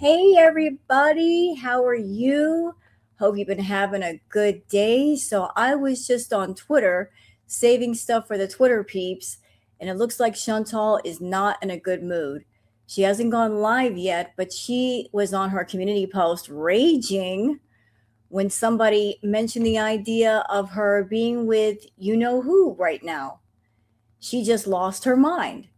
Hey everybody, how are you? Hope you've been having a good day. So I was just on Twitter saving stuff for the Twitter peeps, and it looks like Chantal is not in a good mood. She hasn't gone live yet, but she was on her community post raging when somebody mentioned the idea of her being with you know who right now. She just lost her mind.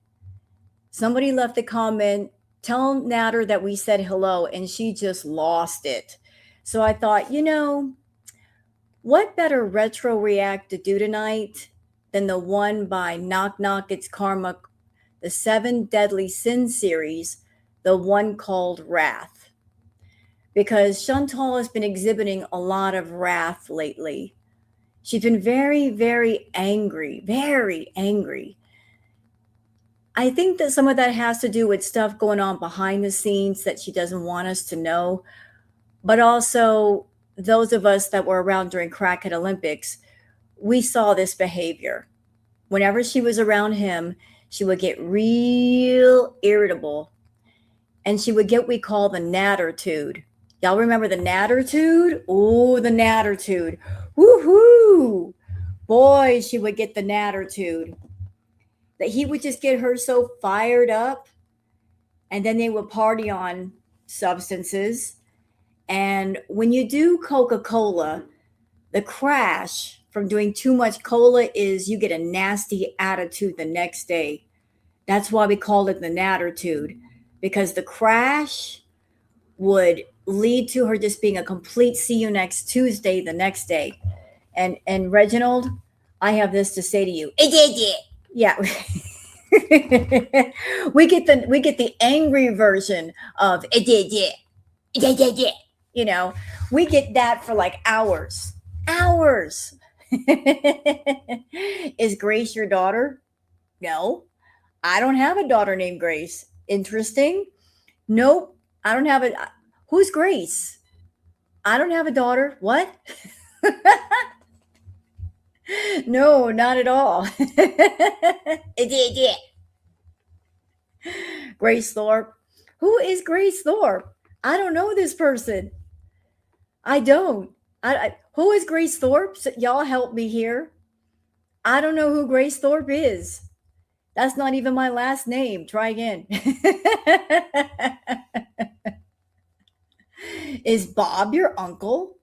Somebody left a comment, tell Natter that we said hello, and she just lost it. So I thought, what better retro react to do tonight than the one by Knock Knock It's Karma, the Seven Deadly Sins series, the one called Wrath. Because Chantal has been exhibiting a lot of wrath lately. She's been very, very angry, very angry. I think that some of that has to do with stuff going on behind the scenes that she doesn't want us to know. But also, those of us that were around during Crackhead Olympics, we saw this behavior. Whenever she was around him, she would get real irritable and she would get what we call the nattertude. Y'all remember the nattertude? Oh, the nattertude. Woohoo! Boy, she would get the nattertude. That he would just get her so fired up, and then they would party on substances. And when you do Coca-Cola, the crash from doing too much cola is you get a nasty attitude the next day. That's why we call it the nattertude, because the crash would lead to her just being a complete see you next Tuesday the next day. And Reginald, I have this to say to you. Yeah. we get the angry version of you know, we get that for like hours. Is Grace your daughter? No, I don't have a daughter named Grace. Interesting. Nope, I don't have a. Who's Grace? I don't have a daughter. What? No, not at all. Grace Thorpe. Who is Grace Thorpe? I don't know this person. I don't. Who is Grace Thorpe? So y'all help me here. I don't know who Grace Thorpe is. That's not even my last name. Try again. Is Bob your uncle?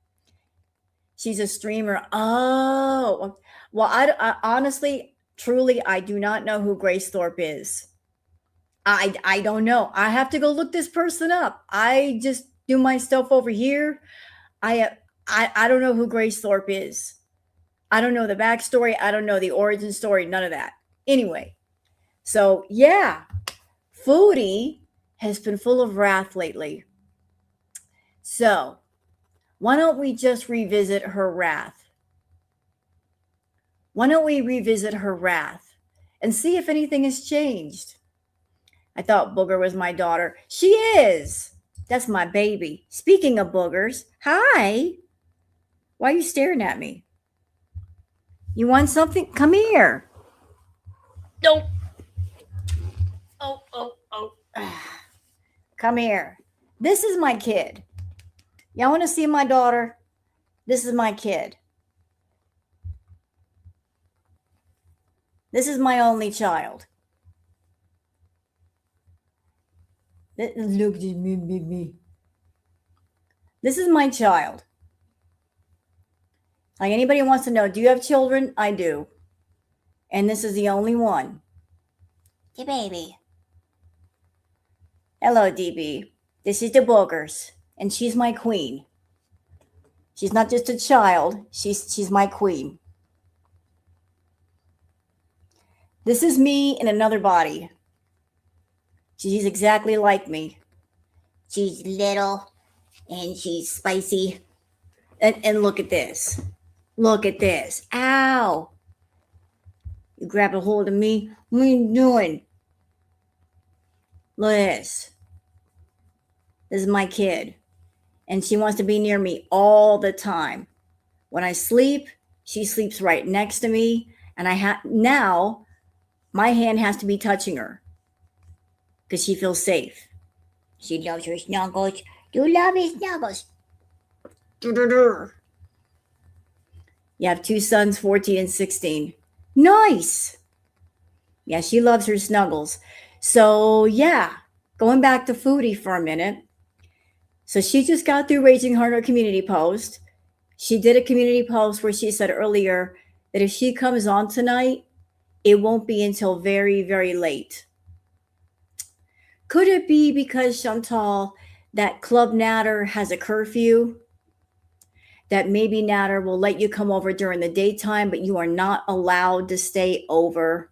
She's a streamer. Oh, well, I honestly, truly, I do not know who Grace Thorpe is. I don't know. I have to go look this person up. I just do my stuff over here. I don't know who Grace Thorpe is. I don't know the backstory. I don't know the origin story. None of that. Anyway, so yeah, Foodie has been full of wrath lately. So why don't we just revisit her wrath? Why don't we revisit her wrath and see if anything has changed? I thought Booger was my daughter. She is. That's my baby. Speaking of boogers, hi. Why are you staring at me? You want something? Come here. No. Oh. Come here. This is my kid. Y'all want to see my daughter? This is my kid. This is my only child. Look at me. This is my child. Like anybody wants to know, do you have children? I do. And this is the only one. The baby. Hello, DB. This is the boogers. And she's my queen. She's not just a child. She's my queen. This is me in another body. She's exactly like me. She's little and she's spicy. And look at this. Look at this. Ow. You grab a hold of me. What are you doing? Look at this. This is my kid. And she wants to be near me all the time. When I sleep, she sleeps right next to me. And my hand has to be touching her because she feels safe. She loves her snuggles. You love his snuggles. You have two sons, 14 and 16. Nice. Yeah, she loves her snuggles. So, yeah, going back to Foodie for a minute. So, she just got through raising her community post. She did a community post where she said earlier that if she comes on tonight, it won't be until very, very late. Could it be because, Chantal, that Club Natter has a curfew? That maybe Natter will let you come over during the daytime, but you are not allowed to stay over.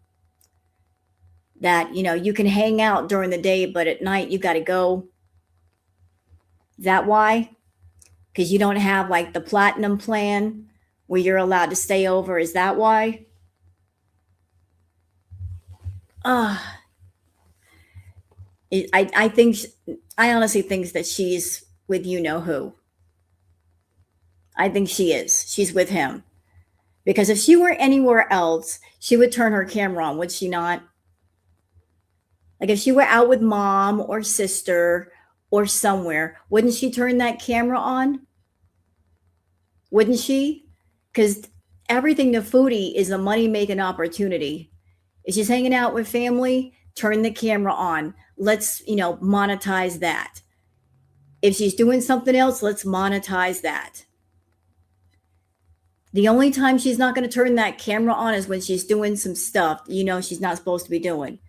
That, you can hang out during the day, but at night you got to go. Is that why? Because you don't have like the platinum plan where you're allowed to stay over. Is that why? I think, I honestly think that she's with you know who. I think she is. She's with him. Because if she were anywhere else, she would turn her camera on, would she not? Like if she were out with mom or sister or somewhere, wouldn't she turn that camera on? Wouldn't she? Because everything to Foodie is a money making opportunity. If she's hanging out with family, turn the camera on. Let's, monetize that. If she's doing something else, let's monetize that. The only time she's not going to turn that camera on is when she's doing some stuff, she's not supposed to be doing.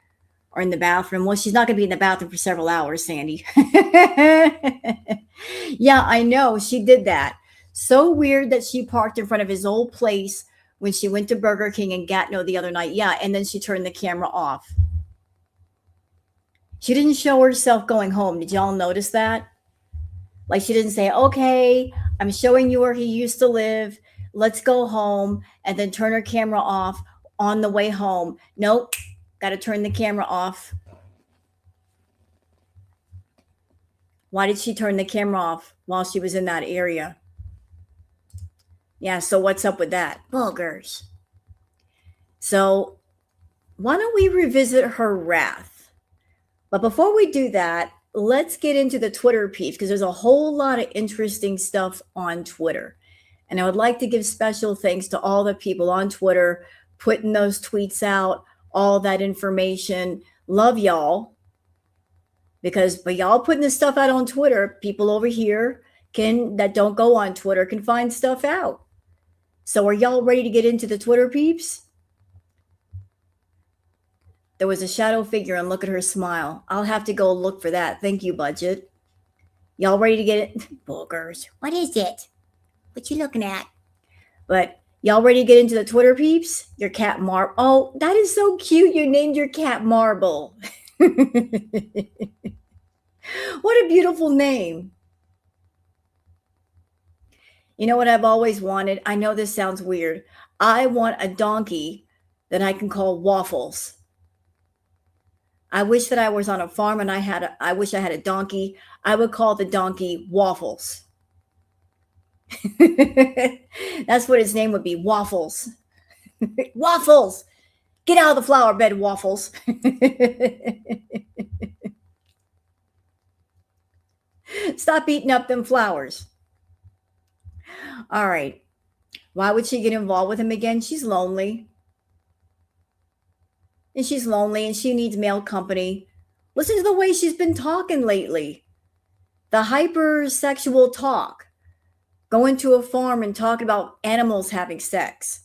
Or in the bathroom. Well, she's not going to be in the bathroom for several hours, Sandy. Yeah, I know. She did that. So weird that she parked in front of his old place when she went to Burger King in Gatineau the other night. Yeah, and then she turned the camera off. She didn't show herself going home. Did y'all notice that? Like she didn't say, okay, I'm showing you where he used to live. Let's go home, and then turn her camera off on the way home. Nope. Got to turn the camera off. Why did she turn the camera off while she was in that area? Yeah, so what's up with that? Boogers. So why don't we revisit her wrath? But before we do that, let's get into the Twitter piece because there's a whole lot of interesting stuff on Twitter. And I would like to give special thanks to all the people on Twitter putting those tweets out, all that information. Love y'all. Because by y'all putting this stuff out on Twitter, people over here that don't go on Twitter can find stuff out. So are y'all ready to get into the Twitter peeps? There was a shadow figure and look at her smile. I'll have to go look for that. Thank you, budget. Y'all ready to get it? Boogers. What is it? What you looking at? But y'all ready to get into the Twitter peeps? Your cat Marble. Oh, that is so cute. You named your cat Marble. What a beautiful name. You know what I've always wanted? I know this sounds weird. I want a donkey that I can call Waffles. I wish that I was on a farm and I wish I had a donkey. I would call the donkey Waffles. That's what his name would be, Waffles. Waffles. Get out of the flower bed, Waffles. Stop eating up them flowers. All right. Why would she get involved with him again? She's lonely. And she's lonely and she needs male company. Listen to the way she's been talking lately. The hypersexual talk. Going to a farm and talking about animals having sex.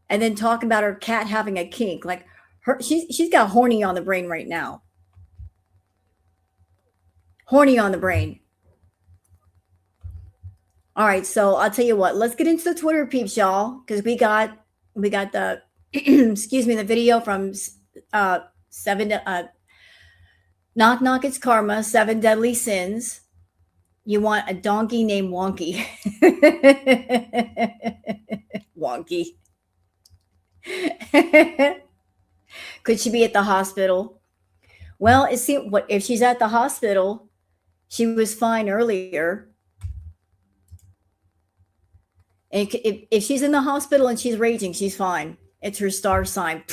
And then talking about her cat having a kink. Like she's got horny on the brain right now. Horny on the brain. All right, so I'll tell you what. Let's get into the Twitter peeps, y'all, because we got the excuse me, the video from Knock Knock It's Karma, 7 Deadly Sins. You want a donkey named Wonky. Wonky. Could she be at the hospital? Well, it seems what if she's at the hospital? She was fine earlier. And if she's in the hospital and she's raging, she's fine. It's her star sign.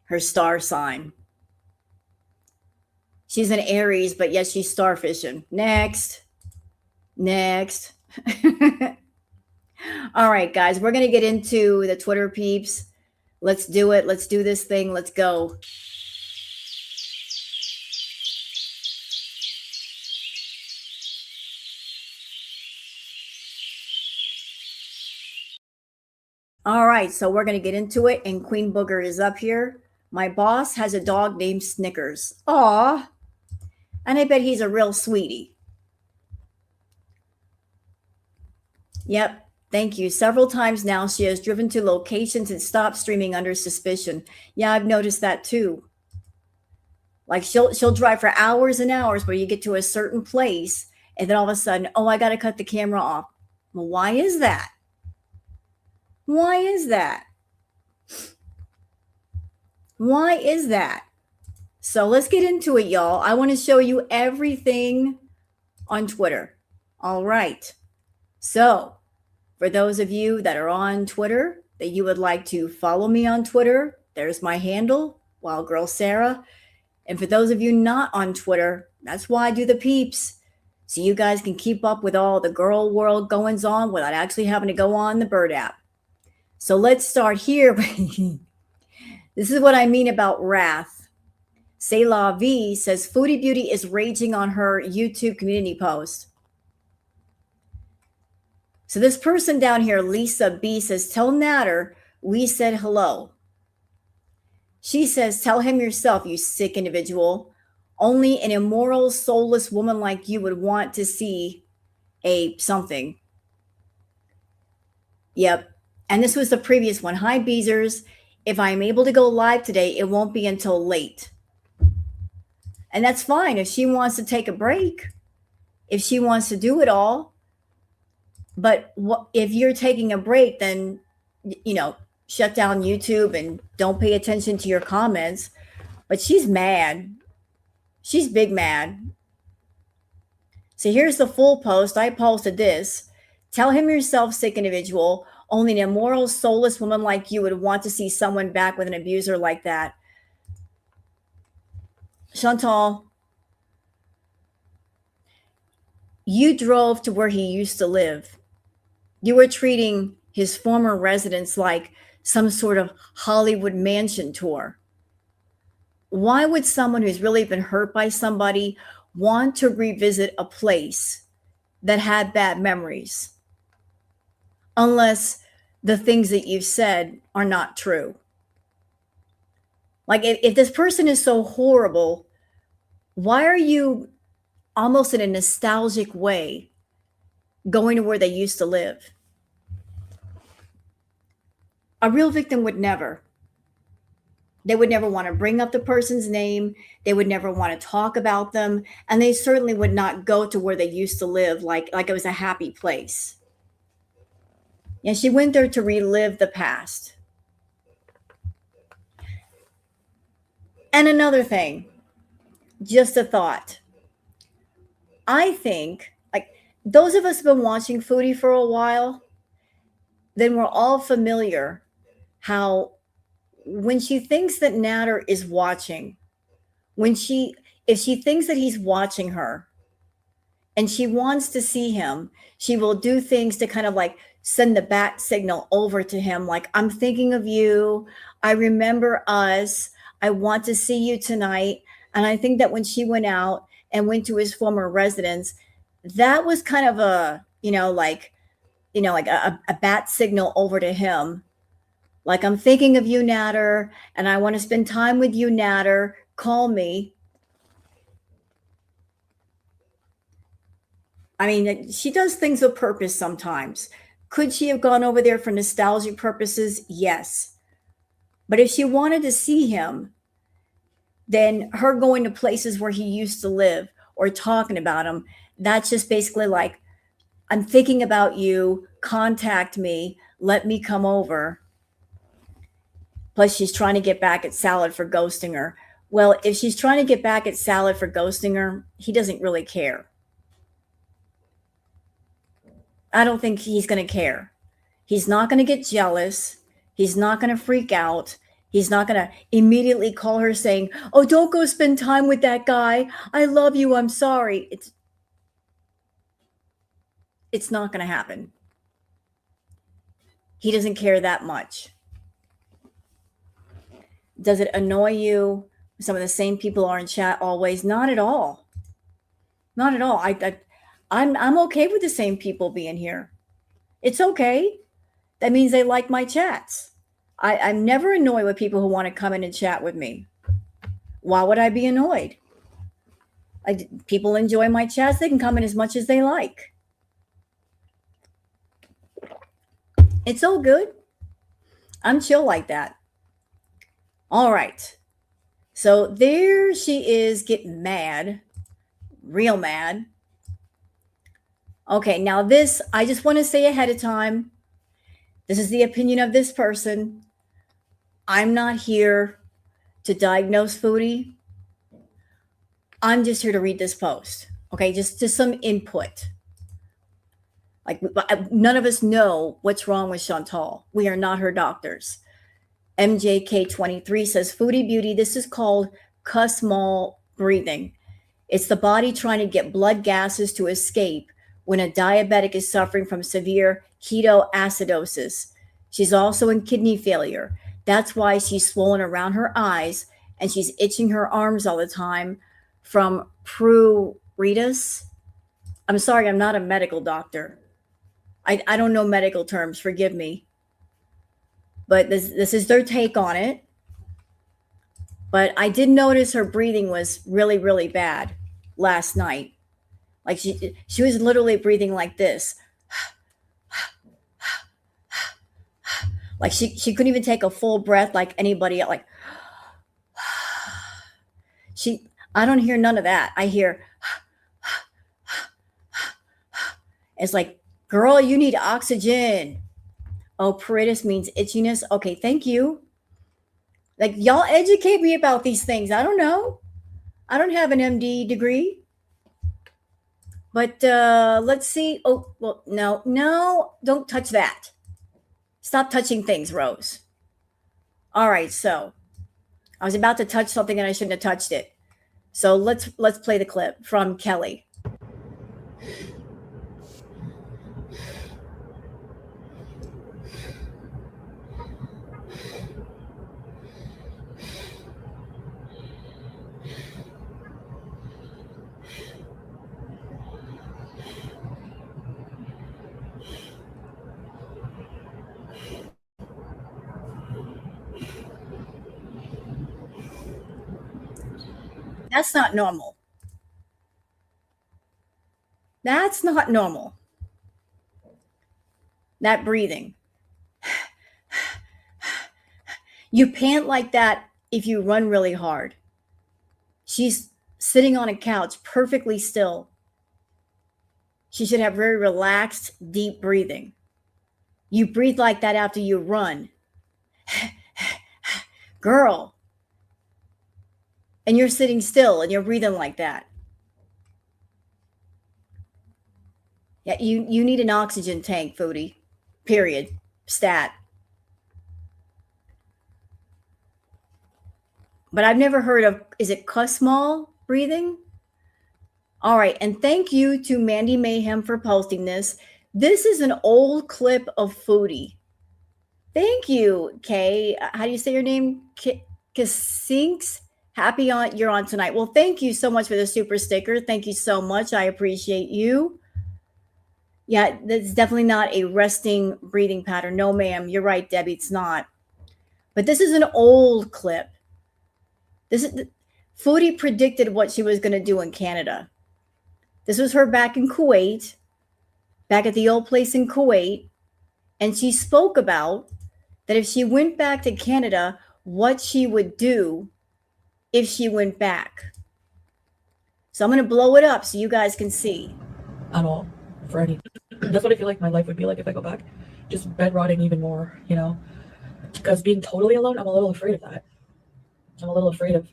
Her star sign. She's an Aries, but yes, she's starfishing. Next. Next. All right, guys, we're going to get into the Twitter peeps. Let's do it. Let's do this thing. Let's go. All right, so we're going to get into it, and Queen Booger is up here. My boss has a dog named Snickers. Aw. And I bet he's a real sweetie. Yep. Thank you. Several times now, she has driven to locations and stopped streaming under suspicion. Yeah, I've noticed that too. Like she'll drive for hours and hours, where you get to a certain place, and then all of a sudden, oh, I got to cut the camera off. Well, why is that? Why is that? Why is that? So let's get into it, y'all. I want to show you everything on Twitter. All right. So for those of you that are on Twitter, that you would like to follow me on Twitter, there's my handle, Wild Girl Sarah. And for those of you not on Twitter, that's why I do the peeps. So you guys can keep up with all the girl world goings on without actually having to go on the Bird app. So let's start here. This is what I mean about wrath. C'est La Vie says Foodie Beauty is raging on her YouTube community post. So this person down here, Lisa B, says, tell Natter we said hello. She says, tell him yourself, you sick individual. Only an immoral, soulless woman like you would want to see a something. Yep. And this was the previous one. Hi, Beezers. If I'm able to go live today, it won't be until late. And that's fine. If she wants to take a break, if she wants to do it all. But if you're taking a break, then, shut down YouTube and don't pay attention to your comments. But she's mad. She's big mad. So here's the full post. I posted this. Tell him yourself, sick individual. Only an immoral, soulless woman like you would want to see someone back with an abuser like that. Chantal, you drove to where he used to live. You were treating his former residence like some sort of Hollywood mansion tour. Why would someone who's really been hurt by somebody want to revisit a place that had bad memories? Unless the things that you've said are not true. Like if this person is so horrible, why are you almost in a nostalgic way going to where they used to live? A real victim would never. They would never want to bring up the person's name. They would never want to talk about them. And they certainly would not go to where they used to live like it was a happy place. And she went there to relive the past. And another thing, just a thought. I think, like, those of us who have been watching Foodie for a while, then we're all familiar how when she thinks that Natter is watching, if she thinks that he's watching her and she wants to see him, she will do things to kind of like send the bat signal over to him. Like, I'm thinking of you. I remember us. I want to see you tonight. And I think that when she went out and went to his former residence, that was kind of a bat signal over to him. Like, I'm thinking of you, Natter, and I want to spend time with you, Natter. Call me. I mean, she does things with purpose sometimes. Could she have gone over there for nostalgic purposes? Yes. But if she wanted to see him, then her going to places where he used to live or talking about him, that's just basically like, I'm thinking about you. Contact me. Let me come over. Plus, she's trying to get back at Salad for ghosting her. Well, if she's trying to get back at Salad for ghosting her, he doesn't really care. I don't think he's going to care. He's not going to get jealous. He's not going to freak out. He's not going to immediately call her saying, "Oh, don't go spend time with that guy. I love you. I'm sorry." It's not going to happen. He doesn't care that much. Does it annoy you? Some of the same people are in chat always. Not at all. Not at all. I'm okay with the same people being here. It's okay. That means they like my chats. I'm never annoyed with people who want to come in and chat with me. Why would I be annoyed? People enjoy my chats. They can come in as much as they like. It's all good. I'm chill like that. All right. So there she is getting mad, real mad. Okay, now this, I just want to say ahead of time, this is the opinion of this person. I'm not here to diagnose Foodie. I'm just here to read this post. Okay, just some input. Like, none of us know what's wrong with Chantal. We are not her doctors. MJK23 says, Foodie Beauty, this is called Kussmaul breathing. It's the body trying to get blood gases to escape when a diabetic is suffering from severe ketoacidosis. She's also in kidney failure. That's why she's swollen around her eyes and she's itching her arms all the time from pruritus. I'm sorry, I'm not a medical doctor. I don't know medical terms, forgive me. But this is their take on it. But I did notice her breathing was really, really bad last night. Like she was literally breathing like this. Like she couldn't even take a full breath like anybody else. Like I don't hear none of that. I hear it's like, girl, you need oxygen. Oh, pruritus means itchiness. Okay, thank you. Like, y'all educate me about these things. I don't know. I don't have an MD degree. But let's see. Oh, well, no, don't touch that. Stop touching things, Rose. All right, so I was about to touch something and I shouldn't have touched it. So let's play the clip from Kelly. That's not normal. That's not normal. That breathing. You pant like that if you run really hard. She's sitting on a couch perfectly still. She should have very relaxed, deep breathing. You breathe like that after you run. Girl. And you're sitting still and you're breathing like that. Yeah, you need an oxygen tank, Foodie. Period. Stat. But I've never heard of, is it Kussmaul breathing? All right, and thank you to Mandy Mayhem for posting this. This is an old clip of Foodie. Thank you, Kay. How do you say your name? Kasinks? Happy you're on tonight. Well, thank you so much for the super sticker. Thank you so much. I appreciate you. Yeah, that's definitely not a resting breathing pattern. No, ma'am. You're right, Debbie. It's not. But this is an old clip. This is Foodie predicted what she was going to do in Canada. This was her back in Kuwait, back at the old place in Kuwait. And she spoke about that if she went back to Canada, what she would do if she went back. So I'm going to blow it up so you guys can see. At all, for any. That's what I feel like my life would be like if I go back. Just bed rotting even more, you know? Because being totally alone, I'm a little afraid of that. I'm a little afraid of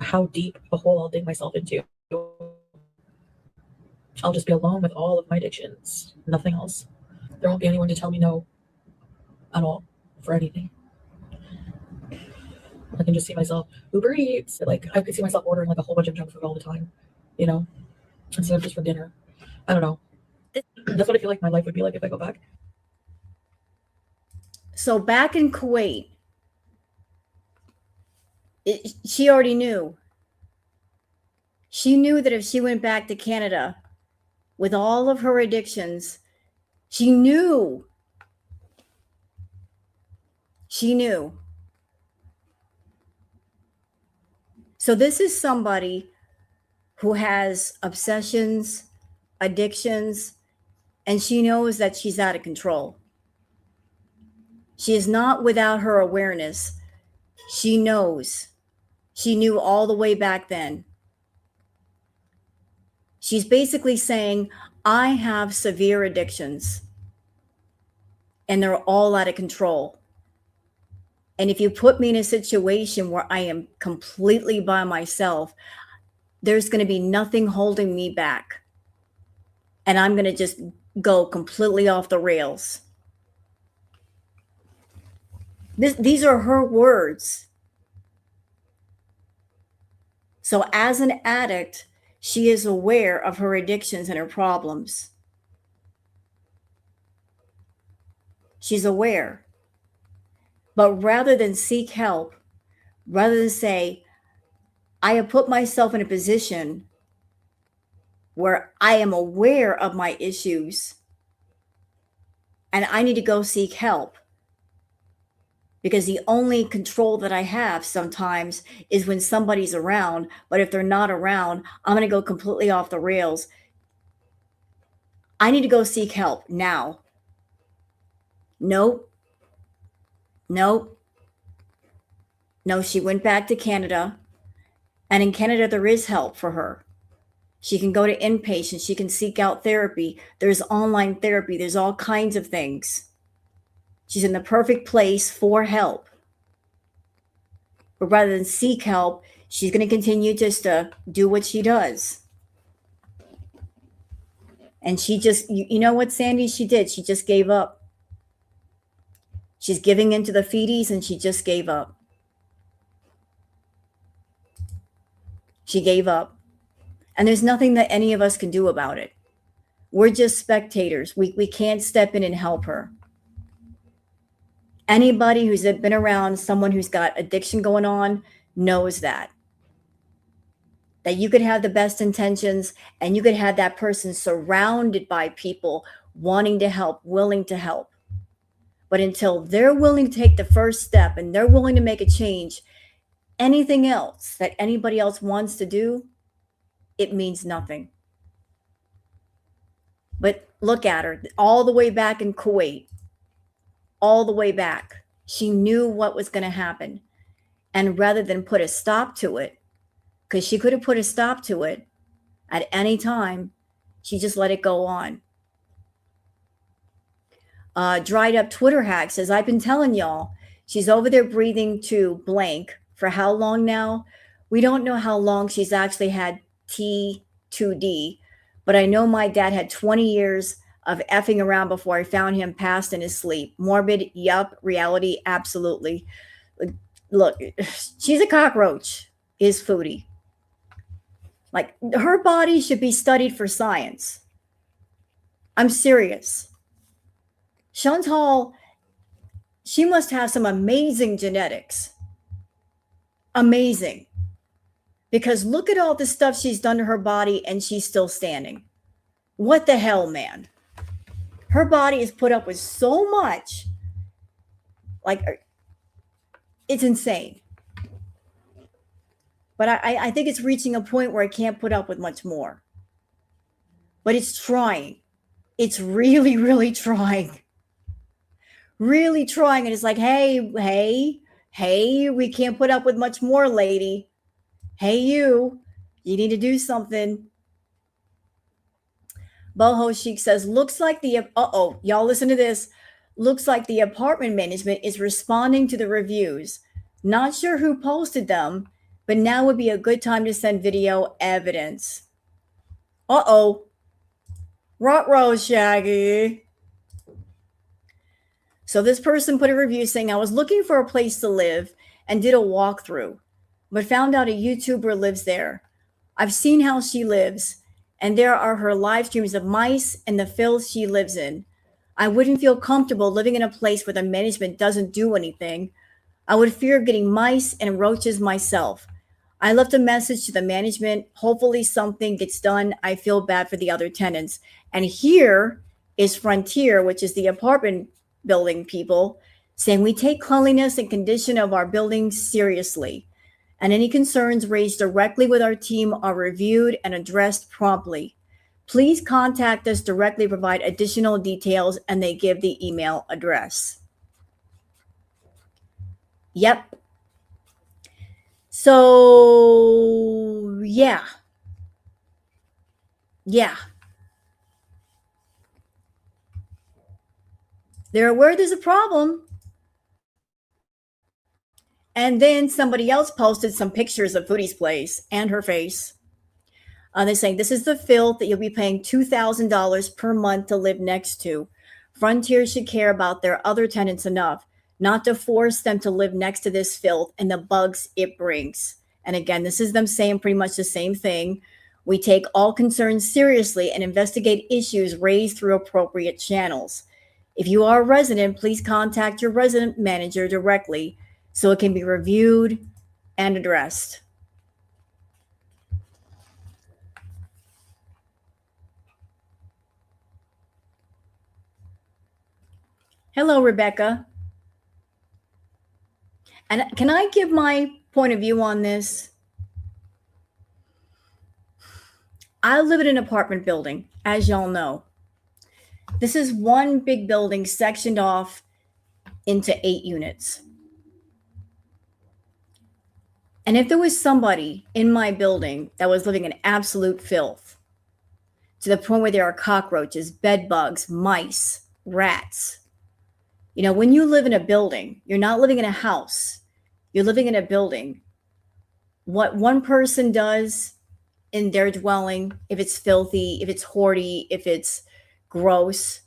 how deep a hole I'll dig myself into. I'll just be alone with all of my addictions, nothing else. There won't be anyone to tell me no at all for anything. I can just see myself Uber Eats. Like I could see myself ordering like a whole bunch of junk food all the time, you know, instead of just for dinner. I don't know. That's what I feel like my life would be like if I go back. So back in Kuwait, she already knew. She knew that if she went back to Canada with all of her addictions, she knew. She knew. So this is somebody who has obsessions, addictions, and she knows that she's out of control. She is not without her awareness. She knows. She knew all the way back then. She's basically saying, I have severe addictions and they're all out of control. And if you put me in a situation where I am completely by myself, there's going to be nothing holding me back. And I'm going to just go completely off the rails. These are her words. So as an addict, she is aware of her addictions and her problems. She's aware. But rather than seek help, rather than say, I have put myself in a position where I am aware of my issues and I need to go seek help, because the only control that I have sometimes is when somebody's around. But if they're not around, I'm going to go completely off the rails. I need to go seek help now. Nope. Nope. No, she went back to Canada. And in Canada, there is help for her. She can go to inpatient. She can seek out therapy. There's online therapy. There's all kinds of things. She's in the perfect place for help. But rather than seek help, she's going to continue just to do what she does. And she just, you know what, Sandy, she did? She just gave up. She's giving into the feedies and she just gave up. She gave up. And there's nothing that any of us can do about it. We're just spectators. We can't step in and help her. Anybody who's been around someone who's got addiction going on knows that you could have the best intentions and you could have that person surrounded by people wanting to help, willing to help. But until they're willing to take the first step and they're willing to make a change, anything else that anybody else wants to do, it means nothing. But look at her, all the way back in Kuwait, all the way back. She knew what was going to happen. And rather than put a stop to it, because she could have put a stop to it at any time, she just let it go on. Dried up Twitter hack says, I've been telling y'all, she's over there breathing to blank for how long now? We don't know how long she's actually had T2D, but I know my dad had 20 years of effing around before I found him passed in his sleep. Morbid, yup. Reality, absolutely. Look, she's a cockroach, is Foodie. Like, her body should be studied for science. I'm serious. Chantal, she must have some amazing genetics. Amazing. Because look at all the stuff she's done to her body and she's still standing. What the hell, man? Her body is put up with so much. Like, it's insane. But I think it's reaching a point where I can't put up with much more. But it's trying. It's really, really trying. Really trying. And it's like, hey, we can't put up with much more, lady. Hey, you need to do something. Boho Chic says, looks like y'all listen to this. Looks like the apartment management is responding to the reviews. Not sure who posted them, but now would be a good time to send video evidence. Ruh-roh, Shaggy. So this person put a review saying, I was looking for a place to live and did a walkthrough, but found out a YouTuber lives there. I've seen how she lives, and there are her live streams of mice and the filth she lives in. I wouldn't feel comfortable living in a place where the management doesn't do anything. I would fear getting mice and roaches myself. I left a message to the management. Hopefully, something gets done. I feel bad for the other tenants. And here is Frontier, which is the apartment building people, saying we take cleanliness and condition of our buildings seriously, and any concerns raised directly with our team are reviewed and addressed promptly. Please contact us directly, provide additional details, and they give the email address. Yep. So, yeah. They're aware there's a problem. And then somebody else posted some pictures of Foodie's place and her face. They're saying this is the filth that you'll be paying $2,000 per month to live next to. Frontier should care about their other tenants enough not to force them to live next to this filth and the bugs it brings. And again, this is them saying pretty much the same thing. We take all concerns seriously and investigate issues raised through appropriate channels. If you are a resident, please contact your resident manager directly so it can be reviewed and addressed. Hello, Rebecca. And can I give my point of view on this? I live in an apartment building, as y'all know. This is one big building sectioned off into 8 units. And if there was somebody in my building that was living in absolute filth, to the point where there are cockroaches, bed bugs, mice, rats. You know, when you live in a building, you're not living in a house, you're living in a building. What one person does in their dwelling, if it's filthy, if it's hoardy, if it's gross,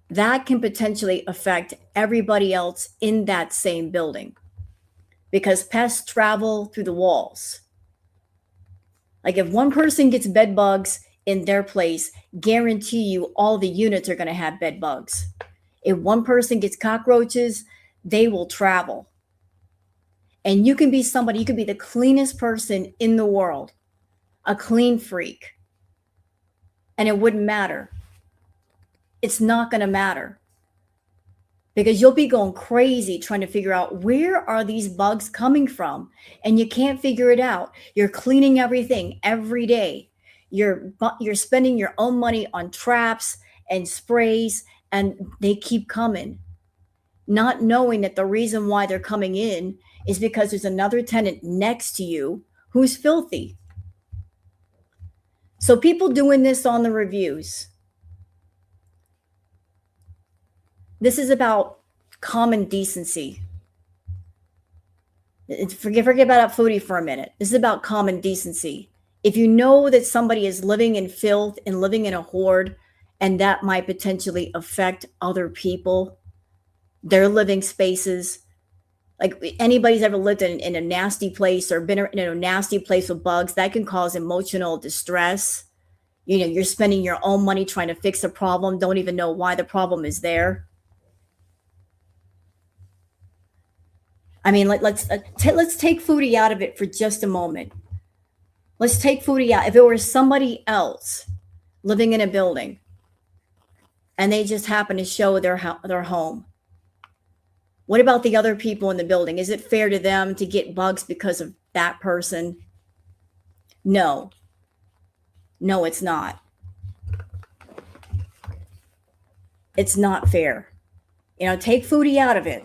that can potentially affect everybody else in that same building, because pests travel through the walls. Like if one person gets bed bugs in their place, guarantee you all the units are going to have bed bugs. If one person gets cockroaches, they will travel. And you can be somebody, you could be the cleanest person in the world, a clean freak, and it wouldn't matter. It's not going to matter, because you'll be going crazy trying to figure out where are these bugs coming from, and you can't figure it out. You're cleaning everything every day. You're spending your own money on traps and sprays, and they keep coming, not knowing that the reason why they're coming in is because there's another tenant next to you who's filthy. So people doing this on the reviews, this is about common decency. Forget about Foodie for a minute. This is about common decency. If you know that somebody is living in filth and living in a hoard, and that might potentially affect other people, their living spaces, like anybody's ever lived in a nasty place or been in a nasty place with bugs, that can cause emotional distress. You know, you're spending your own money trying to fix a problem, don't even know why the problem is there. I mean, let's take Foodie out of it for just a moment. Let's take Foodie out. If it were somebody else living in a building and they just happen to show their home, what about the other people in the building? Is it fair to them to get bugs because of that person? No. No, it's not. It's not fair. You know, take Foodie out of it.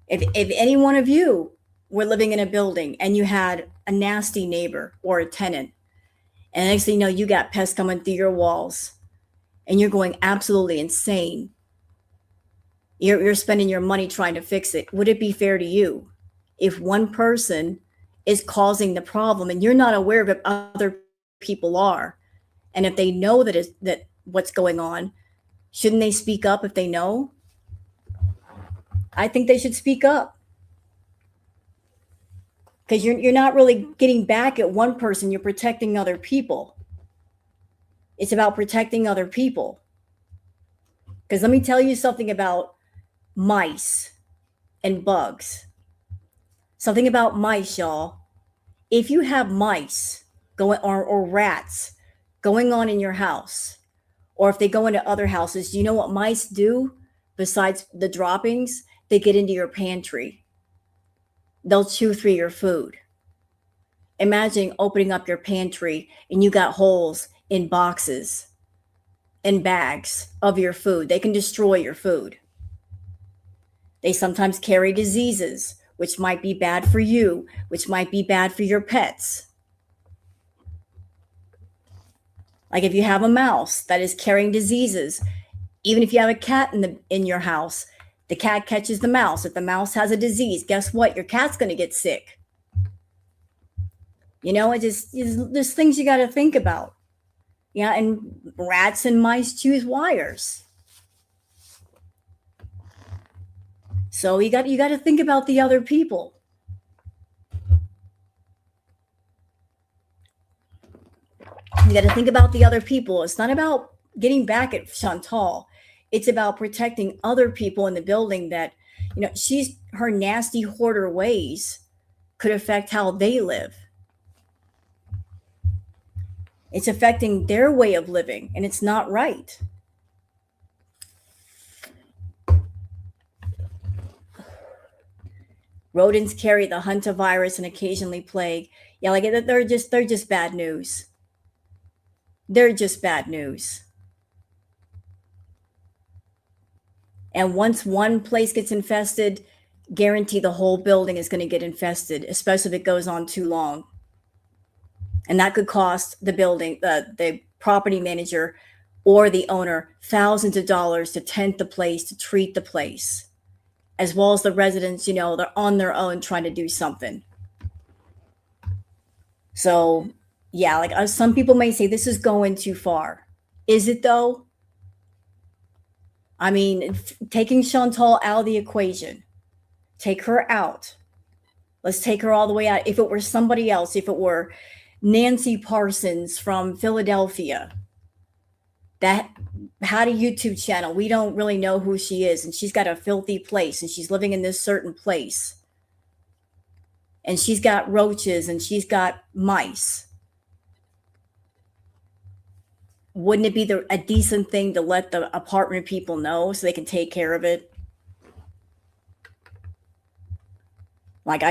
If any one of you were living in a building and you had a nasty neighbor or a tenant, and next thing you know, you got pests coming through your walls and you're going absolutely insane. You're spending your money trying to fix it. Would it be fair to you if one person is causing the problem and you're not aware of it, other people are? And if they know that what's going on, shouldn't they speak up if they know? I think they should speak up. because you're not really getting back at one person, you're protecting other people. It's about protecting other people. Because let me tell you something about mice and bugs. Something about mice, y'all. If you have mice going or rats going on in your house, or if they go into other houses, do you know what mice do besides the droppings? They get into your pantry. They'll chew through your food. Imagine opening up your pantry and you got holes in boxes and bags of your food. They can destroy your food. They sometimes carry diseases, which might be bad for you, which might be bad for your pets. Like if you have a mouse that is carrying diseases, even if you have a cat in your house, the cat catches the mouse. If the mouse has a disease, guess what? Your cat's going to get sick. You know, there's things you got to think about. Yeah, and rats and mice choose wires. So you got to think about the other people. You got to think about the other people. It's not about getting back at Chantal. It's about protecting other people in the building that, you know, her nasty hoarder ways could affect how they live. It's affecting their way of living, and it's not right. Rodents carry the hantavirus and occasionally plague. Yeah, like they're just bad news. They're just bad news. And once one place gets infested, guarantee the whole building is going to get infested, especially if it goes on too long. And that could cost the building, the property manager or the owner thousands of dollars to tent the place, to treat the place, as well as the residents, you know, they're on their own trying to do something. So, yeah, like some people may say this is going too far. Is it though? I mean, taking Chantal out of the equation, take her out. Let's take her all the way out. If it were somebody else, if it were Nancy Parsons from Philadelphia, that had a YouTube channel, we don't really know who she is, and she's got a filthy place, and she's living in this certain place, and she's got roaches and she's got mice. Wouldn't it be a decent thing to let the apartment people know so they can take care of it? Like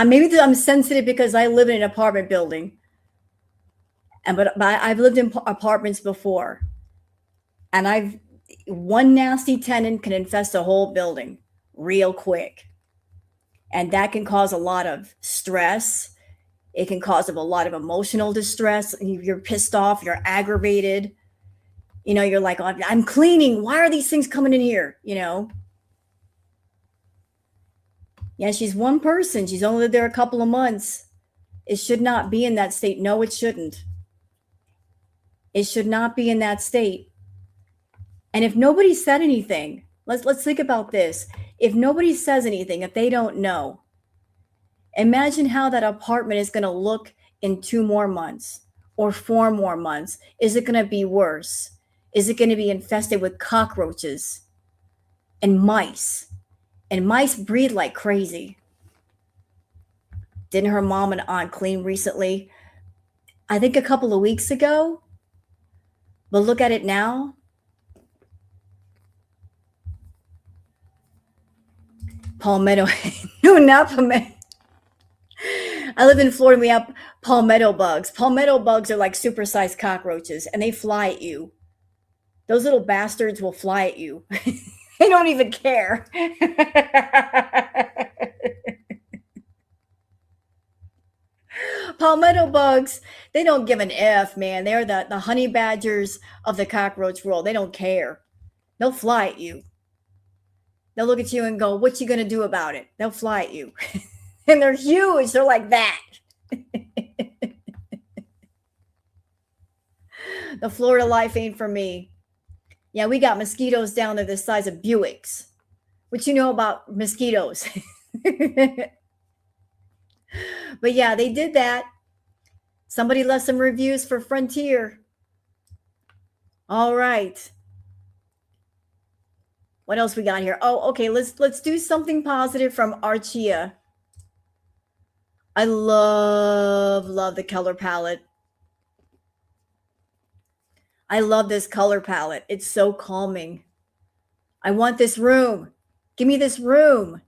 maybe I'm sensitive because I live in an apartment building, but I've lived in apartments before, and one nasty tenant can infest a whole building real quick, and that can cause a lot of stress. It can cause a lot of emotional distress. You're pissed off. You're aggravated. You know, you're like, oh, I'm cleaning. Why are these things coming in here? You know? Yeah, she's one person. She's only lived there a couple of months. It should not be in that state. No, it shouldn't. It should not be in that state. And if nobody said anything, let's think about this. If nobody says anything, if they don't know, imagine how that apartment is going to look in 2 more months or 4 more months. Is it going to be worse? Is it going to be infested with cockroaches and mice? And mice breed like crazy. Didn't her mom and aunt clean recently? I think a couple of weeks ago. But look at it now. Palmetto. No, not palmetto. I live in Florida. We have palmetto bugs. Palmetto bugs are like supersized cockroaches, and they fly at you. Those little bastards will fly at you. They don't even care. Palmetto bugs, they don't give an F, man. They're the honey badgers of the cockroach world. They don't care. They'll fly at you. They'll look at you and go, what you going to do about it? They'll fly at you. And they're huge. They're like that. The Florida life ain't for me. Yeah, we got mosquitoes down there the size of Buicks. What you know about mosquitoes? But yeah, they did that. Somebody left some reviews for Frontier. All right. What else we got here? Oh, okay. Let's do something positive from Archia. I love the color palette. I love this color palette. It's so calming. I want this room. Give me this room.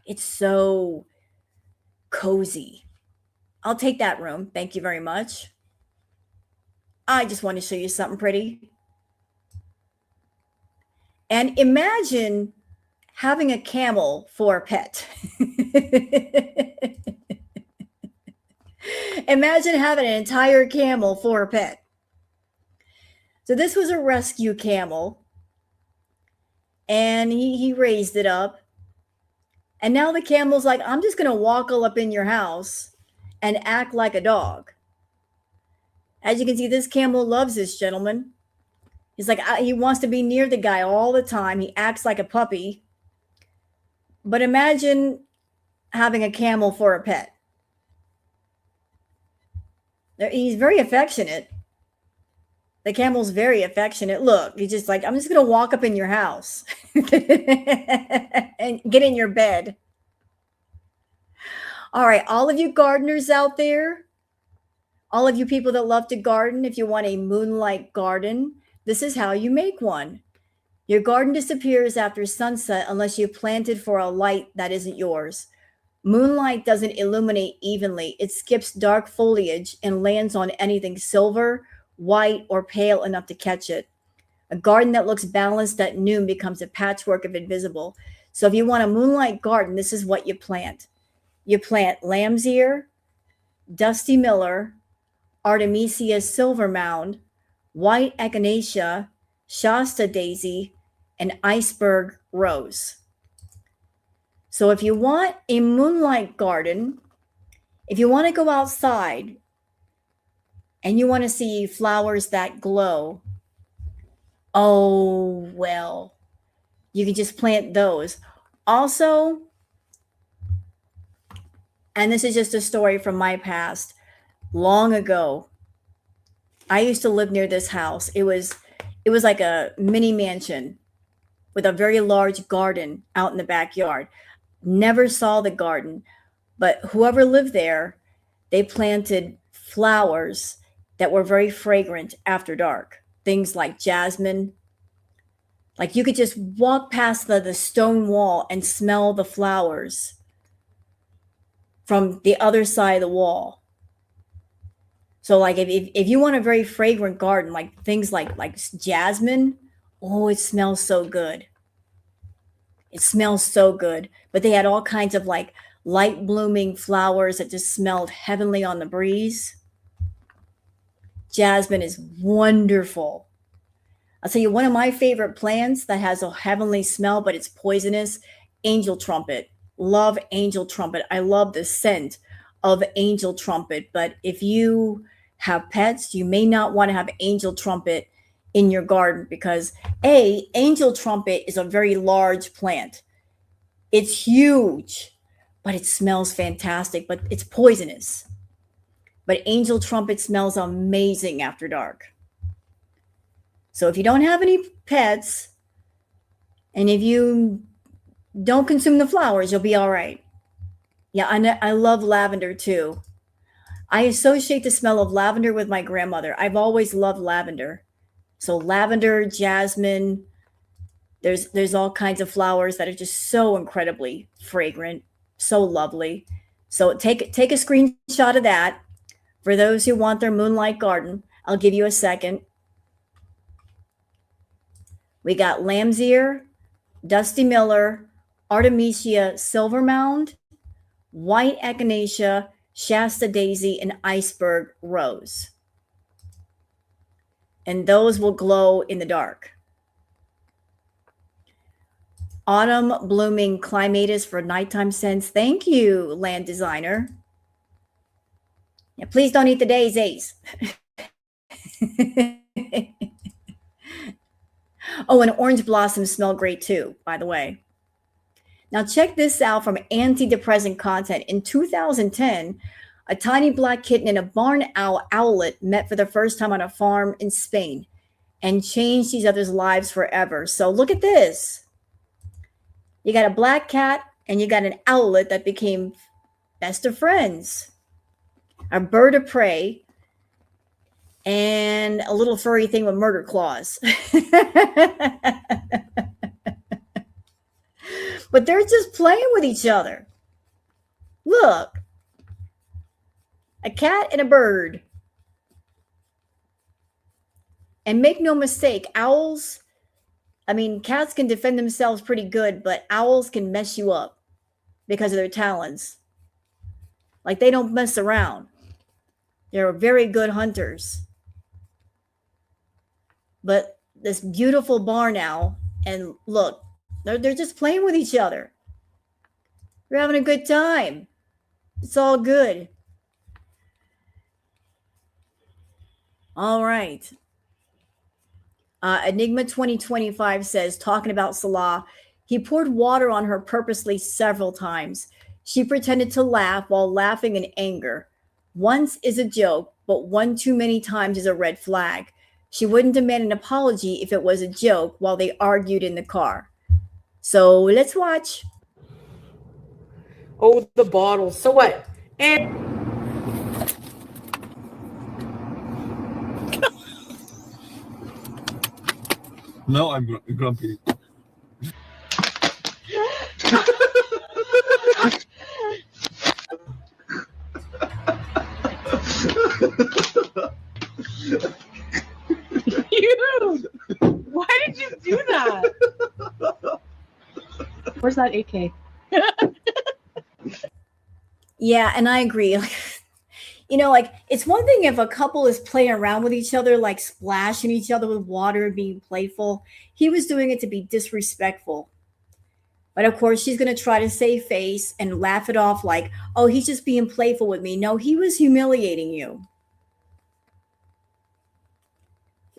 It's so cozy. I'll take that room. Thank you very much. I just want to show you something pretty. And imagine having a camel for a pet. Imagine having an entire camel for a pet. So this was a rescue camel, and he raised it up. And now the camel's like, I'm just going to walk all up in your house and act like a dog. As you can see, this camel loves this gentleman. He's like, he wants to be near the guy all the time. He acts like a puppy. But imagine having a camel for a pet. He's very affectionate. The camel's very affectionate. Look, he's just like, I'm just going to walk up in your house and get in your bed. All right, all of you gardeners out there, all of you people that love to garden, if you want a moonlight garden, this is how you make one. Your garden disappears after sunset unless you planted for a light that isn't yours. Moonlight doesn't illuminate evenly. It skips dark foliage and lands on anything silver, white, or pale enough to catch it. A garden that looks balanced at noon becomes a patchwork of invisible. So if you want a moonlight garden, this is what you plant. You plant lamb's ear, dusty miller, Artemisia silver mound, white echinacea, Shasta daisy, and iceberg rose. So if you want a moonlight garden, if you want to go outside and you want to see flowers that glow, oh, well, you can just plant those. Also, and this is just a story from my past, long ago, I used to live near this house. It was like a mini mansion with a very large garden out in the backyard. Never saw the garden, but whoever lived there, they planted flowers that were very fragrant after dark. Things like jasmine. Like you could just walk past the stone wall and smell the flowers from the other side of the wall. So like if you want a very fragrant garden, like things like jasmine, oh, it smells so good. It smells so good. But they had all kinds of like light blooming flowers that just smelled heavenly on the breeze. Jasmine is wonderful. I'll tell you one of my favorite plants that has a heavenly smell, but it's poisonous, angel trumpet. Love angel trumpet. I love the scent of angel trumpet. But if you have pets, you may not want to have angel trumpet in your garden because angel trumpet is a very large plant. It's huge, but it smells fantastic, but it's poisonous. But angel trumpet smells amazing after dark. So if you don't have any pets and if you don't consume the flowers, you'll be all right. Yeah, I love lavender too. I associate the smell of lavender with my grandmother. I've always loved lavender. So lavender, jasmine, there's all kinds of flowers that are just so incredibly fragrant, so lovely. So take a screenshot of that. For those who want their moonlight garden, I'll give you a second. We got lamb's ear, dusty miller, Artemisia silver mound, white echinacea, Shasta daisy, and iceberg rose. And those will glow in the dark. Autumn blooming clematis for nighttime scents. Thank you, land designer. Yeah, please don't eat the daisies. Oh, and orange blossoms smell great too, by the way. Now, check this out from antidepressant content. In 2010, a tiny black kitten and a barn owlet met for the first time on a farm in Spain and changed each other's lives forever. So, look at this. You got a black cat and you got an owlet that became best of friends, a bird of prey, and a little furry thing with murder claws. But they're just playing with each other. Look, a cat and a bird. And make no mistake, owls, I mean, cats can defend themselves pretty good, but owls can mess you up because of their talons. Like, they don't mess around. They're very good hunters. But this beautiful barn owl, and look, they're just playing with each other. They're having a good time. It's all good. All right. Enigma 2025 says, talking about Salah, he poured water on her purposely several times. She pretended to laugh while laughing in anger. Once is a joke, but one too many times is a red flag. She wouldn't demand an apology if it was a joke while they argued in the car. So let's watch. Oh, the bottles. So what? And No, I'm grumpy. you! Why did you do that? Where's that AK? Yeah, and I agree. Like, it's one thing if a couple is playing around with each other, like splashing each other with water and being playful. He was doing it to be disrespectful. But of course, she's going to try to save face and laugh it off like, oh, he's just being playful with me. No, he was humiliating you.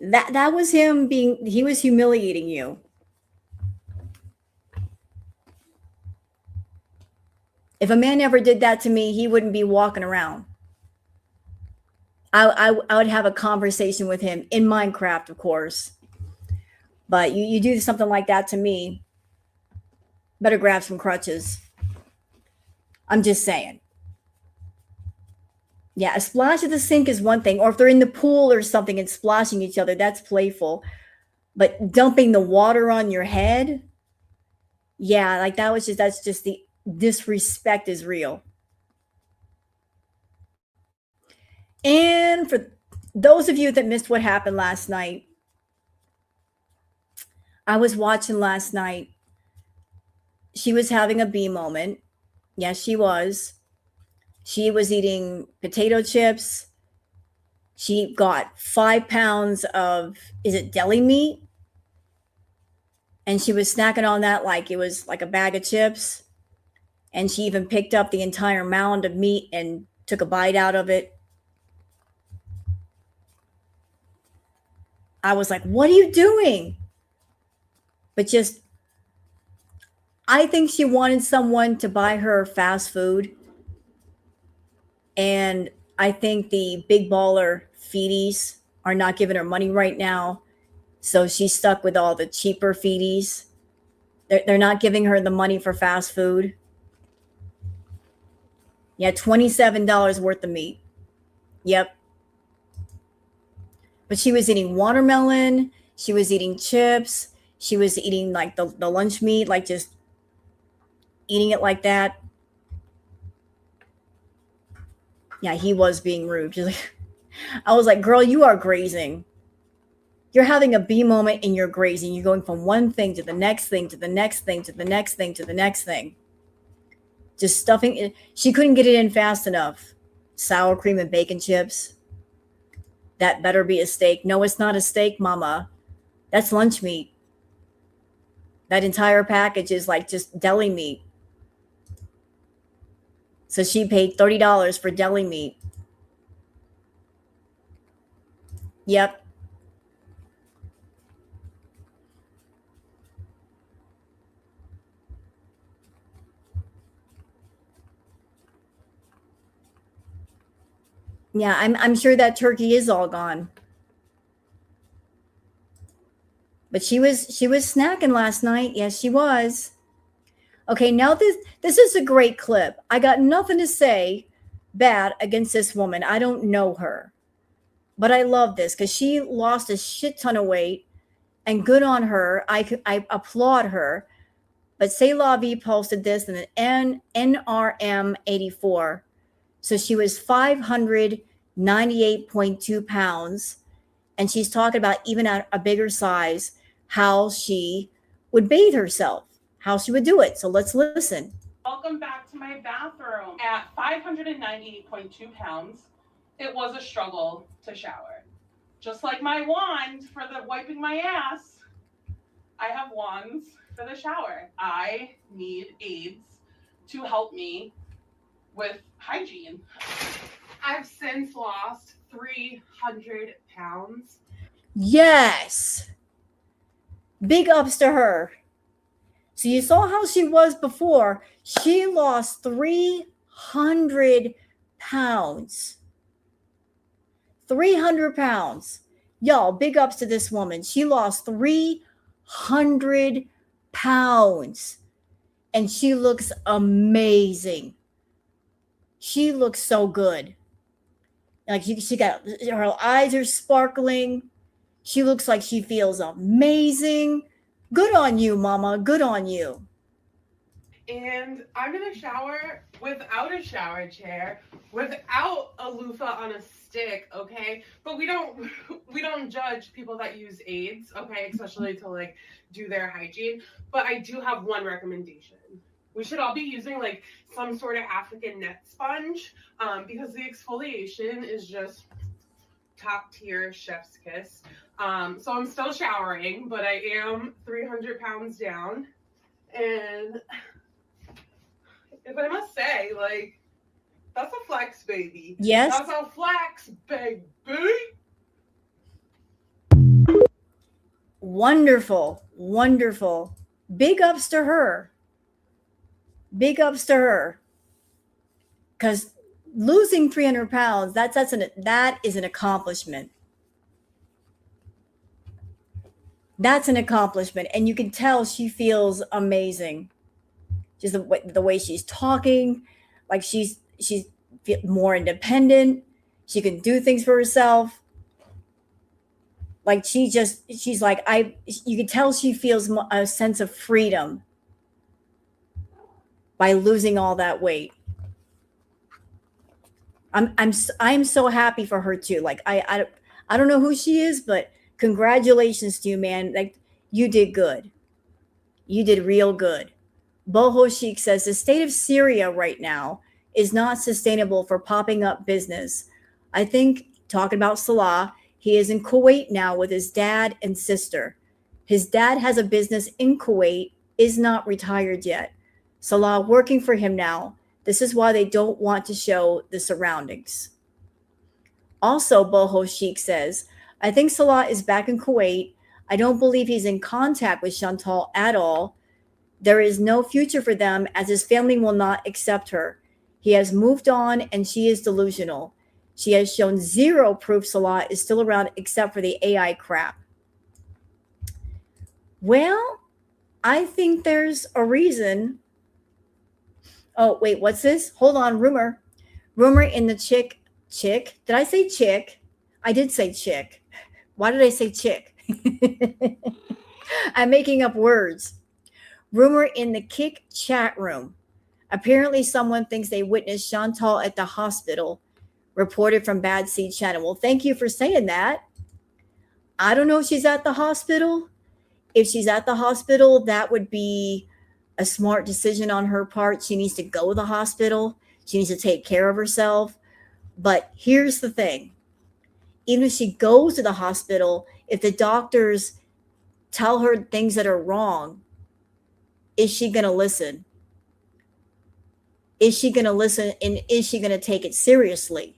That was him he was humiliating you. If a man ever did that to me, he wouldn't be walking around. I would have a conversation with him in Minecraft, of course. But you do something like that to me, better grab some crutches. I'm just saying. Yeah, a splash at the sink is one thing. Or if they're in the pool or something and splashing each other, that's playful. But dumping the water on your head, yeah, like that's just the disrespect is real. And for those of you that missed what happened last night, I was watching last night. She was having a bee moment. Yes, she was. She was eating potato chips. She got 5 pounds of, is it deli meat? And she was snacking on that like it was like a bag of chips. And she even picked up the entire mound of meat and took a bite out of it. I was like, what are you doing? But I think she wanted someone to buy her fast food. And I think the big baller feedies are not giving her money right now. So she's stuck with all the cheaper feedies. They're not giving her the money for fast food. Yeah, $27 worth of meat. Yep. But she was eating watermelon. She was eating chips. She was eating like the lunch meat, like just eating it like that. Yeah, he was being rude. I was like, girl, you are grazing. You're having a bee moment and you're grazing. You're going from one thing to the next thing, to the next thing, to the next thing, to the next thing. Just stuffing it. She couldn't get it in fast enough. Sour cream and bacon chips. That better be a steak. No, it's not a steak, mama. That's lunch meat. That entire package is like just deli meat. So she paid $30 for deli meat. Yep. Yeah, I'm sure that turkey is all gone. But she was snacking last night. Yes, she was. Okay, now this is a great clip. I got nothing to say bad against this woman. I don't know her. But I love this because she lost a shit ton of weight and good on her. I applaud her. But Say La Vie posted this in an NRM 84. So she was 598.2 pounds. And she's talking about even at a bigger size, how she would bathe herself, how she would do it. So let's listen. Welcome back to my bathroom. At 598.2 pounds, it was a struggle to shower. Just like my wand for the wiping my ass, I have wands for the shower. I need aids to help me with hygiene. I've since lost 300 pounds. Yes. Big ups to her. So you saw how she was before. She lost 300 pounds. 300 pounds. Y'all, big ups to this woman. She lost 300 pounds. And she looks amazing. She looks so good. Like she got, her eyes are sparkling. She looks like she feels amazing. Good on you, mama. Good on you. And I'm in a shower without a shower chair, without a loofah on a stick, okay? But we don't judge people that use aids, okay, especially to like do their hygiene. But I do have one recommendation. We should all be using like some sort of African net sponge, because the exfoliation is just top tier chef's kiss. So I'm still showering, but I am 300 pounds down. And if I must say, like, that's a flex, baby. Yes. That's a flex, baby. Wonderful. Wonderful. Big ups to her. Big ups to her. Because losing 300 pounds, that is an accomplishment. That's an accomplishment. And you can tell she feels amazing. Just the way she's talking, like she's more independent. She can do things for herself. Like she's like, you can tell she feels a sense of freedom by losing all that weight. I'm so happy for her too. Like I don't know who she is, but congratulations to you, man. Like you did good. You did real good. Boho Sheikh says the state of Syria right now is not sustainable for popping up business. I think, talking about Salah, he is in Kuwait now with his dad and sister. His dad has a business in Kuwait, is not retired yet. Salah working for him now. This is why they don't want to show the surroundings. Also, Boho Sheikh says, I think Salah is back in Kuwait. I don't believe he's in contact with Chantal at all. There is no future for them as his family will not accept her. He has moved on and she is delusional. She has shown zero proof Salah is still around except for the AI crap. Well, I think there's a reason. Oh, wait, what's this? Hold on, rumor. Rumor in the chick. Did I say chick? I did say chick. Why did I say chick? I'm making up words. Rumor in the Kick chat room. Apparently someone thinks they witnessed Chantal at the hospital. Reported from Bad Seed Channel. Well, thank you for saying that. I don't know if she's at the hospital. If she's at the hospital, that would be a smart decision on her part. She needs to go to the hospital. She needs to take care of herself. But here's the thing. Even if she goes to the hospital, if the doctors tell her things that are wrong, is she going to listen? Is she going to listen, and is she going to take it seriously?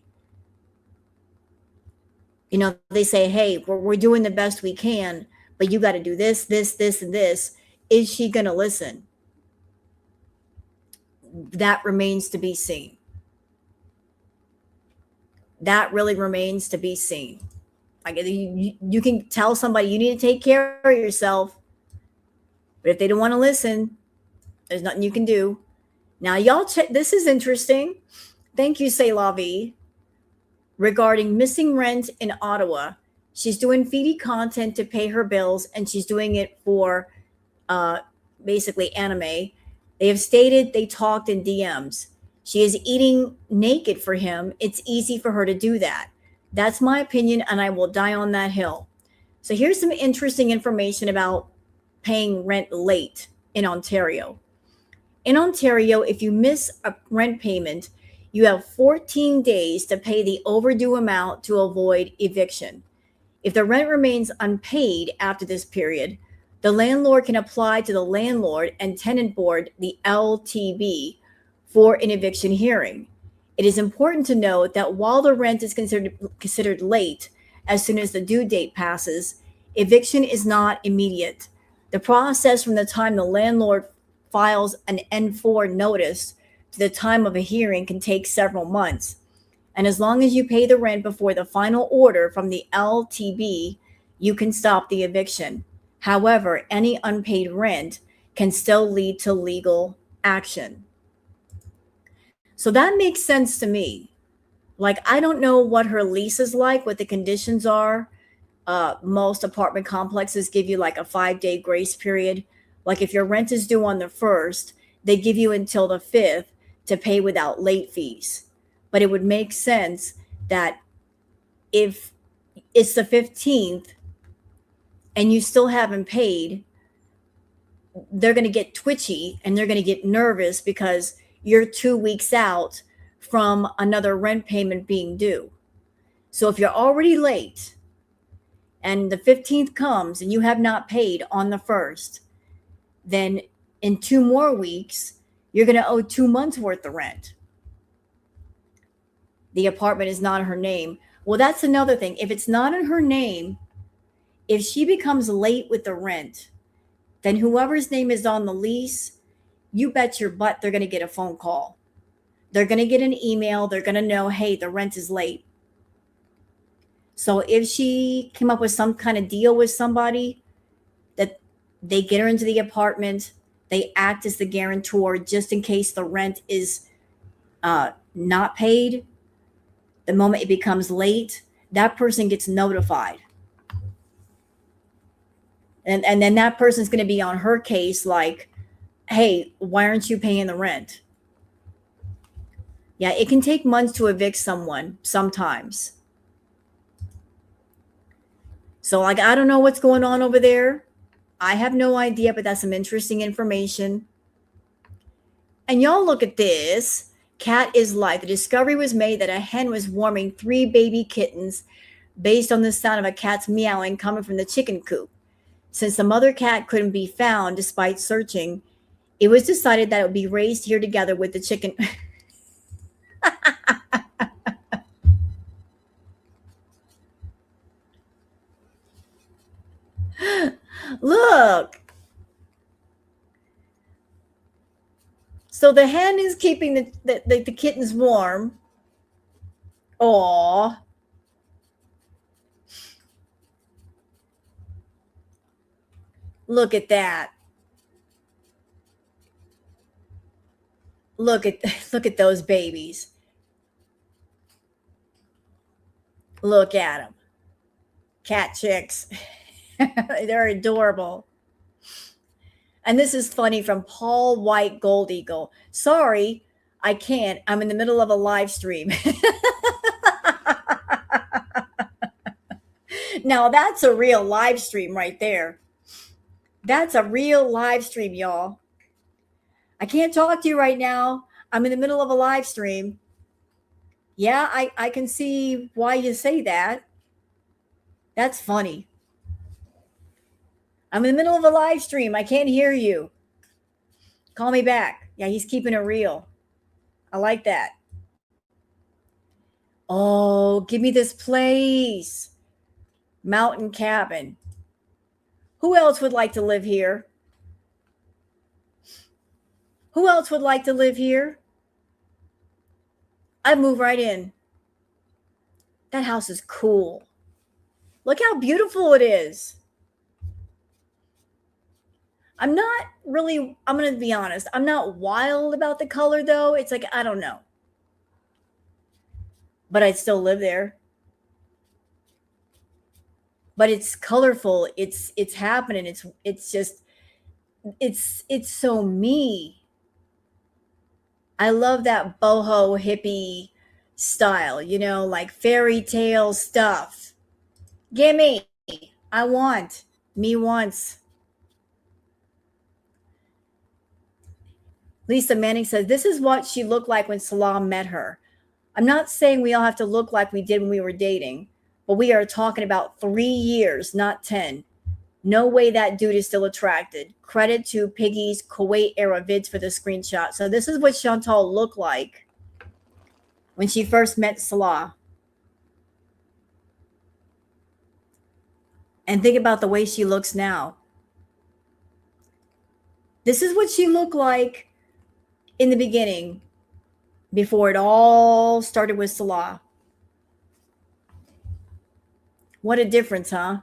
You know, they say, hey, we're doing the best we can, but you got to do this, and this. Is she going to listen? That remains to be seen. that really remains to be seen. Like you can tell somebody you need to take care of yourself, but if they don't want to listen, there's nothing you can do. Now, y'all check. This is interesting. Thank you, C'est La Vie. Regarding missing rent in Ottawa, she's doing Foodie content to pay her bills, and she's doing it for uh, basically anime. They have stated they talked in DMs. She is eating naked for him. It's easy for her to do that. That's my opinion, and I will die on that hill. So here's some interesting information about paying rent late in Ontario. In Ontario, if you miss a rent payment, you have 14 days to pay the overdue amount to avoid eviction. If the rent remains unpaid after this period, the landlord can apply to the Landlord and Tenant Board, the LTB, for an eviction hearing. It is important to note that while the rent is considered late as soon as the due date passes, eviction is not immediate. The process from the time the landlord files an N4 notice to the time of a hearing can take several months. And as long as you pay the rent before the final order from the LTB, you can stop the eviction. However, any unpaid rent can still lead to legal action. So that makes sense to me. Like, I don't know what her lease is like, what the conditions are. Most apartment complexes give you like a 5-day grace period. Like, if your rent is due on the 1st, they give you until the 5th to pay without late fees. But it would make sense that if it's the 15th and you still haven't paid, they're going to get twitchy and they're going to get nervous because you're 2 weeks out from another rent payment being due. So if you're already late and the 15th comes and you have not paid on the 1st, then in 2 more weeks, you're going to owe 2 months worth of rent. The apartment is not in her name. Well, that's another thing. If it's not in her name, if she becomes late with the rent, then whoever's name is on the lease, you bet your butt they're going to get a phone call. They're going to get an email. They're going to know, hey, the rent is late. So if she came up with some kind of deal with somebody that they get her into the apartment, they act as the guarantor just in case the rent is not paid, the moment it becomes late, that person gets notified. And then that person's going to be on her case like, hey, why aren't you paying the rent? Yeah, it can take months to evict someone sometimes. So, like, I don't know what's going on over there. I have no idea, but that's some interesting information. And y'all look at this. Cat is life. The discovery was made that a hen was warming 3 baby kittens based on the sound of a cat's meowing coming from the chicken coop. Since the mother cat couldn't be found despite searching, it was decided that it would be raised here together with the chicken. Look. So the hen is keeping the kittens warm. Aw. Look at that. Look at those babies. Look at them. Cat chicks. They're adorable. And this is funny from Paul White Gold Eagle. Sorry, I can't. I'm in the middle of a live stream. Now, that's a real live stream right there. That's a real live stream, y'all. I can't talk to you right now. I'm in the middle of a live stream. Yeah, I can see why you say that. That's funny. I'm in the middle of a live stream. I can't hear you. Call me back. Yeah, he's keeping it real. I like that. Oh, give me this place. Mountain cabin. Who else would like to live here? Who else would like to live here? I'd move right in. That house is cool. Look how beautiful it is. I'm going to be honest. I'm not wild about the color though. It's like, I don't know. But I'd still live there. But it's colorful. It's happening. It's just, it's so me. I love that boho hippie style, you know, like fairy tale stuff. Gimme. I want. Me once. Lisa Manning says, this is what she looked like when Salam met her. I'm not saying we all have to look like we did when we were dating, but we are talking about 3 years, not 10. No way that dude is still attracted. Credit to Piggy's Kuwait era vids for the screenshot. So this is what Chantal looked like when she first met Salah. And think about the way she looks now. This is what she looked like in the beginning before it all started with Salah. What a difference, huh?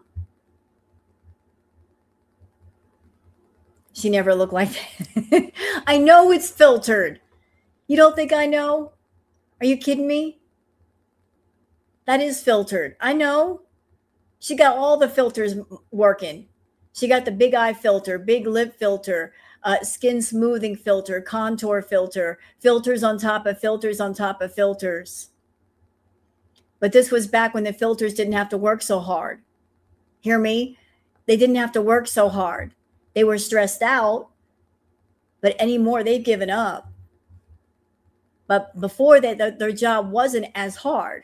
She never looked like that. I know it's filtered. You don't think I know? Are you kidding me? That is filtered. I know. She got all the filters working. She got the big eye filter, big lip filter, skin smoothing filter, contour filter, filters on top of filters on top of filters. But this was back when the filters didn't have to work so hard. Hear me? They didn't have to work so hard. They were stressed out, but anymore they've given up. But before that, their job wasn't as hard.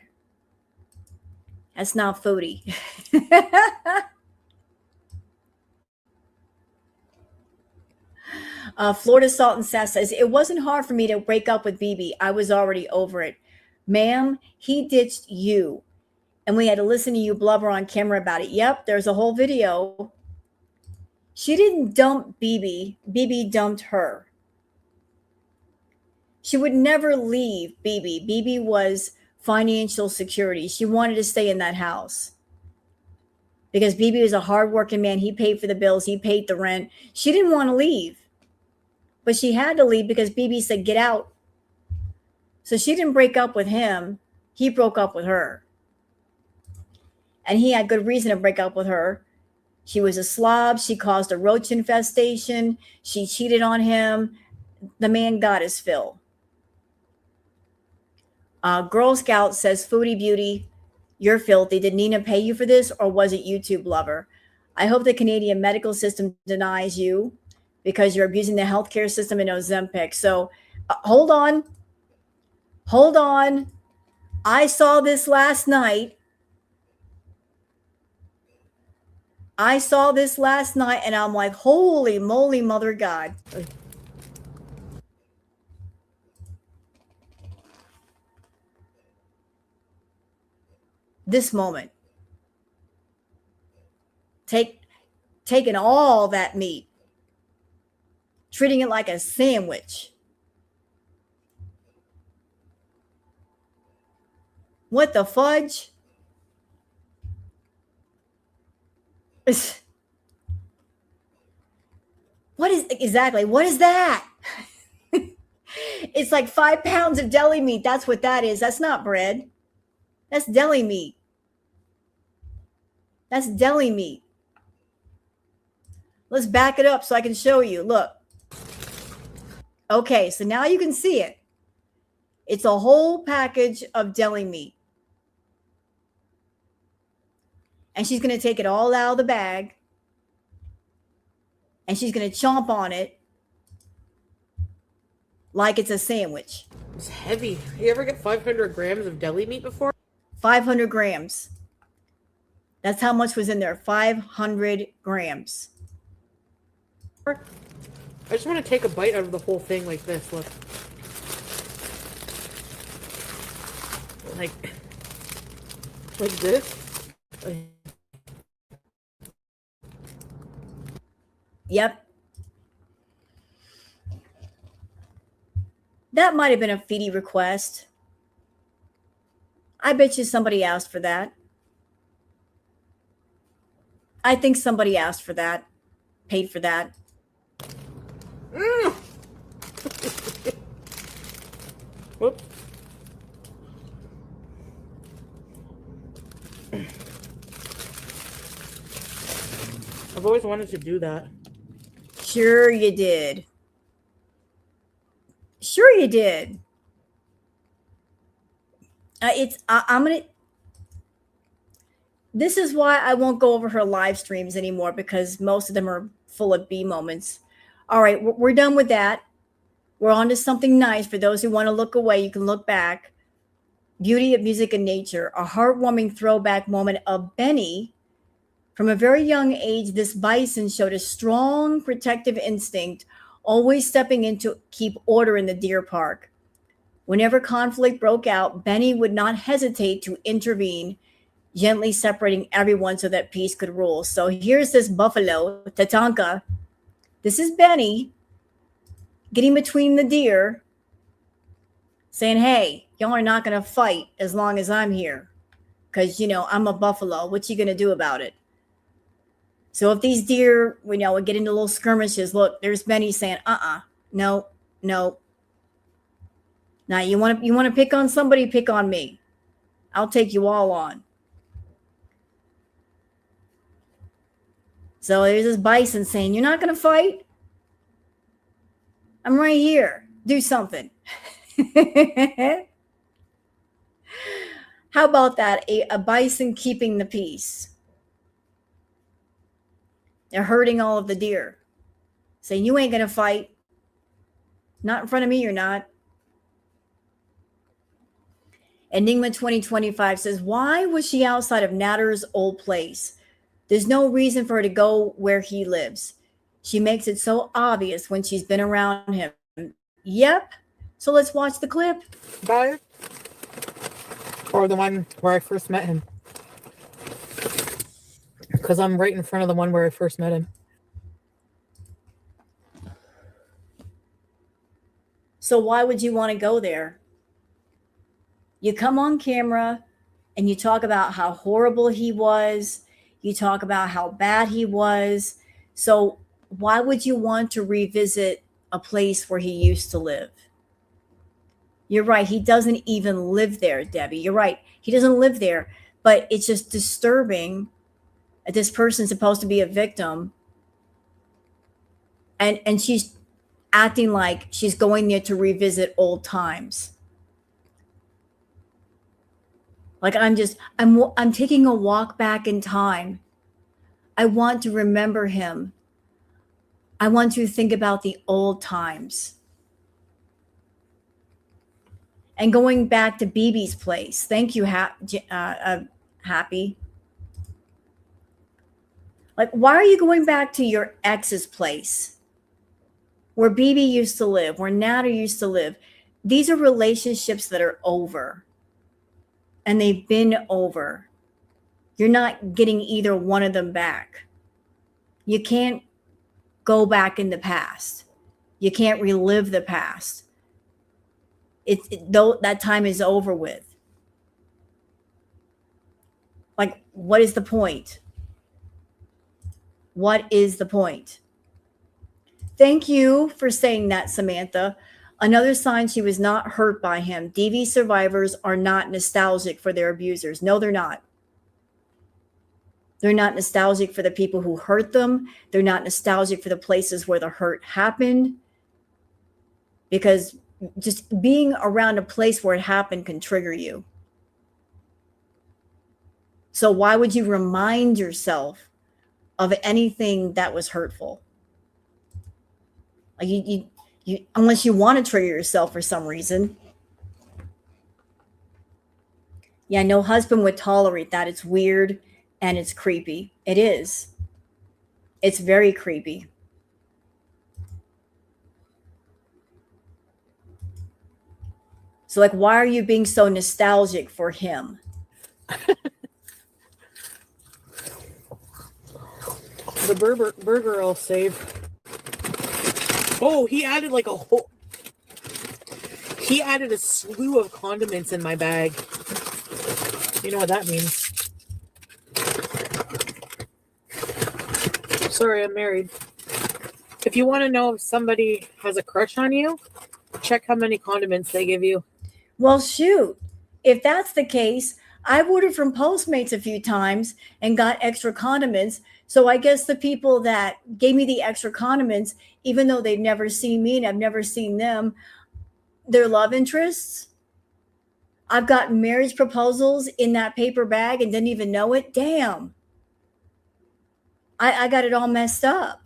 That's not Foodie. Florida Salt and Sass says, it wasn't hard for me to break up with BB. I was already over it. Ma'am, he ditched you. And we had to listen to you blubber on camera about it. Yep, there's a whole video. She didn't dump BB. BB dumped her. She would never leave BB. BB was financial security. She wanted to stay in that house because BB was a hardworking man. He paid for the bills. He paid the rent. She didn't want to leave, but she had to leave because BB said, get out. So she didn't break up with him. He broke up with her. And he had good reason to break up with her. She was a slob. She caused a roach infestation. She cheated on him. The man got his fill. Girl Scout says, Foodie Beauty, you're filthy. Did Nina pay you for this, or was it YouTube lover? I hope the Canadian medical system denies you because you're abusing the healthcare system in Ozempic. So hold on. Hold on. I saw this last night. And I'm like, holy moly, mother God. This moment. Taking all that meat, treating it like a sandwich. What the fudge? What is that? It's like 5 pounds of deli meat. That's what that is. That's not bread. That's deli meat. That's deli meat. Let's back it up so I can show you. Look. Okay, so now you can see it. It's a whole package of deli meat. And she's going to take it all out of the bag. And she's going to chomp on it like it's a sandwich. It's heavy. You ever get 500 grams of deli meat before? 500 grams. That's how much was in there. 500 grams. I just want to take a bite out of the whole thing like this. Look. Like this. Yep. That might have been a Foodie request. I bet you somebody asked for that. I think somebody asked for that, paid for that. Whoops. I've always wanted to do that. Sure you did. Sure you did. I'm gonna. This is why I won't go over her live streams anymore, because most of them are full of B moments. All right, we're done with that. We're on to something nice. For those who want to look away, you can look back. Beauty of Music and Nature, a heartwarming throwback moment of Benny. From a very young age, this bison showed a strong protective instinct, always stepping in to keep order in the deer park. Whenever conflict broke out, Benny would not hesitate to intervene, gently separating everyone so that peace could rule. So here's this buffalo, Tatanka. This is Benny getting between the deer, saying, hey, y'all are not going to fight as long as I'm here, because, I'm a buffalo. What you going to do about it? So if these deer, would get into little skirmishes, look, there's Benny saying, no. Now you want to pick on somebody, pick on me. I'll take you all on. So there's this bison saying, you're not going to fight? I'm right here. Do something. How about that? A bison keeping the peace. They're hurting all of the deer. Saying, you ain't going to fight. Not in front of me, you're not. Enigma 2025 says, why was she outside of Natter's old place? There's no reason for her to go where he lives. She makes it so obvious when she's been around him. Yep. So let's watch the clip. Bye. Or the one where I first met him. Because I'm right in front of the one where I first met him. So why would you want to go there? You come on camera and you talk about how horrible he was. You talk about how bad he was. So why would you want to revisit a place where he used to live? You're right. He doesn't even live there, Debbie. You're right. He doesn't live there. But it's just disturbing. This person's supposed to be a victim. And she's acting like she's going there to revisit old times. Like I'm taking a walk back in time. I want to remember him. I want to think about the old times. And going back to BB's place. Thank you, Happy. Like, why are you going back to your ex's place? Where BB used to live, where Natter used to live. These are relationships that are over. And they've been over. You're not getting either one of them back. You can't go back in the past. You can't relive the past. Though that time is over with. Like, what is the point? What is the point? Thank you for saying that, Samantha. Another sign she was not hurt by him. DV survivors are not nostalgic for their abusers. No, they're not. They're not nostalgic for the people who hurt them. They're not nostalgic for the places where the hurt happened. Because just being around a place where it happened can trigger you. So why would you remind yourself of anything that was hurtful? Like you unless you want to trigger yourself for some reason. Yeah, no husband would tolerate that. It's weird and it's creepy. It is. It's very creepy. So, like, why are you being so nostalgic for him? The burger I'll save. Oh, he added he added a slew of condiments in my bag. You know what that means. Sorry, I'm married. If you want to know if somebody has a crush on you, check how many condiments they give you. Well, shoot. If that's the case, I've ordered from Postmates a few times and got extra condiments. So I guess the people that gave me the extra condiments, even though they've never seen me and I've never seen them, their love interests. I've gotten marriage proposals in that paper bag and didn't even know it. Damn. I got it all messed up.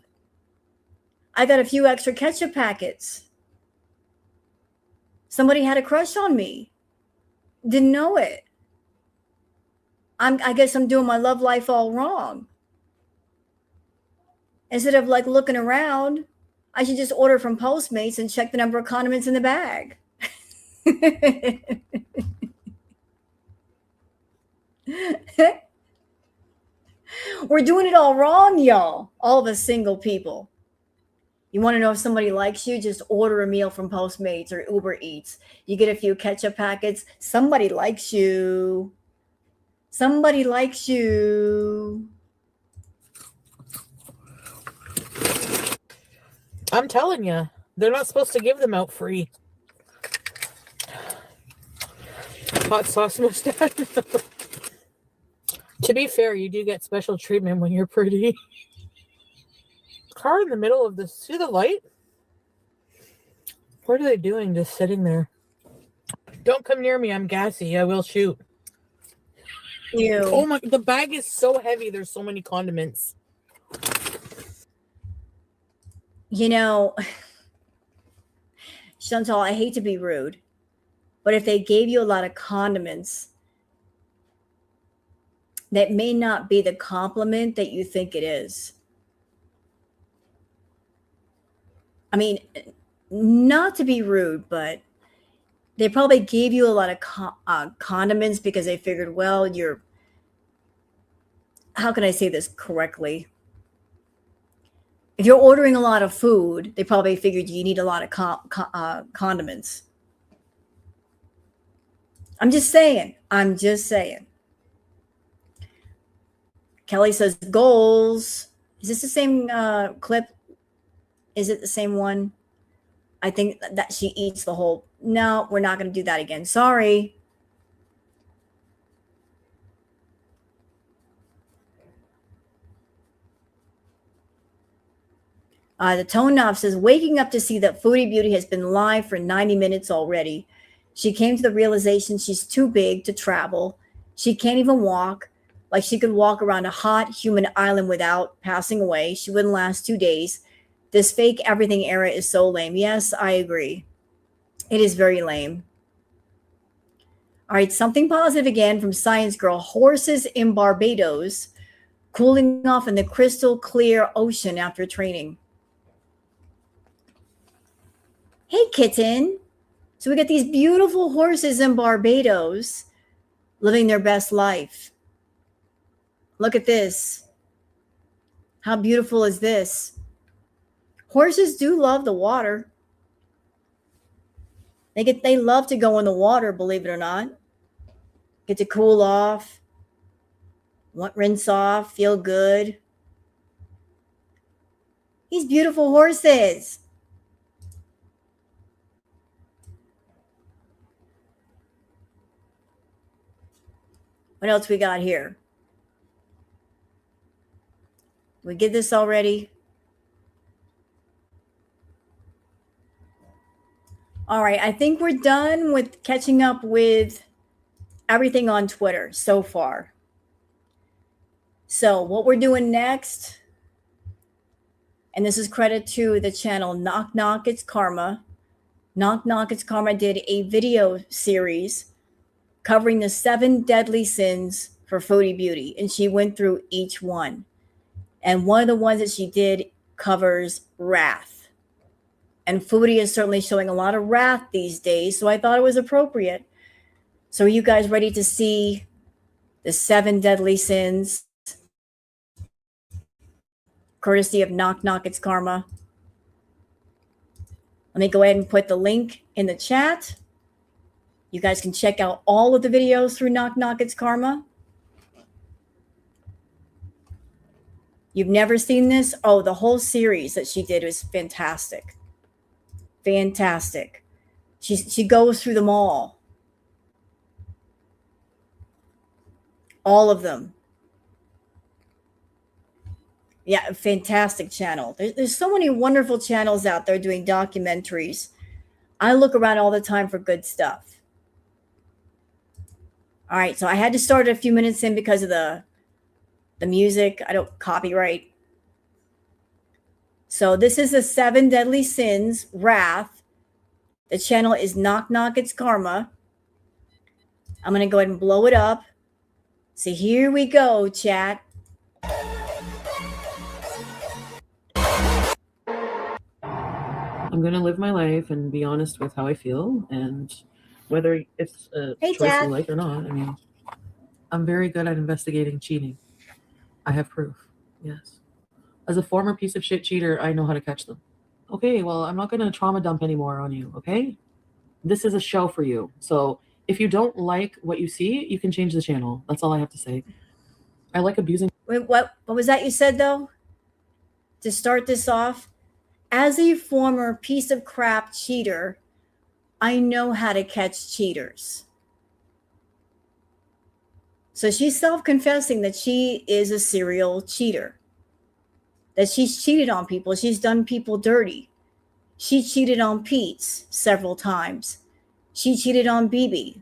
I got a few extra ketchup packets. Somebody had a crush on me. Didn't know it. I guess I'm doing my love life all wrong. Instead of like looking around, I should just order from Postmates and check the number of condiments in the bag. We're doing it all wrong, y'all. All of us single people. You want to know if somebody likes you? Just order a meal from Postmates or Uber Eats. You get a few ketchup packets. Somebody likes you. Somebody likes you. I'm telling you, they're not supposed to give them out free. Hot sauce mustache. To be fair, you do get special treatment when you're pretty. Car in the middle of this. See the light? What are they doing just sitting there? Don't come near me. I'm gassy. I will shoot. Ew. Oh my, the bag is so heavy. There's so many condiments. You know, Chantal, I hate to be rude, but if they gave you a lot of condiments, that may not be the compliment that you think it is. I mean, not to be rude, but they probably gave you a lot of condiments because they figured, well, how can I say this correctly? If you're ordering a lot of food, they probably figured you need a lot of condiments. I'm just saying. Kelly says goals. Is this the same clip? Is it the same one? I think that she eats the whole. No, we're not going to do that again. Sorry. The Tone Knob says, waking up to see that Foodie Beauty has been live for 90 minutes already. She came to the realization she's too big to travel. She can't even walk. Like she could walk around a hot, humid island without passing away. She wouldn't last 2 days. This fake everything era is so lame. Yes, I agree. It is very lame. All right, something positive again from Science Girl. Horses in Barbados cooling off in the crystal clear ocean after training. Hey, kitten. So we got these beautiful horses in Barbados living their best life. Look at this. How beautiful is this? Horses do love the water. They love to go in the water, believe it or not. Get to cool off, rinse off, feel good. These beautiful horses. What else we got here? We get this already. All right, I think we're done with catching up with everything on Twitter so far. So what we're doing next, and this is credit to the channel Knock Knock It's Karma. Knock Knock It's Karma did a video series covering the 7 deadly sins for Foodie Beauty, and she went through each one. And one of the ones that she did covers wrath. And Foodie is certainly showing a lot of wrath these days, so I thought it was appropriate. So are you guys ready to see the 7 deadly sins? Courtesy of Knock Knock It's Karma. Let me go ahead and put the link in the chat. You guys can check out all of the videos through Knock Knock It's Karma. You've never seen this? Oh, the whole series that she did was fantastic. Fantastic. She goes through them all. All of them. Yeah, fantastic channel. There's so many wonderful channels out there doing documentaries. I look around all the time for good stuff. All right, so I had to start a few minutes in because of the music. I don't copyright. So this is the 7 Deadly Sins, Wrath. The channel is Knock Knock It's Karma. I'm going to go ahead and blow it up. So here we go, chat. I'm going to live my life and be honest with how I feel, and whether it's a choice Dad. you like or not. I mean, I'm very good at investigating cheating. I have proof. Yes. As a former piece of shit cheater, I know how to catch them. Okay, well, I'm not going to trauma dump anymore on you, okay? This is a show for you. So if you don't like what you see, you can change the channel. That's all I have to say. I like abusing. Wait, what was that you said, though? To start this off, as a former piece of crap cheater, I know how to catch cheaters. So she's self-confessing that she is a serial cheater, that she's cheated on people. She's done people dirty. She cheated on Peeps several times. She cheated on BB.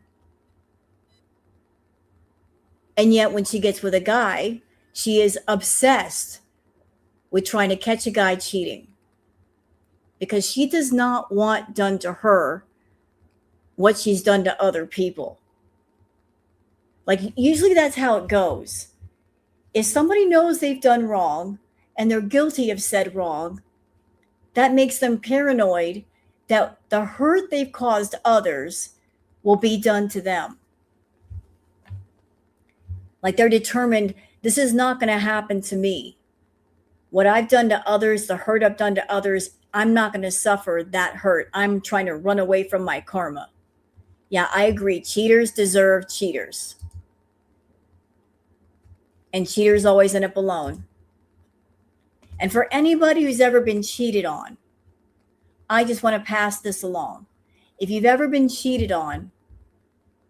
And yet when she gets with a guy, she is obsessed with trying to catch a guy cheating, because she does not want done to her what she's done to other people. Like, usually that's how it goes. If somebody knows they've done wrong and they're guilty of said wrong, that makes them paranoid that the hurt they've caused others will be done to them. Like, they're determined, this is not going to happen to me. What I've done to others, the hurt I've done to others, I'm not going to suffer that hurt. I'm trying to run away from my karma. Yeah, I agree. Cheaters deserve cheaters. And cheaters always end up alone. And for anybody who's ever been cheated on, I just want to pass this along. If you've ever been cheated on,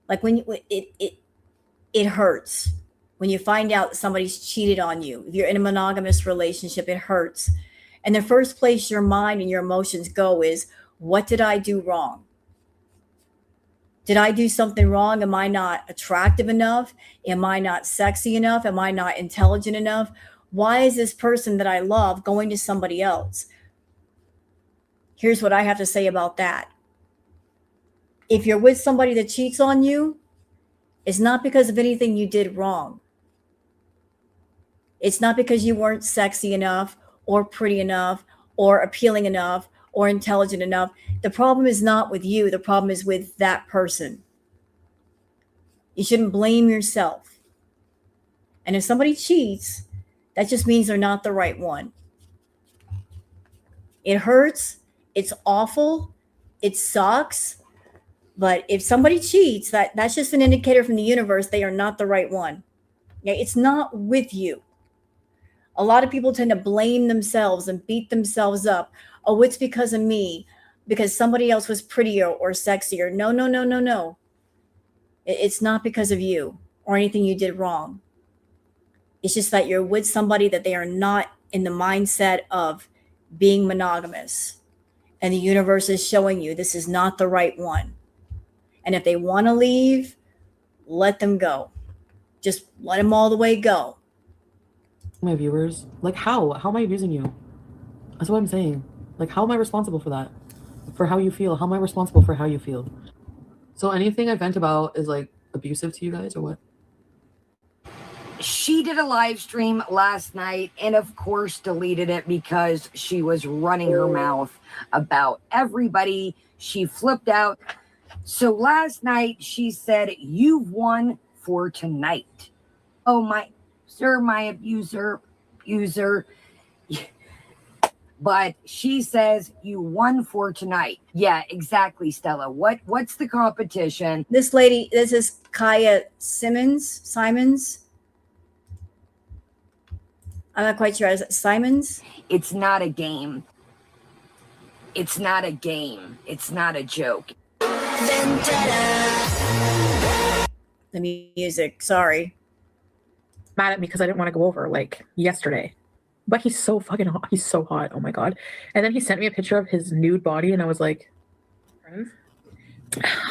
like when it hurts. When you find out somebody's cheated on you, if you're in a monogamous relationship, it hurts. And the first place your mind and your emotions go is, what did I do wrong? Did I do something wrong? Am I not attractive enough? Am I not sexy enough? Am I not intelligent enough? Why is this person that I love going to somebody else? Here's what I have to say about that. If you're with somebody that cheats on you, it's not because of anything you did wrong. It's not because you weren't sexy enough or pretty enough or appealing enough or intelligent enough. The problem is not with you. The problem is with that person. You shouldn't blame yourself. And if somebody cheats, that just means they're not the right one. It hurts. It's awful. It sucks. But if somebody cheats, that's just an indicator from the universe they are not the right one. Yeah, it's not with you. A lot of people tend to blame themselves and beat themselves up. Oh, it's because of me, because somebody else was prettier or sexier. No. It's not because of you or anything you did wrong. It's just that you're with somebody that they are not in the mindset of being monogamous. And the universe is showing you this is not the right one. And if they want to leave, let them go. Just let them all the way go. My viewers, like, how am I abusing you? That's what I'm saying. Like, how am I responsible for that? For how you feel? How am I responsible for how you feel? So anything I vent about is like abusive to you guys, or what? She did a live stream last night and of course deleted it because she was running her mouth about everybody. She flipped out. So last night she said, "You've won for tonight." Oh, my abuser. But she says you won for tonight. Yeah, exactly, Stella. What's the competition? This lady, this is Kaya Simons. I'm not quite sure. Is it Simons? It's not a game. It's not a game. It's not a joke. The music. Sorry. Mad at me because I didn't want to go over like yesterday. But he's so fucking hot. He's so hot. Oh my God. And then he sent me a picture of his nude body and I was like,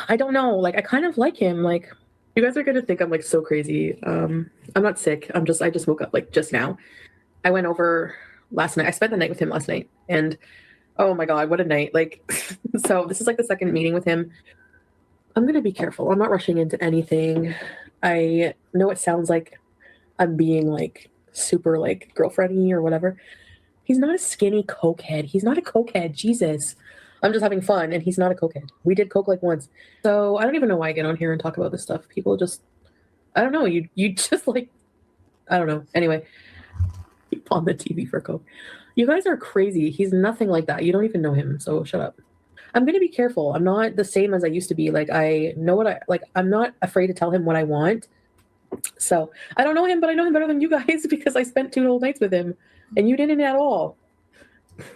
I don't know. Like, I kind of like him. Like, you guys are going to think I'm like so crazy. I'm not sick. I just woke up like just now. I went over last night. I spent the night with him last night and oh my God, what a night. Like, so this is like the second meeting with him. I'm going to be careful. I'm not rushing into anything. I know it sounds like I'm being like super like girlfriendy or whatever. He's not a skinny cokehead. He's not a cokehead. Jesus. I'm just having fun and he's not a cokehead. We did coke like once. So I don't even know why I get on here and talk about this stuff. People just, I don't know. You just like, I don't know. Anyway, on the TV for coke. You guys are crazy. He's nothing like that. You don't even know him. So shut up. I'm going to be careful. I'm not the same as I used to be. Like, I know what I'm not afraid to tell him what I want. So I don't know him, but I know him better than you guys because I spent 2 whole nights with him and you didn't at all.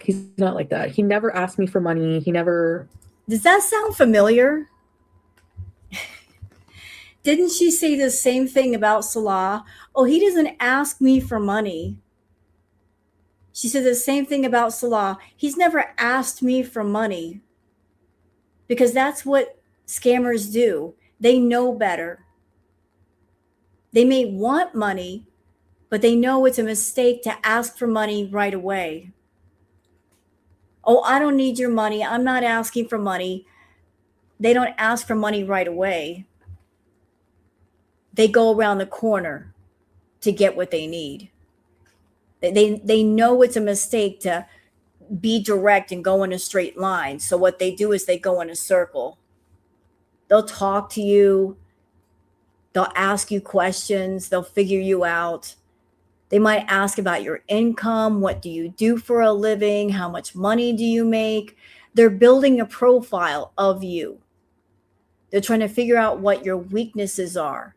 He's not like that. He never asked me for money. He never. Does that sound familiar? Didn't she say the same thing about Salah? Oh, he doesn't ask me for money. She said the same thing about Salah. He's never asked me for money. Because that's what scammers do. They know better. They may want money, but they know it's a mistake to ask for money right away. Oh, I don't need your money. I'm not asking for money. They don't ask for money right away. They go around the corner to get what they need. They know it's a mistake to be direct and go in a straight line. So what they do is they go in a circle. They'll talk to you. They'll ask you questions. They'll figure you out. They might ask about your income. What do you do for a living? How much money do you make? They're building a profile of you. They're trying to figure out what your weaknesses are.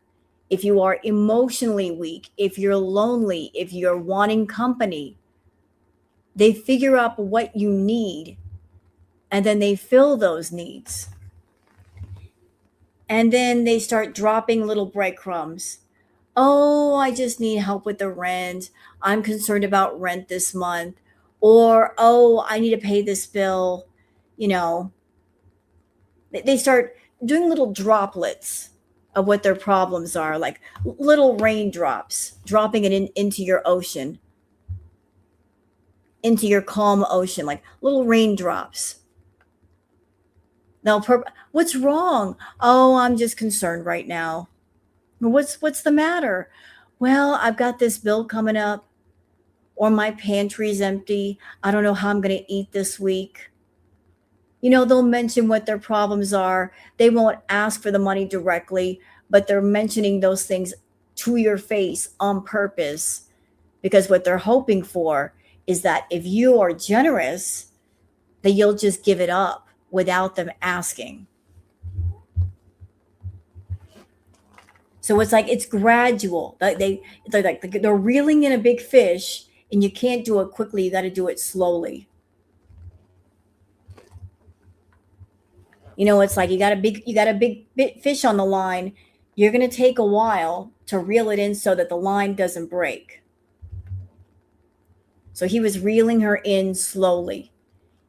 If you are emotionally weak, if you're lonely, if you're wanting company, they figure out what you need and then they fill those needs. And then they start dropping little breadcrumbs. Oh, I just need help with the rent. I'm concerned about rent this month. Or, oh, I need to pay this bill. You know, they start doing little droplets of what their problems are, like little raindrops, dropping it into your ocean, into your calm ocean, like little raindrops. Now, what's wrong? Oh, I'm just concerned right now. What's the matter? Well, I've got this bill coming up, or my pantry's empty. I don't know how I'm going to eat this week. You know, they'll mention what their problems are. They won't ask for the money directly, but they're mentioning those things to your face on purpose, because what they're hoping for is that if you are generous, that you'll just give it up without them asking. So it's like it's gradual. They're reeling in a big fish, and you can't do it quickly. You got to do it slowly. You know, it's like you got a big fish on the line. You're going to take a while to reel it in so that the line doesn't break. So he was reeling her in slowly.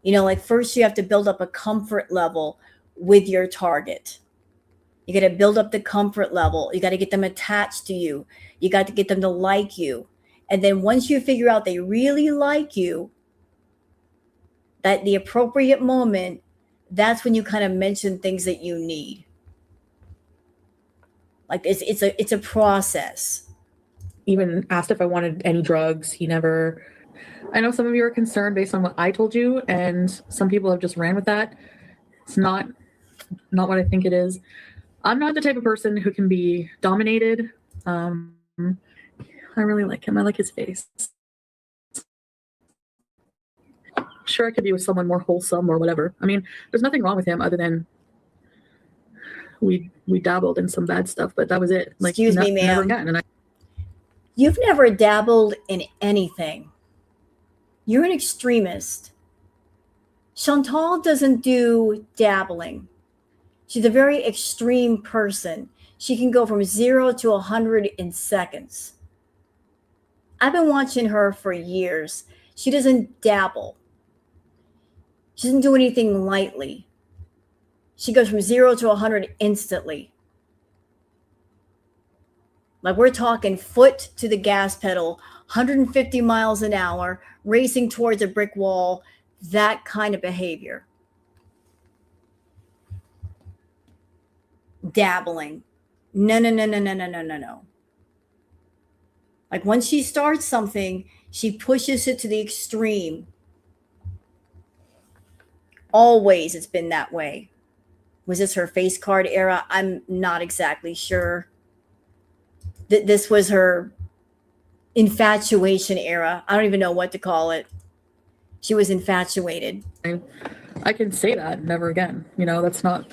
You know, like first you have to build up a comfort level with your target. You got to build up the comfort level. You got to get them attached to you. You got to get them to like you. And then once you figure out they really like you, that the appropriate moment, that's when you kind of mention things that you need. Like it's a process. Even asked if I wanted any drugs. He never. I know some of you are concerned based on what I told you, and some people have just ran with that. It's not what I think it is. I'm not the type of person who can be dominated. I really like him. I like his face. sure I could be with someone more wholesome or whatever. I mean, there's nothing wrong with him other than we dabbled in some bad stuff, but that was it. Like, Excuse me, never ma'am. again. And You've never dabbled in anything. You're an extremist. Chantal doesn't do dabbling. She's a very extreme person. She can go from 0 to 100 in seconds. I've been watching her for years. She doesn't dabble. She doesn't do anything lightly. She goes from 0 to 100 instantly. Like, we're talking foot to the gas pedal, 150 miles an hour, racing towards a brick wall, that kind of behavior. Dabbling. No. Like, when she starts something, she pushes it to the extreme. Always it's been that way. Was this her face card era? I'm not exactly sure. This was her infatuation era. I don't even know what to call it. She was infatuated. I can say that never again. You know, that's not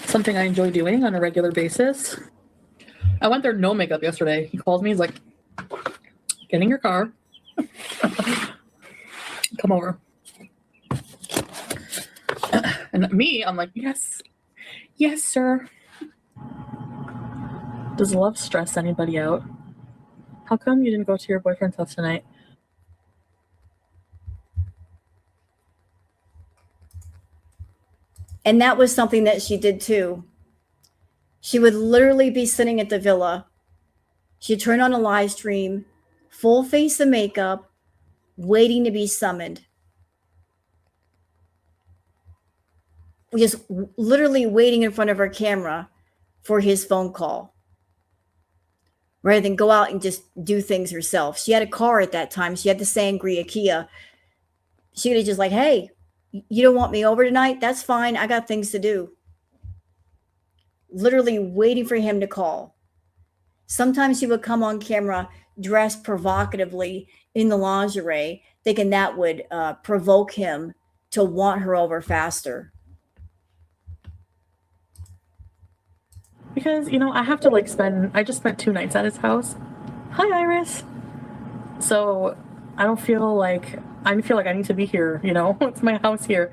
something I enjoy doing on a regular basis. I went there no makeup yesterday. He called me. He's like, get in your car. Come over. And me, I'm like, yes. Yes, sir. Does love stress anybody out? How come you didn't go to your boyfriend's house tonight? And that was something that she did too. She would literally be sitting at the villa. She'd turn on a live stream, full face of makeup, waiting to be summoned. Just literally waiting in front of her camera for his phone call, rather than go out and just do things herself. She had a car at that time. She had the Sangria Kia. She would have just like, hey, you don't want me over tonight? That's fine. I got things to do. Literally waiting for him to call. Sometimes she would come on camera dressed provocatively in the lingerie, thinking that would provoke him to want her over faster. Because, you know, I have to I just spent 2 nights at his house. Hi, Iris. So I feel like I need to be here, you know, it's my house here.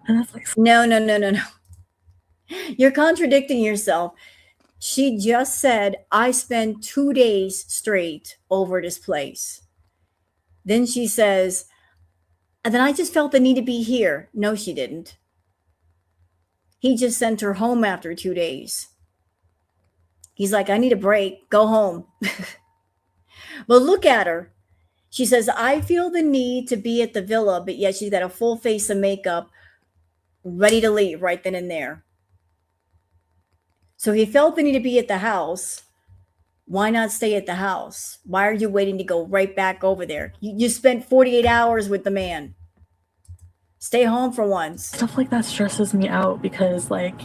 And that's like, No. You're contradicting yourself. She just said, I spent 2 days straight over this place. Then she says, and then I just felt the need to be here. No, she didn't. He just sent her home after 2 days. He's like, I need a break. Go home. But look at her. She says, I feel the need to be at the villa, but yet she's got a full face of makeup, ready to leave right then and there. So he felt the need to be at the house. Why not stay at the house? Why are you waiting to go right back over there? You spent 48 hours with the man. Stay home for once. Stuff like that stresses me out because, like,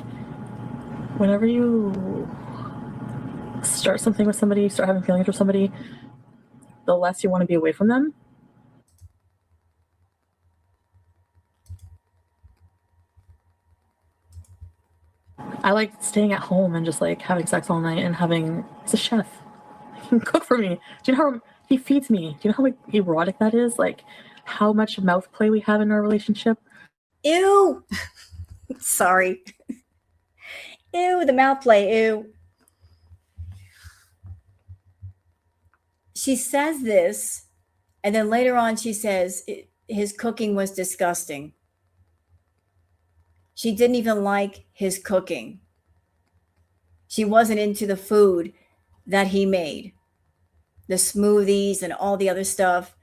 whenever you start something with somebody, start having feelings for somebody, the less you want to be away from them. I like staying at home and just like having sex all night and he's a chef. He can cook for me. Do you know how he feeds me? Do you know how like, erotic that is? Like how much mouth play we have in our relationship? Ew. Sorry. Ew, the mouth play. Ew. She says this, and then later on she says his cooking was disgusting. She didn't even like his cooking. She wasn't into the food that he made, the smoothies and all the other stuff.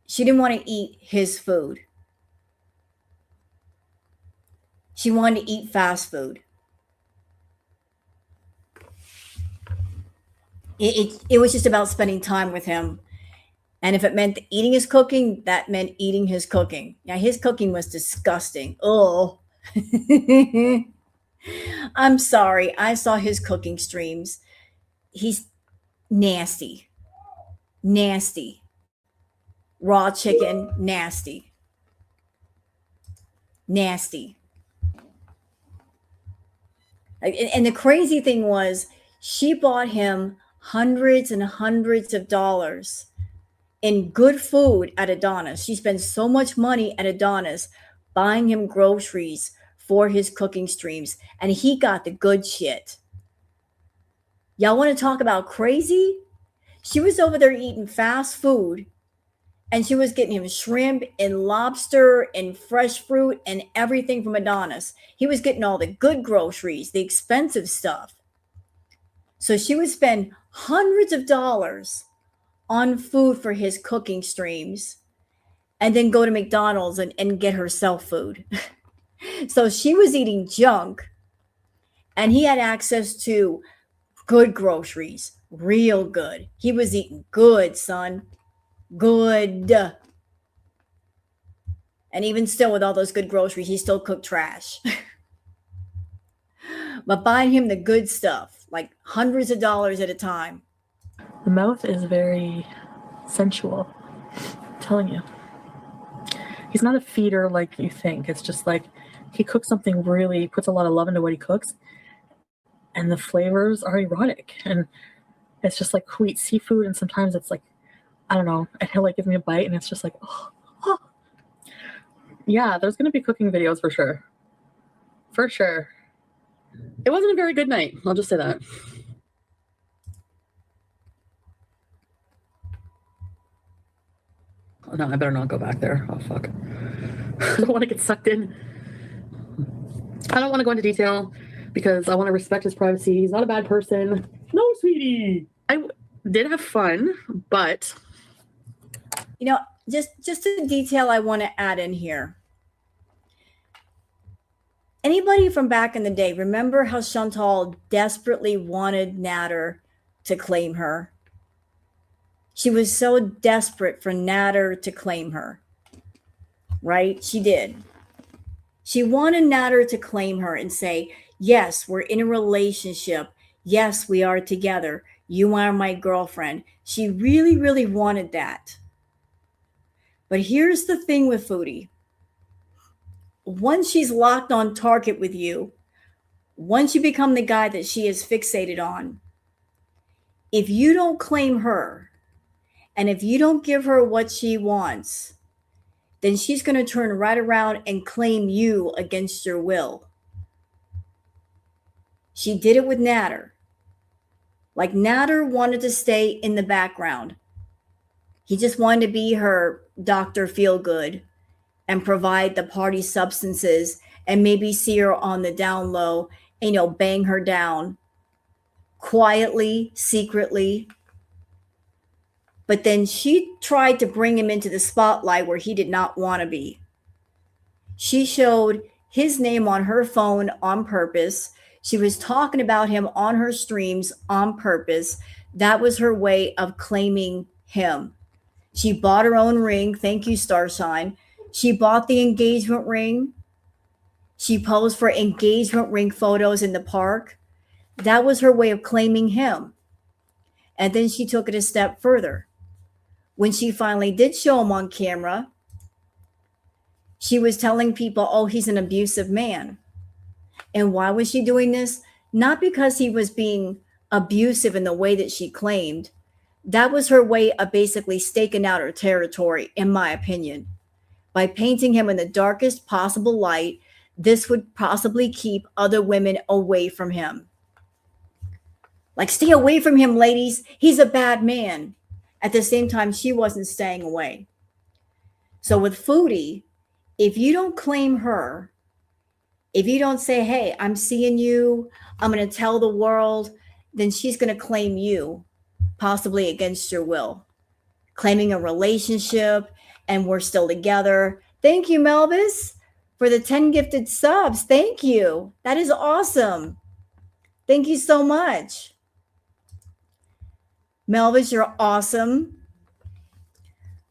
She didn't want to eat his food. She wanted to eat fast food. It was just about spending time with him. And if it meant eating his cooking, that meant eating his cooking. Now, his cooking was disgusting. Oh, I'm sorry. I saw his cooking streams. He's nasty. Nasty. Raw chicken, nasty. Nasty. And the crazy thing was, she bought him hundreds and hundreds of dollars in good food at Adonis. She spent so much money at Adonis buying him groceries for his cooking streams, and he got the good shit. Y'all want to talk about crazy? She was over there eating fast food, and she was getting him shrimp and lobster and fresh fruit and everything from Adonis. He was getting all the good groceries, the expensive stuff. So she would spend hundreds of dollars on food for his cooking streams and then go to McDonald's and get herself food. So she was eating junk, and he had access to good groceries, real good. He was eating good, son. Good. And even still, with all those good groceries, he still cooked trash. But buying him the good stuff, like hundreds of dollars at a time. The mouth is very sensual. I'm telling you. He's not a feeder like you think. It's just like he cooks something really, puts a lot of love into what he cooks. And the flavors are erotic. And it's just like who eats seafood. And sometimes it's like, I don't know. And he'll like give me a bite and it's just like, oh. Yeah, there's going to be cooking videos for sure. For sure. It wasn't a very good night. I'll just say that. Oh, no, I better not go back there. Oh, fuck. I don't want to get sucked in. I don't want to go into detail because I want to respect his privacy. He's not a bad person. No, sweetie. I did have fun, but... You know, just a detail I want to add in here. Anybody from back in the day, remember how Chantal desperately wanted Nader to claim her? She was so desperate for Nader to claim her, right? She did. She wanted Nader to claim her and say, yes, we're in a relationship. Yes, we are together. You are my girlfriend. She really, really wanted that. But here's the thing with Foodie. Once she's locked on target with you, once you become the guy that she is fixated on, if you don't claim her, and if you don't give her what she wants, then she's going to turn right around and claim you against your will. She did it with Nader. Like Nader wanted to stay in the background. He just wanted to be her Dr. Feelgood and provide the party substances and maybe see her on the down low and, bang her down quietly, secretly. But then she tried to bring him into the spotlight where he did not want to be. She showed his name on her phone on purpose. She was talking about him on her streams on purpose. That was her way of claiming him. She bought her own ring. Thank you, Starshine. She bought the engagement ring. She posed for engagement ring photos in the park. That was her way of claiming him. And then she took it a step further. When she finally did show him on camera, she was telling people, oh, he's an abusive man. And why was she doing this? Not because he was being abusive in the way that she claimed. That was her way of basically staking out her territory, in my opinion. By painting him in the darkest possible light, this would possibly keep other women away from him. Like, stay away from him, ladies. He's a bad man. At the same time, she wasn't staying away. So with Foodie, if you don't claim her, if you don't say, hey, I'm seeing you, I'm going to tell the world, then she's going to claim you, possibly against your will, claiming a relationship, and we're still together. Thank you, Melvis, for the 10 gifted subs. Thank you. That is awesome. Thank you so much. Melvis, you're awesome.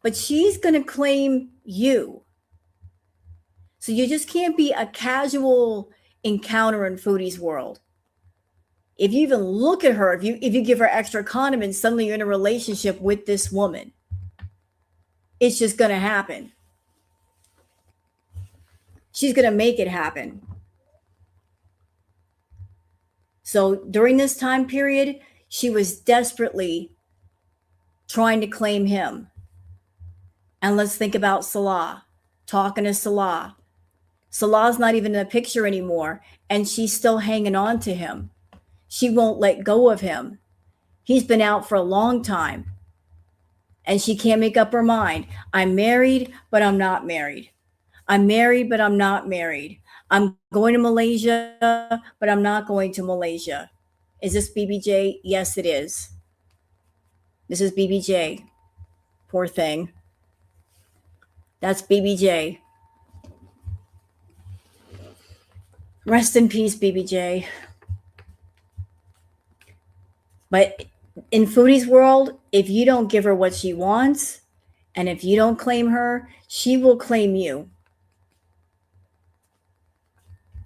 But she's going to claim you. So you just can't be a casual encounter in Foodie's world. If you even look at her, if you give her extra condiments, suddenly you're in a relationship with this woman. It's just going to happen. She's going to make it happen. So during this time period, she was desperately trying to claim him. And let's think about Salah, talking to Salah. Salah's not even in the picture anymore, and she's still hanging on to him. She won't let go of him. He's been out for a long time, and she can't make up her mind. I'm married, but I'm not married. I'm married, but I'm not married. I'm going to Malaysia, but I'm not going to Malaysia. Is this BBJ? Yes, it is. This is BBJ. Poor thing. That's BBJ. Rest in peace, BBJ. But in Foodie's world, if you don't give her what she wants, and if you don't claim her, she will claim you.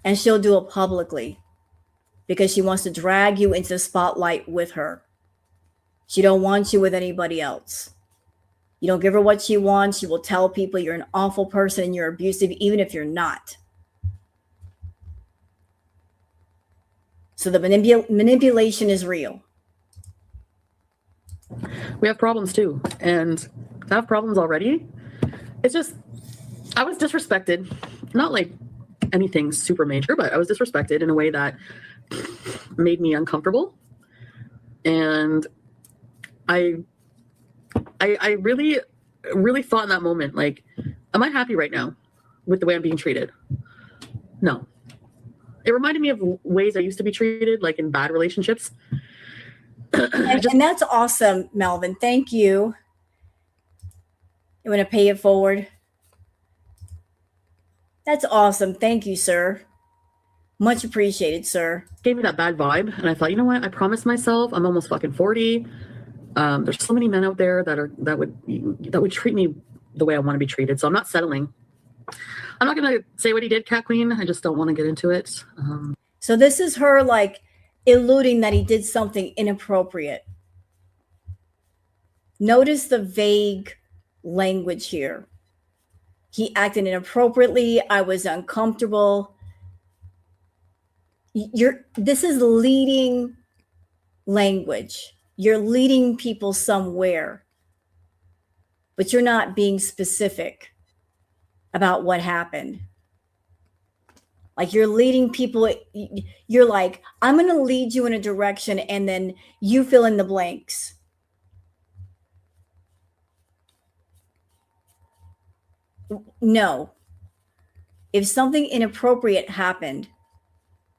And she'll do it publicly because she wants to drag you into the spotlight with her. She don't want you with anybody else. You don't give her what she wants, she will tell people you're an awful person and you're abusive, even if you're not. So the manipulation is real. We have problems too, and I have problems already. It's just, I was disrespected, not like anything super major, but I was disrespected in a way that made me uncomfortable. And I really, really thought in that moment, like, am I happy right now with the way I'm being treated? No. It reminded me of ways I used to be treated, like in bad relationships. And that's awesome, Melvin. Thank you. You want to pay it forward? That's awesome. Thank you, sir. Much appreciated, sir. Gave me that bad vibe, and I thought, you know what? I promised myself. I'm almost fucking 40. There's so many men out there that would treat me the way I want to be treated. So I'm not settling. I'm not gonna say what he did, Cat Queen. I just don't want to get into it. So this is her like alluding that he did something inappropriate. Notice the vague language here. He acted inappropriately. I was uncomfortable. This is leading language. You're leading people somewhere, but you're not being specific about what happened. Like you're leading people, you're like, I'm going to lead you in a direction and then you fill in the blanks. No. If something inappropriate happened,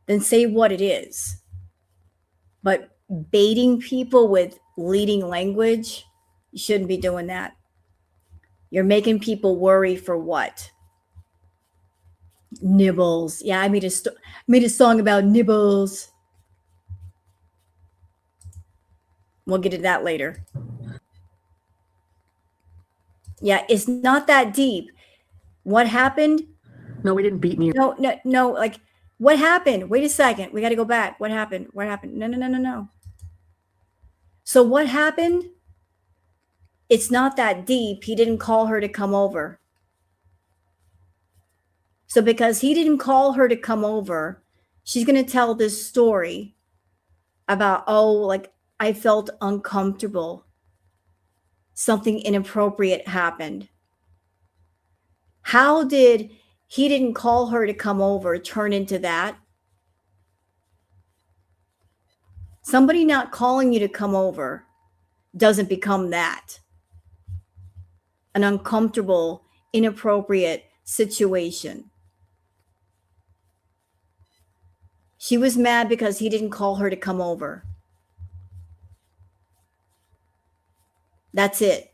then say what it is. But baiting people with leading language, you shouldn't be doing that. You're making people worry for what? Nibbles. Yeah, I made a song about nibbles. We'll get to that later. Yeah, it's not that deep. What happened? No, we didn't beat me. No. Like, what happened? Wait a second. We got to go back. What happened? What happened? No. So what happened? It's not that deep. He didn't call her to come over. So because he didn't call her to come over, she's going to tell this story about, like I felt uncomfortable. Something inappropriate happened. How did he didn't call her to come over turn into that? Somebody not calling you to come over doesn't become that. An uncomfortable, inappropriate situation. She was mad because he didn't call her to come over. That's it.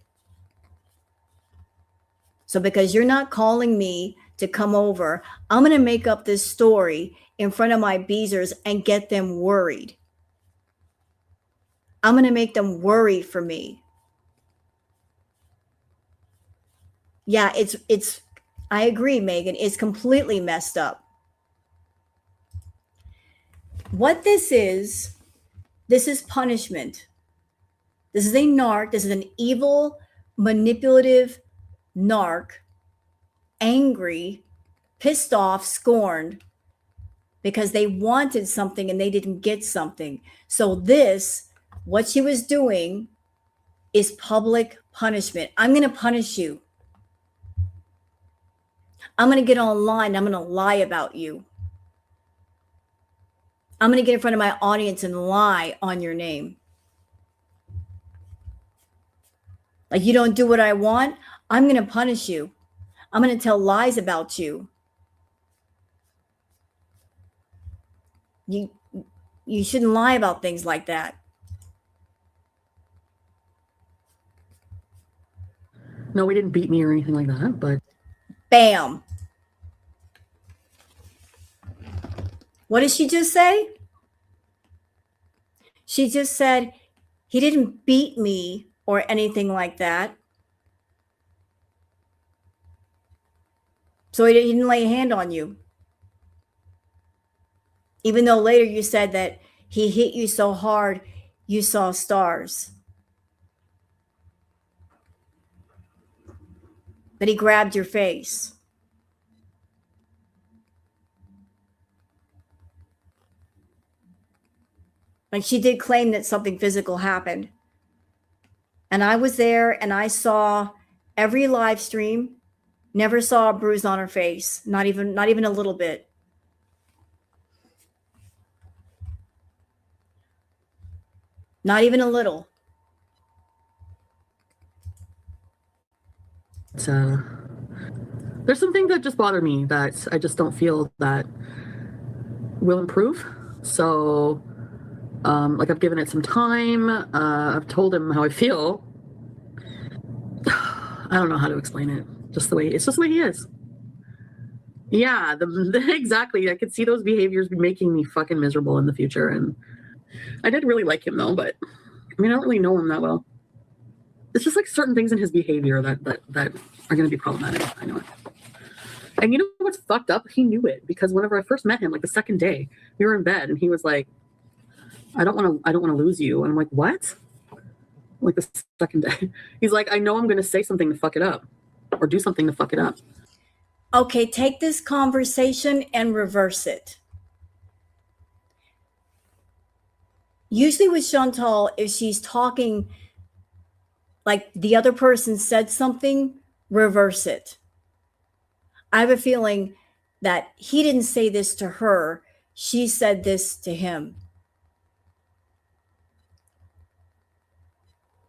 So because you're not calling me to come over, I'm going to make up this story in front of my beezers and get them worried. I'm going to make them worry for me. Yeah, it's I agree, Megan. It's completely messed up. What this is punishment. This is a narc. This is an evil, manipulative narc, angry, pissed off, scorned, because they wanted something and they didn't get something. So this, what she was doing, is public punishment. I'm going to punish you. I'm going to get online. I'm going to lie about you. I'm going to get in front of my audience and lie on your name. Like, you don't do what I want, I'm going to punish you. I'm going to tell lies about you. You shouldn't lie about things like that. No, we didn't beat me or anything like that, but Bam. What did she just say? She just said, he didn't beat me or anything like that. So he didn't lay a hand on you. Even though later you said that he hit you so hard, you saw stars. But he grabbed your face. Like, she did claim that something physical happened. And I was there and I saw every live stream, never saw a bruise on her face, not even a little bit. Not even a little. There's some things that just bother me that I just don't feel that will improve. So, like, I've given it some time. I've told him how I feel. I don't know how to explain it. It's just the way he is. Yeah, exactly. I could see those behaviors making me fucking miserable in the future. And I did really like him though, but I mean, I don't really know him that well. It's just like certain things in his behavior that are going to be problematic. I know it. And you know what's fucked up? He knew it, because whenever I first met him, like the second day, we were in bed and he was like, I don't want to lose you. And I'm like, what? Like the second day, he's like, I know I'm going to say something to fuck it up or do something to fuck it up. Okay, take this conversation and reverse it. Usually with Chantal, if she's talking like the other person said something, reverse it. I have a feeling that he didn't say this to her. She said this to him.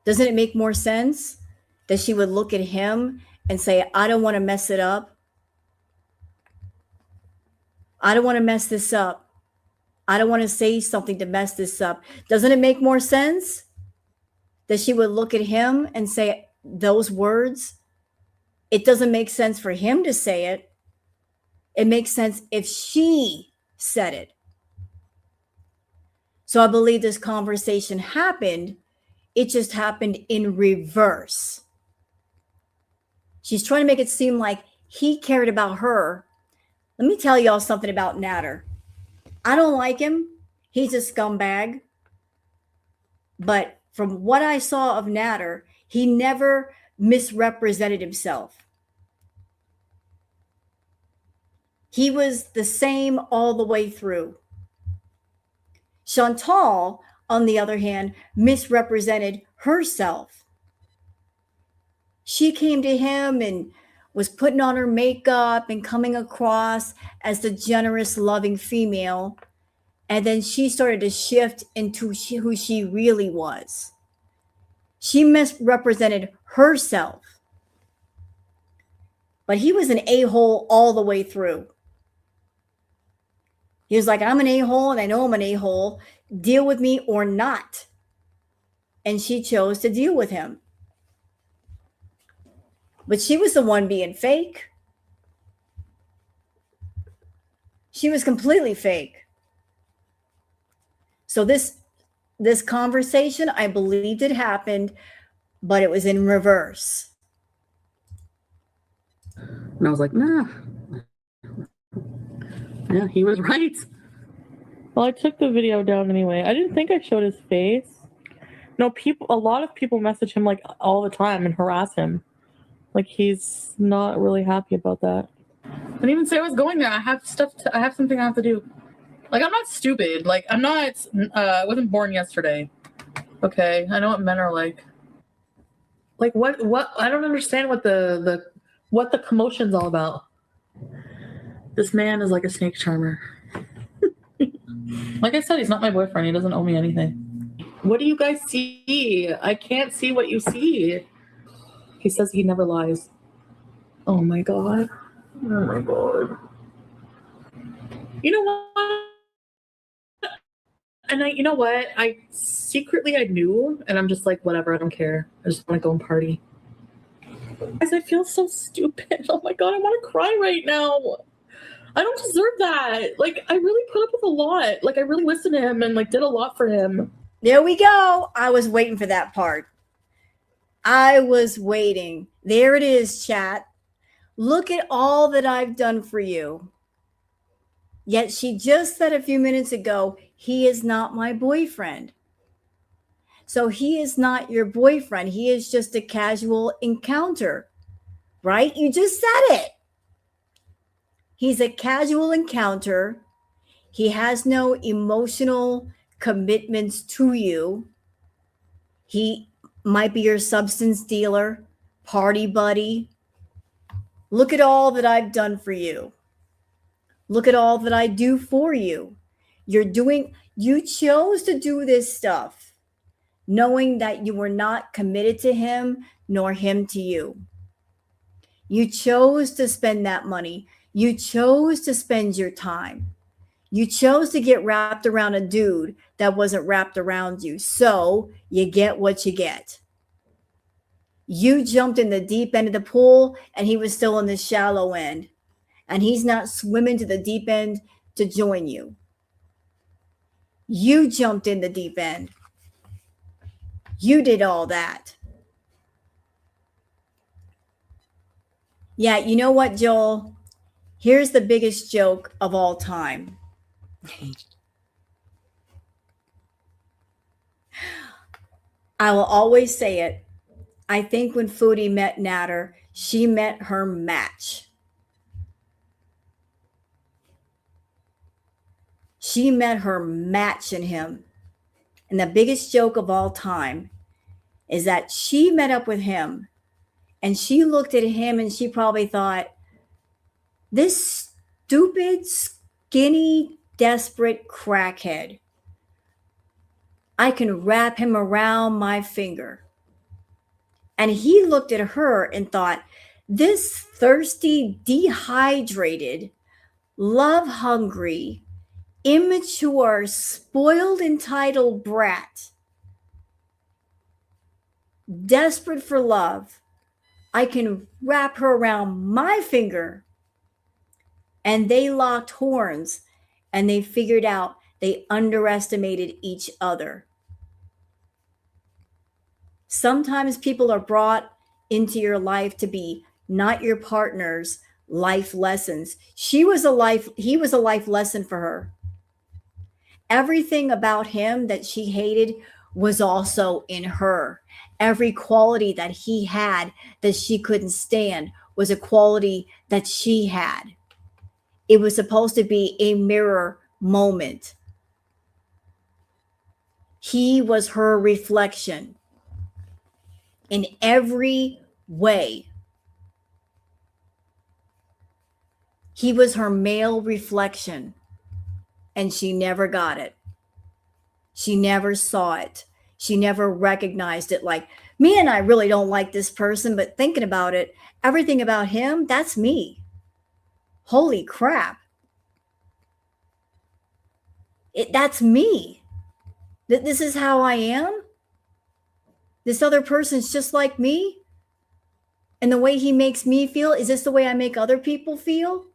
Doesn't it make more sense that she would look at him and say, I don't want to mess it up. I don't want to mess this up. I don't want to say something to mess this up. Doesn't it make more sense that she would look at him and say those words? It doesn't make sense for him to say it. It makes sense if she said it. So I believe this conversation happened. It just happened in reverse. She's trying to make it seem like he cared about her. Let me tell y'all something about Natter. I don't like him. He's a scumbag. But from what I saw of Natter, he never misrepresented himself. He was the same all the way through. Chantal, on the other hand, misrepresented herself. She came to him and was putting on her makeup and coming across as the generous, loving female. And then she started to shift into who she really was. She misrepresented herself. But he was an a-hole all the way through. He was like, I'm an a-hole and I know I'm an a-hole. Deal with me or not. And she chose to deal with him. But she was the one being fake. She was completely fake. So this conversation, I believed it happened, but it was in reverse. And I was like, nah. Yeah, he was right. Well, I took the video down anyway. I didn't think I showed his face. No, a lot of people message him like all the time and harass him. Like, he's not really happy about that. I didn't even say I was going there. I have I have something I have to do. Like, I'm not stupid. Like, I'm not, I wasn't born yesterday. Okay? I know what men are like. Like, what, I don't understand what what the commotion's all about. This man is like a snake charmer. Like I said, he's not my boyfriend. He doesn't owe me anything. What do you guys see? I can't see what you see. He says he never lies. Oh my God. Oh my God. You know what? And you know what? I knew, and I'm just like, whatever, I don't care. I just want to go and party. Guys, I feel so stupid. Oh my God, I want to cry right now. I don't deserve that. Like, I really put up with a lot. Like, I really listened to him and like did a lot for him. There we go. I was waiting for that part. I was waiting. There it is, chat. Look at all that I've done for you. Yet she just said a few minutes ago, he is not my boyfriend. So he is not your boyfriend. He is just a casual encounter, right? You just said it. He's a casual encounter. He has no emotional commitments to you. He might be your substance dealer, party buddy. Look at all that I've done for you. Look at all that I do for you. You chose to do this stuff, knowing that you were not committed to him, nor him to you. You chose to spend that money. You chose to spend your time. You chose to get wrapped around a dude that wasn't wrapped around you. So you get what you get. You jumped in the deep end of the pool and he was still in the shallow end. And he's not swimming to the deep end to join you. You jumped in the deep end. You did all that. Yeah, you know what, Joel? Here's the biggest joke of all time. I will always say it. I think when Foodie met Natter, she met her match. She met her match in him. And the biggest joke of all time is that she met up with him and she looked at him and she probably thought, this stupid, skinny, desperate crackhead, I can wrap him around my finger. And he looked at her and thought, this thirsty, dehydrated, love-hungry, immature, spoiled, entitled brat, desperate for love, I can wrap her around my finger. And they locked horns and they figured out they underestimated each other. Sometimes people are brought into your life to be not your partner's life lessons. He was a life lesson for her. Everything about him that she hated was also in her. Every quality that he had that she couldn't stand was a quality that she had. It was supposed to be a mirror moment. He was her reflection in every way. He was her male reflection, and she never got it. She never saw it. She never recognized it. Like, me and I really don't like this person, but thinking about it, everything about him, that's me. Holy crap. That's me. This is how I am. This other person's just like me. And the way he makes me feel, is this the way I make other people feel?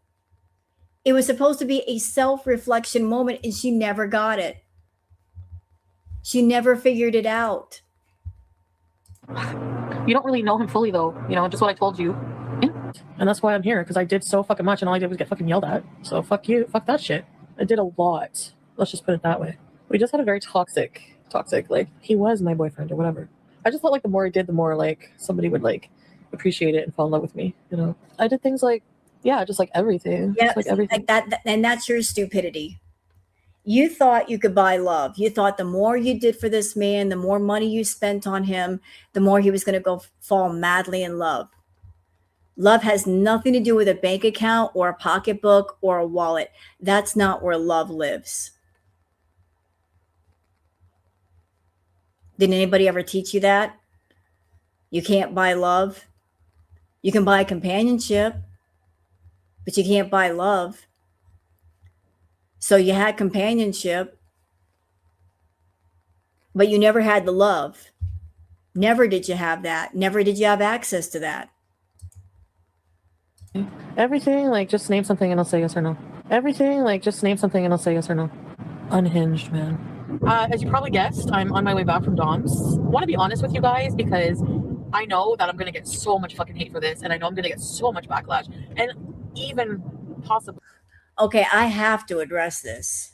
It was supposed to be a self-reflection moment, and she never got it. She never figured it out. You don't really know him fully, though. You know, just what I told you. Yeah. And that's why I'm here, because I did so fucking much, and all I did was get fucking yelled at. So fuck you. Fuck that shit. I did a lot. Let's just put it that way. We just had a very toxic, like, he was my boyfriend or whatever. I just felt like the more I did, the more, like, somebody would, like, appreciate it and fall in love with me, you know? I did things like, Yeah, just like everything. Yeah, Just like everything. like that, and that's your stupidity. You thought you could buy love. You thought the more you did for this man, the more money you spent on him, the more he was going to go fall madly in love. Love has nothing to do with a bank account or a pocketbook or a wallet. That's not where love lives. Did anybody ever teach you that? You can't buy love. You can buy companionship, but you can't buy love. So you had companionship, but you never had the love. Never did you have that. Never did you have access to that. Everything, like, just name something and I'll say yes or no. Everything, like, just name something and I'll say yes or no. Unhinged, man. As you probably guessed, I'm on my way back from Dom's. Want to be honest with you guys because I know that I'm going to get so much fucking hate for this, and I know I'm going to get so much backlash, and even possibly. Okay, I have to address this.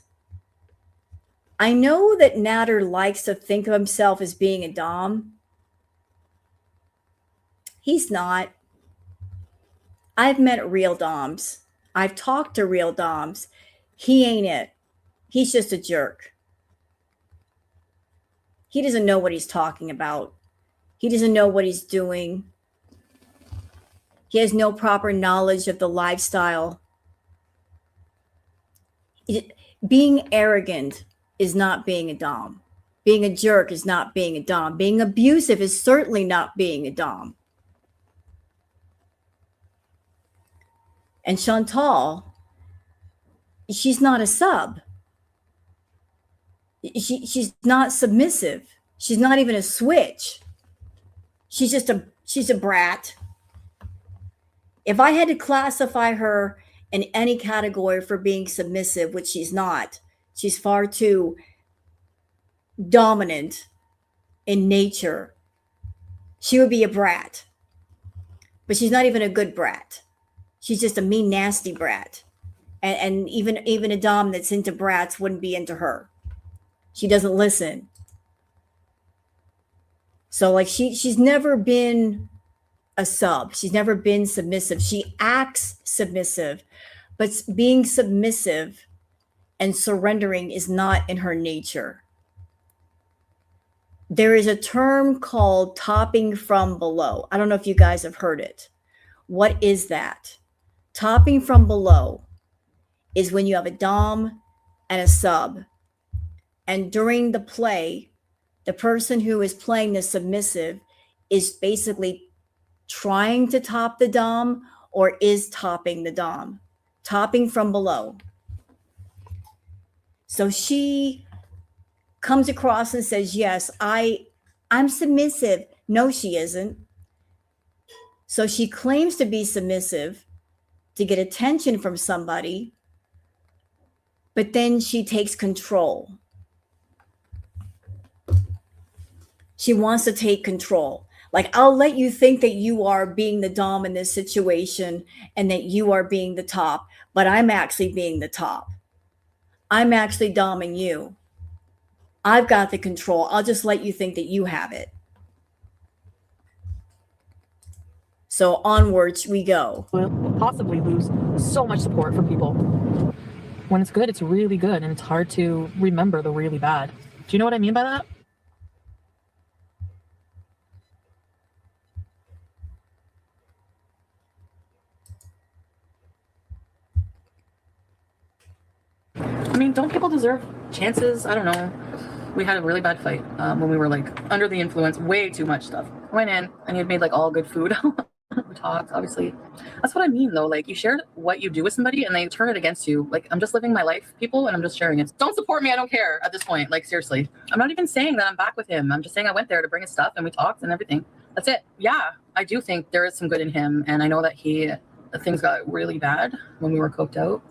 I know that Natter likes to think of himself as being a Dom. He's not. I've met real Doms. I've talked to real Doms. He ain't it. He's just a jerk. He doesn't know what he's talking about. He doesn't know what he's doing. He has no proper knowledge of the lifestyle. Being arrogant is not being a Dom. Being a jerk is not being a Dom. Being abusive is certainly not being a Dom. And Chantal, she's not a sub. She's not submissive. She's not even a switch. She's a brat. If I had to classify her in any category for being submissive, which she's not, she's far too dominant in nature, she would be a brat. But she's not even a good brat. She's just a mean, nasty brat. And even a Dom that's into brats wouldn't be into her. She doesn't listen. So like she's never been a sub. She's never been submissive. She acts submissive, but being submissive and surrendering is not in her nature. There is a term called topping from below. I don't know if you guys have heard it. What is that? Topping from below is when you have a Dom and a sub. And during the play, the person who is playing the submissive is basically trying to top the Dom or is topping the Dom. Topping from below. So she comes across and says, yes, I'm submissive. No, she isn't. So she claims to be submissive to get attention from somebody, but then she takes control. She wants to take control. Like, I'll let you think that you are being the Dom in this situation and that you are being the top, but I'm actually being the top. I'm actually Doming you. I've got the control. I'll just let you think that you have it. So onwards we go. We'll possibly lose so much support from people. When it's good, it's really good, and it's hard to remember the really bad. Do you know what I mean by that? I mean, don't people deserve chances? I don't know. We had a really bad fight when we were like under the influence, way too much stuff. Went in and he had made like all good food. We talked, obviously. That's what I mean though. Like, you shared what you do with somebody and they turn it against you. Like, I'm just living my life, people, and I'm just sharing it. Don't support me. I don't care at this point. Like, seriously. I'm not even saying that I'm back with him. I'm just saying I went there to bring his stuff and we talked and everything. That's it. Yeah, I do think there is some good in him. And I know that things got really bad when we were coked out.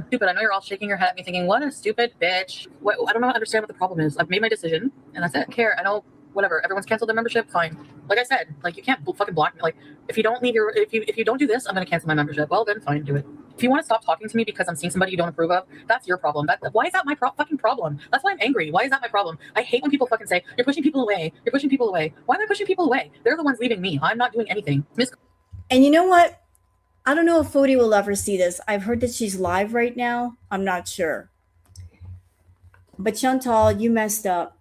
Stupid. I know you're all shaking your head at me thinking, what a stupid bitch. I don't understand what the problem is. I've made my decision and that's it. I don't care. I know, whatever. Everyone's canceled their membership. Fine. Like I said, like, you can't fucking block me. Like, if you don't do this, I'm going to cancel my membership. Well, then fine, do it. If you want to stop talking to me because I'm seeing somebody you don't approve of, that's your problem. Why is that my fucking problem? That's why I'm angry. Why is that my problem? I hate when people fucking say, you're pushing people away. You're pushing people away. Why am I pushing people away? They're the ones leaving me. I'm not doing anything. And you know what? I don't know if Foodie will ever see this. I've heard that she's live right now. I'm not sure. But Chantal, you messed up.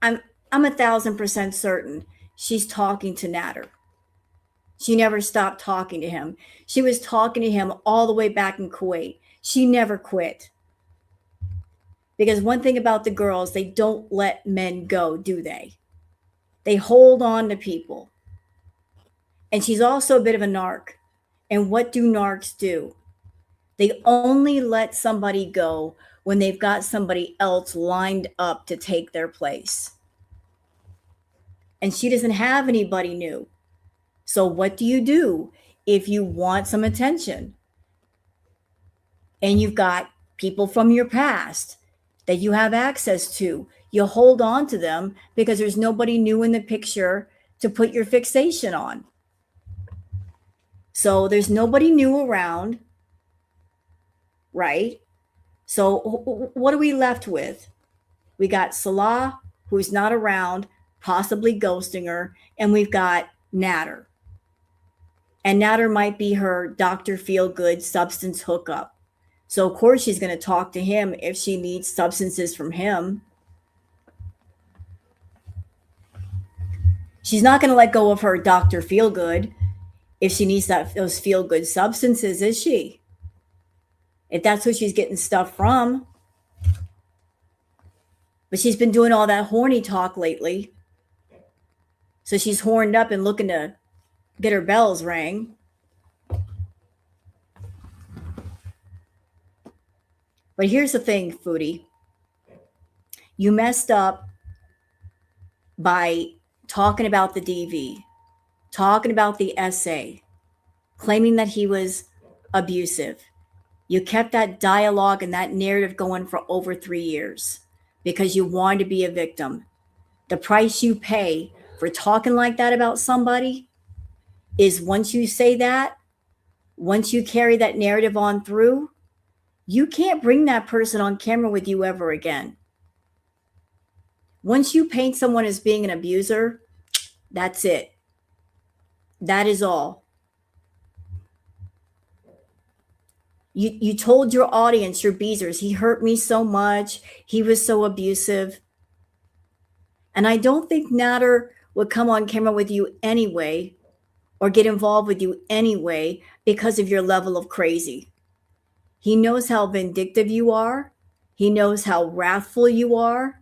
I'm 1,000% certain she's talking to Natter. She never stopped talking to him. She was talking to him all the way back in Kuwait. She never quit. Because one thing about the girls, they don't let men go, do they? They hold on to people. And she's also a bit of a narc. And what do narcs do? They only let somebody go when they've got somebody else lined up to take their place. And she doesn't have anybody new. So what do you do if you want some attention? And you've got people from your past that you have access to. You hold on to them because there's nobody new in the picture to put your fixation on. So there's nobody new around, right? So what are we left with? We got Salah, who's not around, possibly ghosting her, and we've got Natter. And Natter might be her Dr. Feelgood substance hookup. So of course she's going to talk to him if she needs substances from him. She's not going to let go of her Dr. Feelgood if she needs those feel-good substances, is she? If that's who she's getting stuff from. But she's been doing all that horny talk lately. So she's horned up and looking to get her bells rang. But here's the thing, Foodie. You messed up by talking about the DV, talking about the essay, claiming that he was abusive. You kept that dialogue and that narrative going for over 3 years because you wanted to be a victim. The price you pay for talking like that about somebody is once you say that, once you carry that narrative on through, you can't bring that person on camera with you ever again. Once you paint someone as being an abuser, that's it. That is all. You told your audience, your beezers, he hurt me so much. He was so abusive. And I don't think Natter would come on camera with you anyway or get involved with you anyway because of your level of crazy. He knows how vindictive you are. He knows how wrathful you are.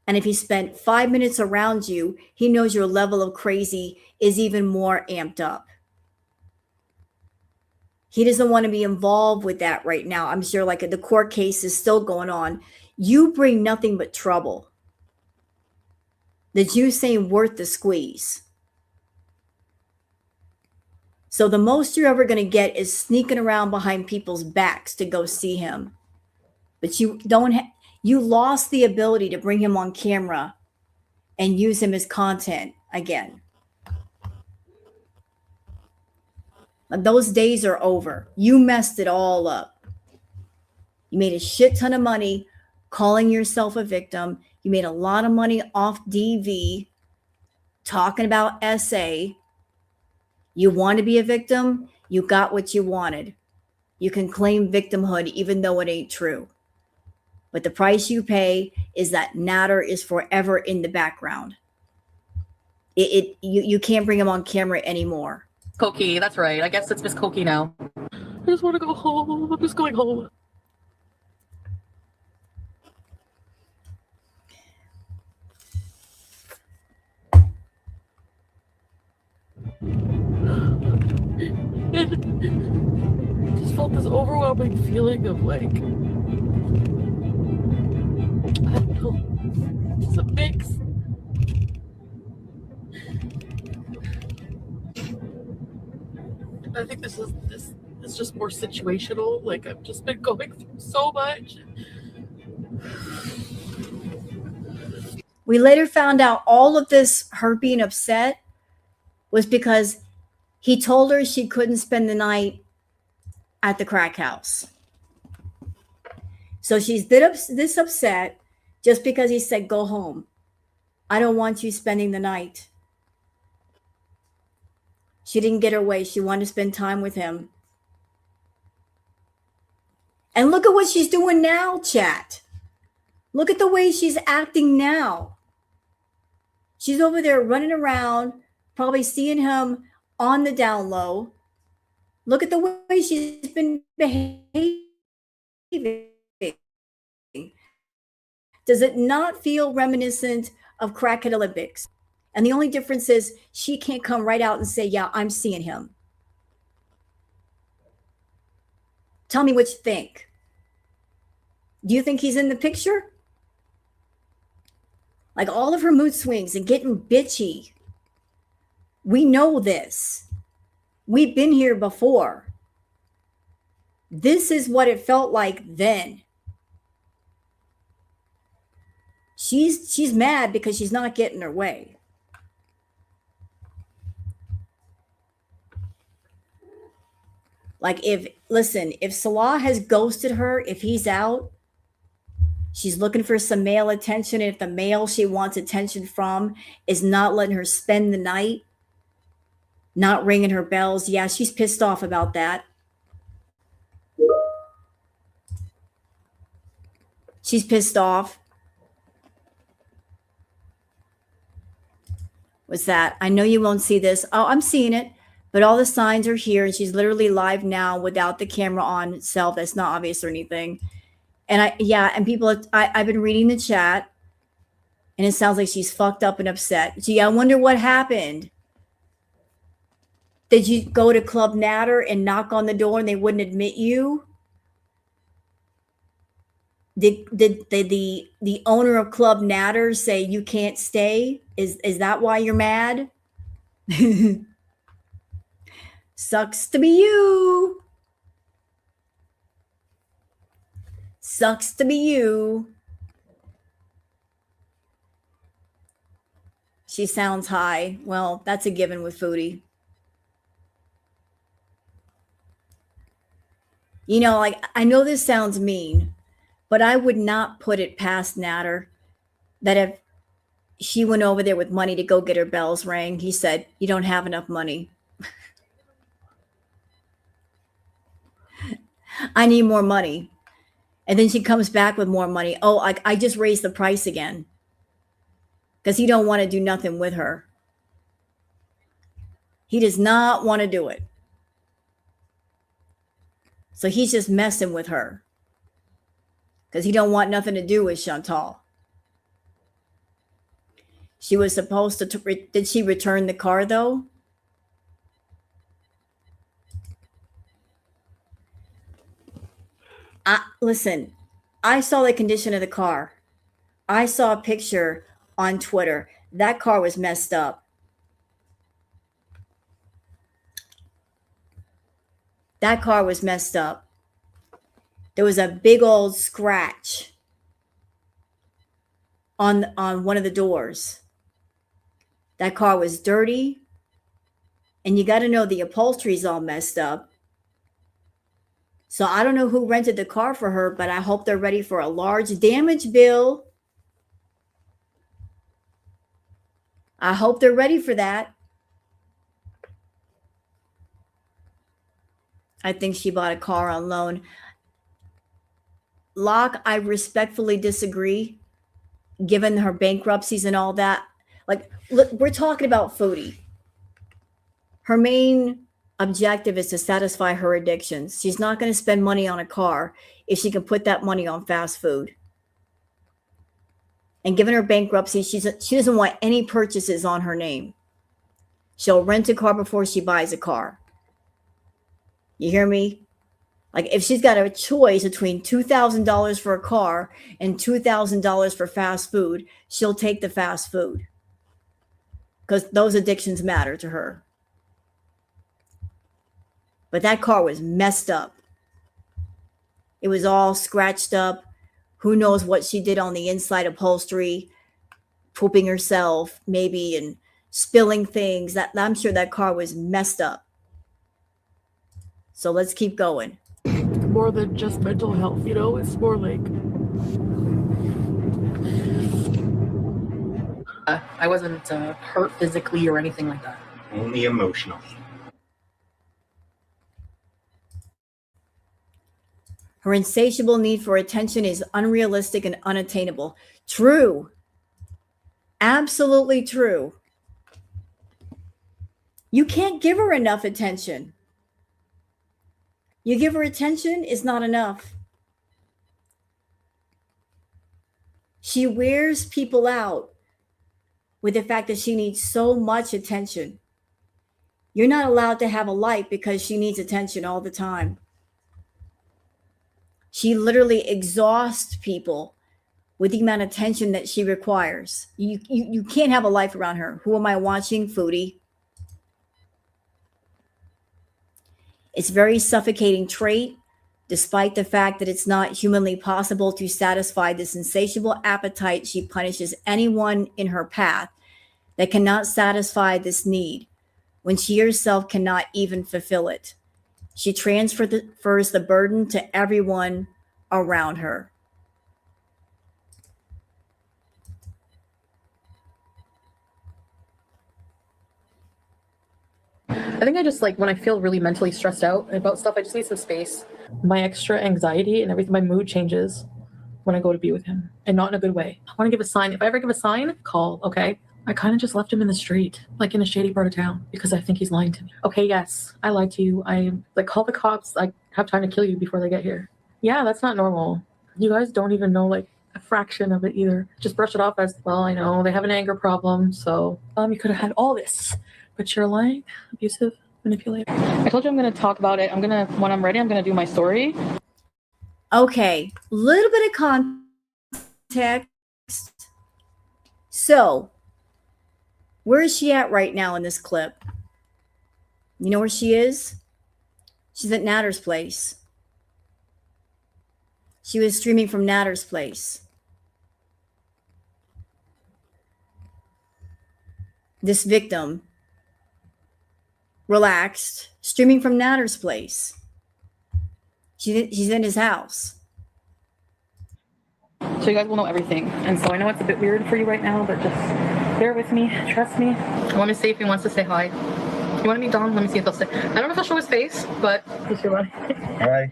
And if he spent 5 minutes around you, he knows your level of crazy is even more amped up. He doesn't want to be involved with that right now. I'm sure like the court case is still going on. You bring nothing but trouble. The juice ain't worth the squeeze. So the most you're ever going to get is sneaking around behind people's backs to go see him. But you don't you lost the ability to bring him on camera and use him as content again. Those days are over. You messed it all up. You made a shit ton of money calling yourself a victim. You made a lot of money off DV talking about SA. You want to be a victim? You got what you wanted. You can claim victimhood even though it ain't true. But the price you pay is that Natter is forever in the background. You can't bring him on camera anymore. Cokie, that's right. I guess it's Miss Cokie now. I just want to go home. I'm just going home. And I just felt this overwhelming feeling of like, I don't know, just a mix. I think this is just more situational. Like I've just been going through so much. We later found out all of this, her being upset, was because he told her she couldn't spend the night at the crack house. So she's this upset just because he said, go home. I don't want you spending the night. She didn't get her way. She wanted to spend time with him. And look at what she's doing now, chat. Look at the way she's acting now. She's over there running around, probably seeing him on the down low. Look at the way she's been behaving. Does it not feel reminiscent of Crackhead Olympics? And the only difference is she can't come right out and say, yeah, I'm seeing him. Tell me what you think. Do you think he's in the picture? Like all of her mood swings and getting bitchy. We know this. We've been here before. This is what it felt like then. She's mad because she's not getting her way. Like if Salah has ghosted her, if he's out, she's looking for some male attention. And if the male she wants attention from is not letting her spend the night, not ringing her bells, yeah, she's pissed off about that. She's pissed off. What's that? I know you won't see this. Oh, I'm seeing it. But all the signs are here, and she's literally live now without the camera on itself. That's not obvious or anything. And and people, I've been reading the chat, and it sounds like she's fucked up and upset. Gee, I wonder what happened. Did you go to Club Natter and knock on the door and they wouldn't admit you? Did the owner of Club Natter say you can't stay? Is that why you're mad? Sucks to be you. Sucks to be you. She sounds high. Well, that's a given with Foodie. You know, like, I know this sounds mean, but I would not put it past Natter that if she went over there with money to go get her bells rang, he said, you don't have enough money. I need more money. And then she comes back with more money. Oh, I just raised the price again. Because he don't want to do nothing with her. He does not want to do it. So he's just messing with her. Because he don't want nothing to do with Chantal. She was supposed to, did she return the car though? Listen, I saw the condition of the car. I saw a picture on Twitter. That car was messed up. That car was messed up. There was a big old scratch on one of the doors. That car was dirty. And you got to know the upholstery's all messed up. So I don't know who rented the car for her, but I hope they're ready for a large damage bill. I hope they're ready for that. I think she bought a car on loan. Locke, I respectfully disagree, given her bankruptcies and all that. Like, look, we're talking about Foodie. Her main objective is to satisfy her addictions. She's not going to spend money on a car if she can put that money on fast food. And given her bankruptcy, she doesn't want any purchases on her name. She'll rent a car before she buys a car. You hear me? Like, if she's got a choice between $2,000 for a car and $2,000 for fast food, she'll take the fast food. Because those addictions matter to her. But that car was messed up. It was all scratched up. Who knows what she did on the inside upholstery, pooping herself, maybe, and spilling things. That I'm sure that car was messed up. So let's keep going. More than just mental health, you know? It's more like... I wasn't hurt physically or anything like that. Only emotional. Her insatiable need for attention is unrealistic and unattainable. True. Absolutely true. You can't give her enough attention. You give her attention, it's not enough. She wears people out with the fact that she needs so much attention. You're not allowed to have a life because she needs attention all the time. She literally exhausts people with the amount of attention that she requires. You can't have a life around her. Who am I watching? Foodie. It's a very suffocating trait, despite the fact that it's not humanly possible to satisfy this insatiable appetite. She punishes anyone in her path that cannot satisfy this need when she herself cannot even fulfill it. She transfers the burden to everyone around her. I think I just like when I feel really mentally stressed out about stuff, I just need some space. My extra anxiety and everything, my mood changes when I go to be with him, and not in a good way. I want to give a sign. If I ever give a sign, call, okay? I kind of just left him in the street, like in a shady part of town, because I think he's lying to me. Okay, yes, I lied to you. I like call the cops. I have time to kill you before they get here. Yeah, that's not normal. You guys don't even know like a fraction of it either. Just brush it off as, well, I know they have an anger problem, so you could have had all this. But you're lying, abusive, manipulator. I told you I'm going to talk about it. When I'm ready, I'm going to do my story. Okay, little bit of context. So, where is she at right now in this clip? You know where she is? She's at Natter's place. She was streaming from Natter's place. This victim, relaxed, streaming from Natter's place. She's in his house. So you guys will know everything. And so I know it's a bit weird for you right now, but just bear with me. Trust me. I want to see if he wants to say hi. You want to meet Don? Let me see if he'll say. I don't know if he'll show his face, but he's your buddy. Hi.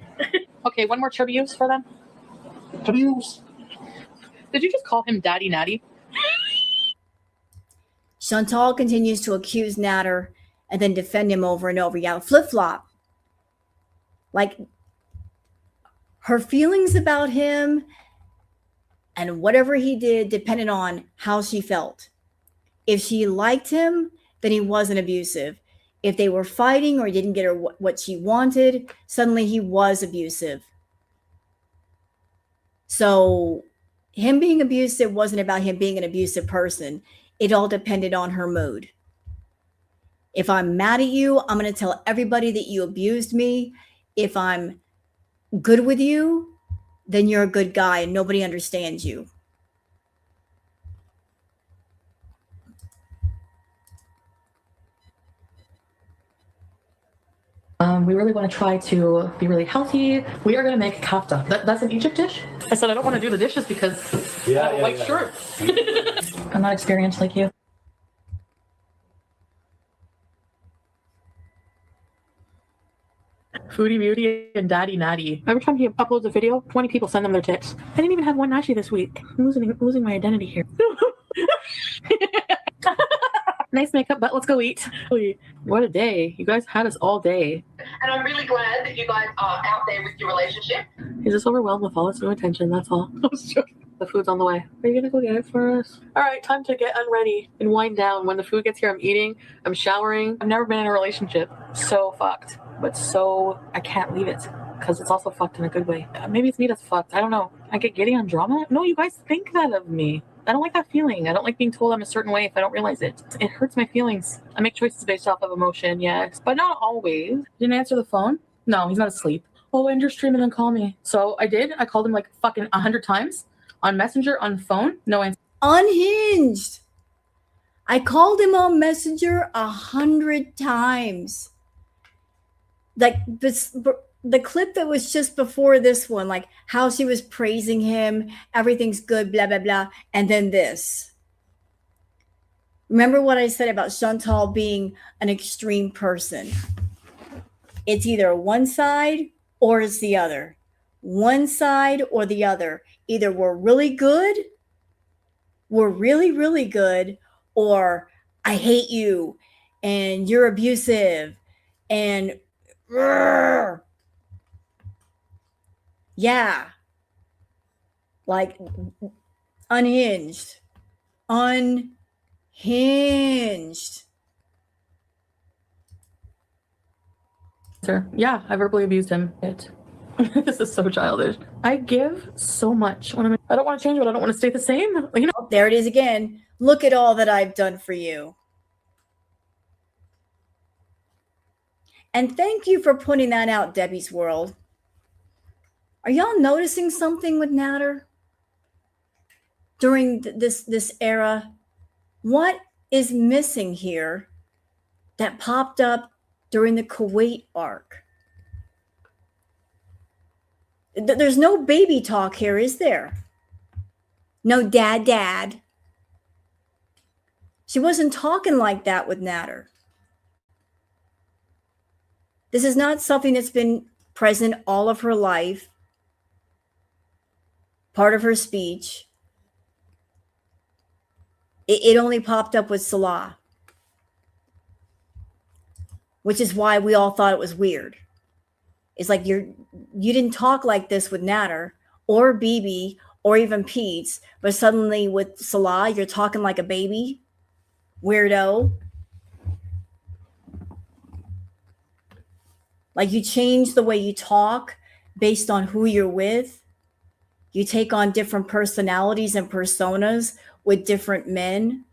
Okay, one more tribute for them. Tributes. Did you just call him Daddy Natty? Chantal continues to accuse Natter and then defend him over and over. Yeah, flip-flop. Like, her feelings about him and whatever he did depended on how she felt. If she liked him, then he wasn't abusive. If they were fighting or he didn't get her what she wanted, suddenly he was abusive. So him being abusive wasn't about him being an abusive person. It all depended on her mood. If I'm mad at you, I'm going to tell everybody that you abused me. If I'm good with you, then you're a good guy and nobody understands you. We really want to try to be really healthy. We are going to make kafta. That's an Egypt dish. I said I don't want to do the dishes because I have a white shirt. I'm not experienced like you. Foodie Beauty and Daddy Natty. Every time he uploads a video, 20 people send them their tits. I didn't even have one Nashi this week. I'm losing my identity here. Nice makeup, but let's go eat. What a day. You guys had us all day. And I'm really glad that you guys are out there with your relationship. He's just overwhelmed with all this new attention, that's all. I was joking. The food's on the way. Are you gonna go get it for us? All right, time to get unready and wind down. When the food gets here, I'm eating, I'm showering. I've never been in a relationship so fucked, but so I can't leave it because it's also fucked in a good way. Maybe it's me that's fucked. I don't know. I get giddy on drama. No, you guys think that of me. I don't like that feeling. I don't like being told I'm a certain way if I don't realize it. It hurts my feelings. I make choices based off of emotion, yes, but not always. Didn't answer the phone? No, he's not asleep. Oh, end your stream and then call me. So I did. I called him like fucking 100 times on Messenger, on phone. No answer. Unhinged. I called him on Messenger 100 times. Like this, the clip that was just before this one, like how she was praising him, everything's good, blah, blah, blah. And then this. Remember what I said about Chantal being an extreme person? It's either one side or it's the other. one side or the other. Either we're really good, we're really, really good, or I hate you and you're abusive and yeah, like unhinged. Unhinged. Sir, yeah, I verbally abused him. This is so childish. I give so much when I don't want to change, but I don't want to stay the same. You know. Oh, there it is again. Look at all that I've done for you. And thank you for putting that out, Debbie's World. Are y'all noticing something with Natter during this era? What is missing here that popped up during the Kuwait arc? There's no baby talk here, is there? No dad. She wasn't talking like that with Natter. This is not something that's been present all of her life, part of her speech. It only popped up with Salah, which is why we all thought it was weird. It's like you didn't talk like this with Natter or BB or even Pete's, but suddenly with Salah, you're talking like a baby. Weirdo. Like you change the way you talk based on who you're with. You take on different personalities and personas with different men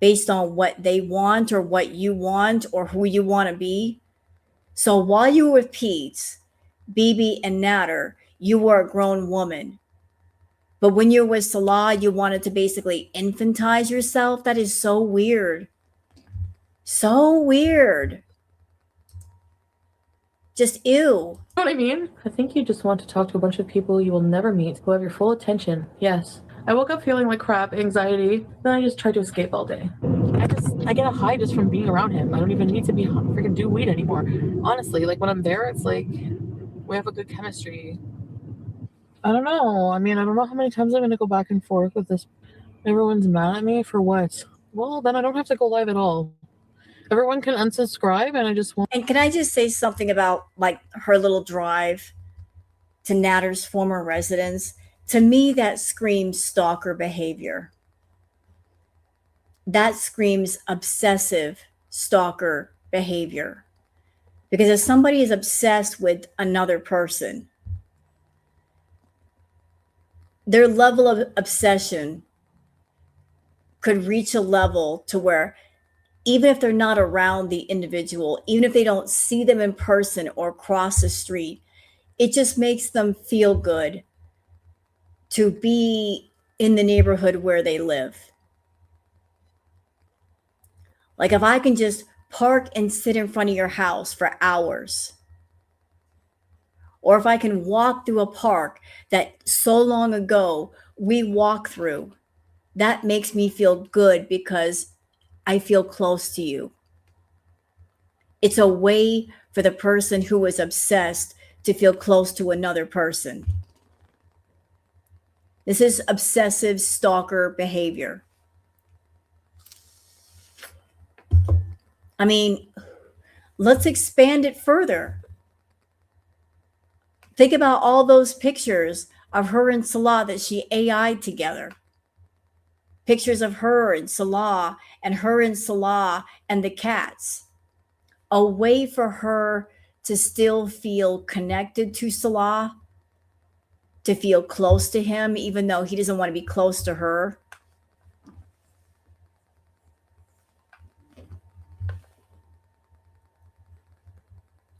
based on what they want or what you want or who you want to be. So while you were with Pete's, BB, and Natter, you were a grown woman. But when you're with Salah, you wanted to basically infantize yourself. That is so weird. So weird. Just ew. You know what I mean? I think you just want to talk to a bunch of people you will never meet who have your full attention. Yes. I woke up feeling like crap, anxiety, then I just tried to escape all day. I get a high just from being around him. I don't even need to be freaking do weed anymore. Honestly, like when I'm there, it's like we have a good chemistry. I don't know. I mean, I don't know how many times I'm going to go back and forth with this. Everyone's mad at me for what? Well, then I don't have to go live at all. Everyone can unsubscribe and I just want. And can I just say something about like her little drive to Natter's former residence? To me, that screams stalker behavior. That screams obsessive stalker behavior. Because if somebody is obsessed with another person, their level of obsession could reach a level to where even if they're not around the individual, even if they don't see them in person or cross the street, it just makes them feel good to be in the neighborhood where they live. Like if I can just park and sit in front of your house for hours, or if I can walk through a park that so long ago we walked through, that makes me feel good because I feel close to you. It's a way for the person who is obsessed to feel close to another person. This is obsessive stalker behavior. I mean, let's expand it further. Think about all those pictures of her and Salah that she AI'd together. Pictures of her and Salah and the cats. A way for her to still feel connected to Salah, to feel close to him, even though he doesn't want to be close to her.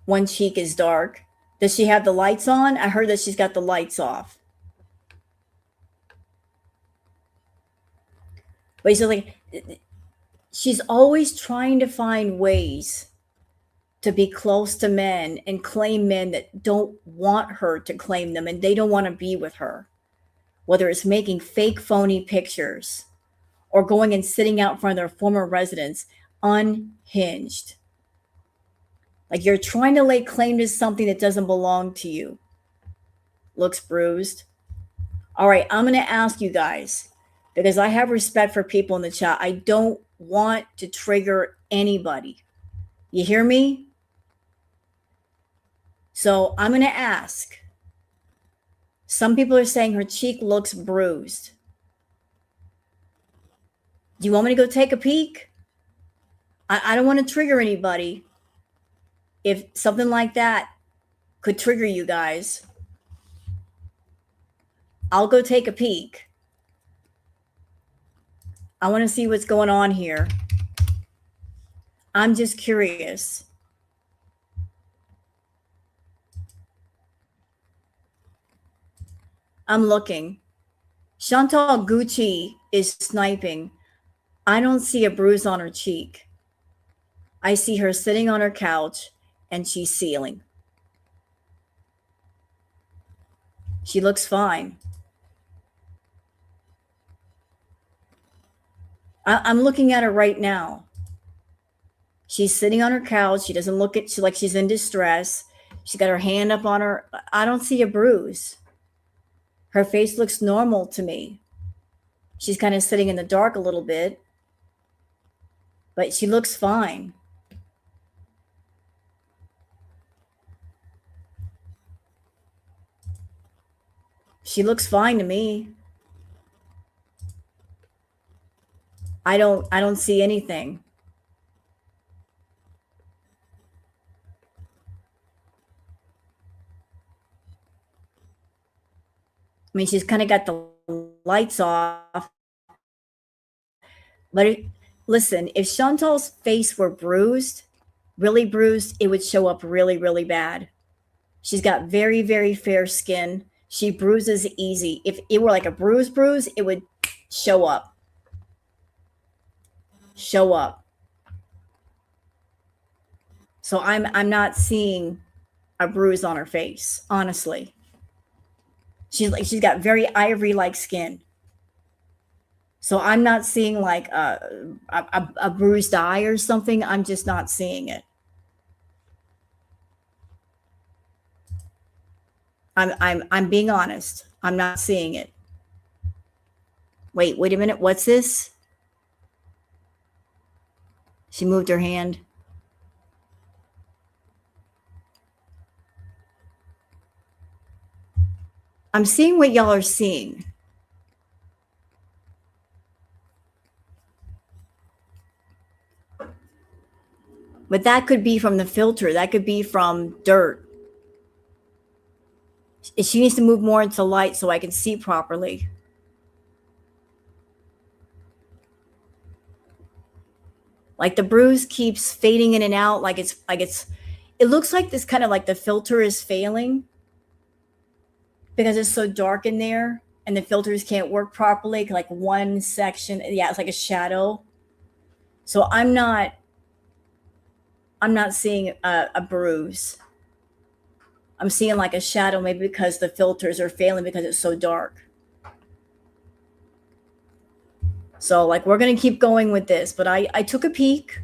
One cheek is dark. Does she have the lights on? I heard that she's got the lights off. But so like, she's always trying to find ways to be close to men and claim men that don't want her to claim them and they don't want to be with her. Whether it's making fake phony pictures or going and sitting out in front of their former residence unhinged. Like you're trying to lay claim to something that doesn't belong to you. looks bruised. All right, I'm going to ask you guys, because I have respect for people in the chat. I don't want to trigger anybody. You hear me? So I'm going to ask. Some people are saying her cheek looks bruised. Do you want me to go take a peek? I don't want to trigger anybody. If something like that could trigger you guys, I'll go take a peek. I want to see what's going on here. I'm just curious. I'm looking. Chantal Gucci is sniping. I don't see a bruise on her cheek. I see her sitting on her couch and she's sealing. She looks fine. I'm looking at her right now. She's sitting on her couch. She doesn't look like she's in distress. She's got her hand up on her. I don't see a bruise. Her face looks normal to me. She's kind of sitting in the dark a little bit, but she looks fine. She looks fine to me. I don't see anything. I mean, she's kind of got the lights off. But listen, if Chantal's face were bruised, really bruised, it would show up really, really bad. She's got very, very fair skin. She bruises easy. If it were like a bruise, it would show up. Show up. So I'm not seeing a bruise on her face, honestly. She's got very ivory-like skin. So I'm not seeing like a bruised eye or something. I'm just not seeing it. I'm being honest. I'm not seeing it. Wait a minute. What's this? She moved her hand. I'm seeing what y'all are seeing. But that could be from the filter. That could be from dirt. She needs to move more into light so I can see properly. Like the bruise keeps fading in and out. It looks like this kind of like the filter is failing because it's so dark in there and the filters can't work properly. Like one section, yeah, it's like a shadow. So I'm not seeing a bruise. I'm seeing like a shadow, maybe because the filters are failing because it's so dark. So like we're going to keep going with this, but I took a peek.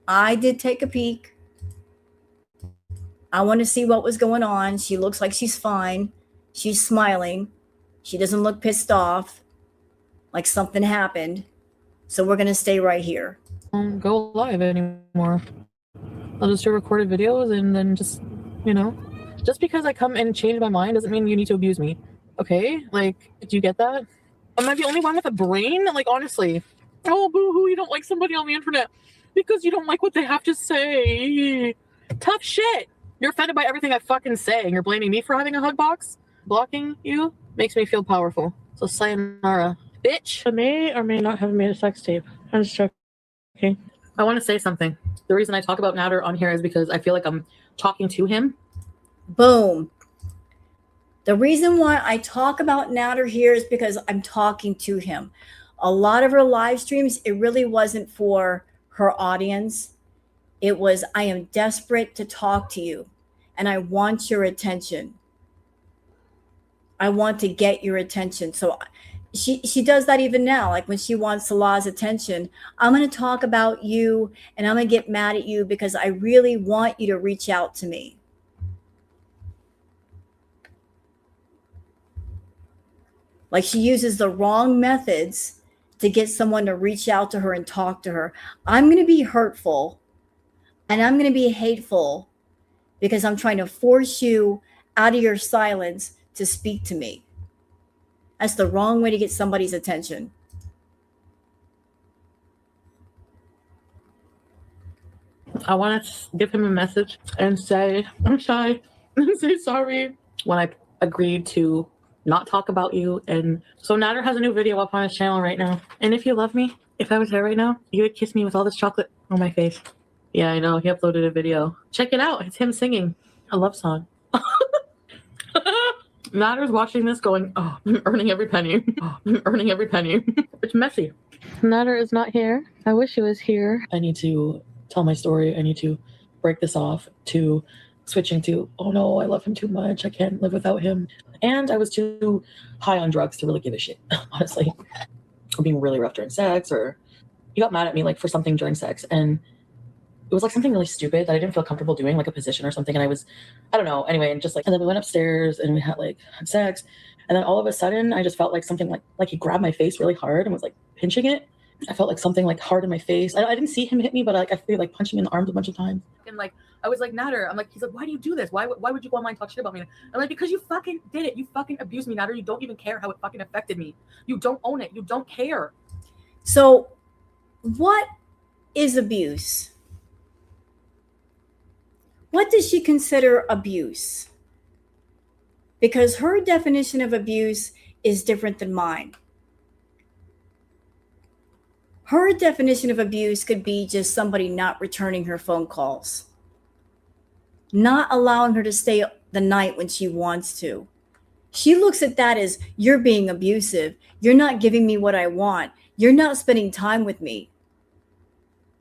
I did take a peek. I want to see what was going on. She looks like she's fine. She's smiling. She doesn't look pissed off like something happened. So we're going to stay right here. Don't go live anymore. I'll just do recorded videos and then just, just because I come and change my mind doesn't mean you need to abuse me. Okay? Like, do you get that? Am I the only one with a brain? Like, honestly. Oh, boo-hoo, you don't like somebody on the internet because you don't like what they have to say. Tough shit. You're offended by everything I fucking say and you're blaming me for having a hug box? Blocking you makes me feel powerful. So sayonara, bitch. I may or may not have made a sex tape. I'm just joking. I want to say something. The reason I talk about Nader on here is because I feel like I'm talking to him. Boom. The reason why I talk about Nader here is because I'm talking to him. A lot of her live streams, it really wasn't for her audience. It was, I am desperate to talk to you and I want your attention. I want to get your attention. So she does that even now. Like when she wants Salah's attention, I'm going to talk about you and I'm going to get mad at you because I really want you to reach out to me. Like she uses the wrong methods to get someone to reach out to her and talk to her. I'm going to be hurtful and I'm going to be hateful because I'm trying to force you out of your silence to speak to me. That's the wrong way to get somebody's attention. I want to give him a message and say, I'm shy, and say sorry when I agreed to not talk about you. And so Nader has a new video up on his channel right now. And if you love me, if I was there right now, you would kiss me with all this chocolate on my face. Yeah, I know. He uploaded a video. Check it out. It's him singing a love song. Nader's watching this going, oh, I'm earning every penny. Oh, I'm earning every penny. It's messy. Nader is not here. I wish he was here. I need to tell my story. I need to break this off to switching to, oh no, I love him too much. I can't live without him. And I was too high on drugs to really give a shit, honestly. Or being really rough during sex, or he got mad at me like for something during sex. And it was like something really stupid that I didn't feel comfortable doing, like a position or something. And I don't know. Anyway, and just like, and then we went upstairs and we had sex. And then all of a sudden I just felt like something like he grabbed my face really hard and was like pinching it. I felt like something like hard in my face. I didn't see him hit me, but I feel like punching me in the arms a bunch of times. And like, I was like, Nader, I'm like, he's like, why do you do this? Why would you go online and talk shit about me? I'm like, because you fucking did it. You fucking abused me, Nader. You don't even care how it fucking affected me. You don't own it. You don't care. So what is abuse? What does she consider abuse? Because her definition of abuse is different than mine. Her definition of abuse could be just somebody not returning her phone calls, not allowing her to stay the night when she wants to. She looks at that as, you're being abusive. You're not giving me what I want. You're not spending time with me.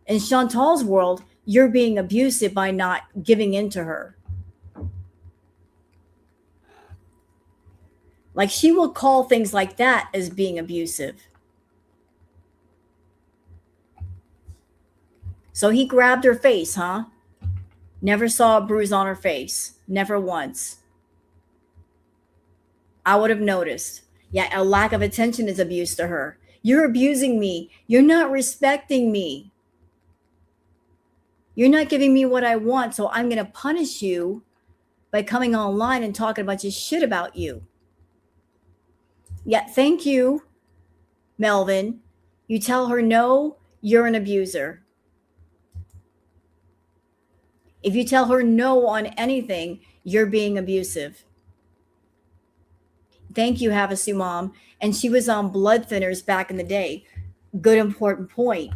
In Chantal's world, you're being abusive by not giving in to her. Like, she will call things like that as being abusive. So he grabbed her face, huh? Never saw a bruise on her face. Never once. I would have noticed. Yeah, a lack of attention is abuse to her. You're abusing me. You're not respecting me. You're not giving me what I want, so I'm going to punish you by coming online and talking a bunch of shit about you. Yeah, thank you, Melvin. You tell her no, you're an abuser. If you tell her no on anything, you're being abusive. Thank you, Havasu Mom. And she was on blood thinners back in the day. Good, important point.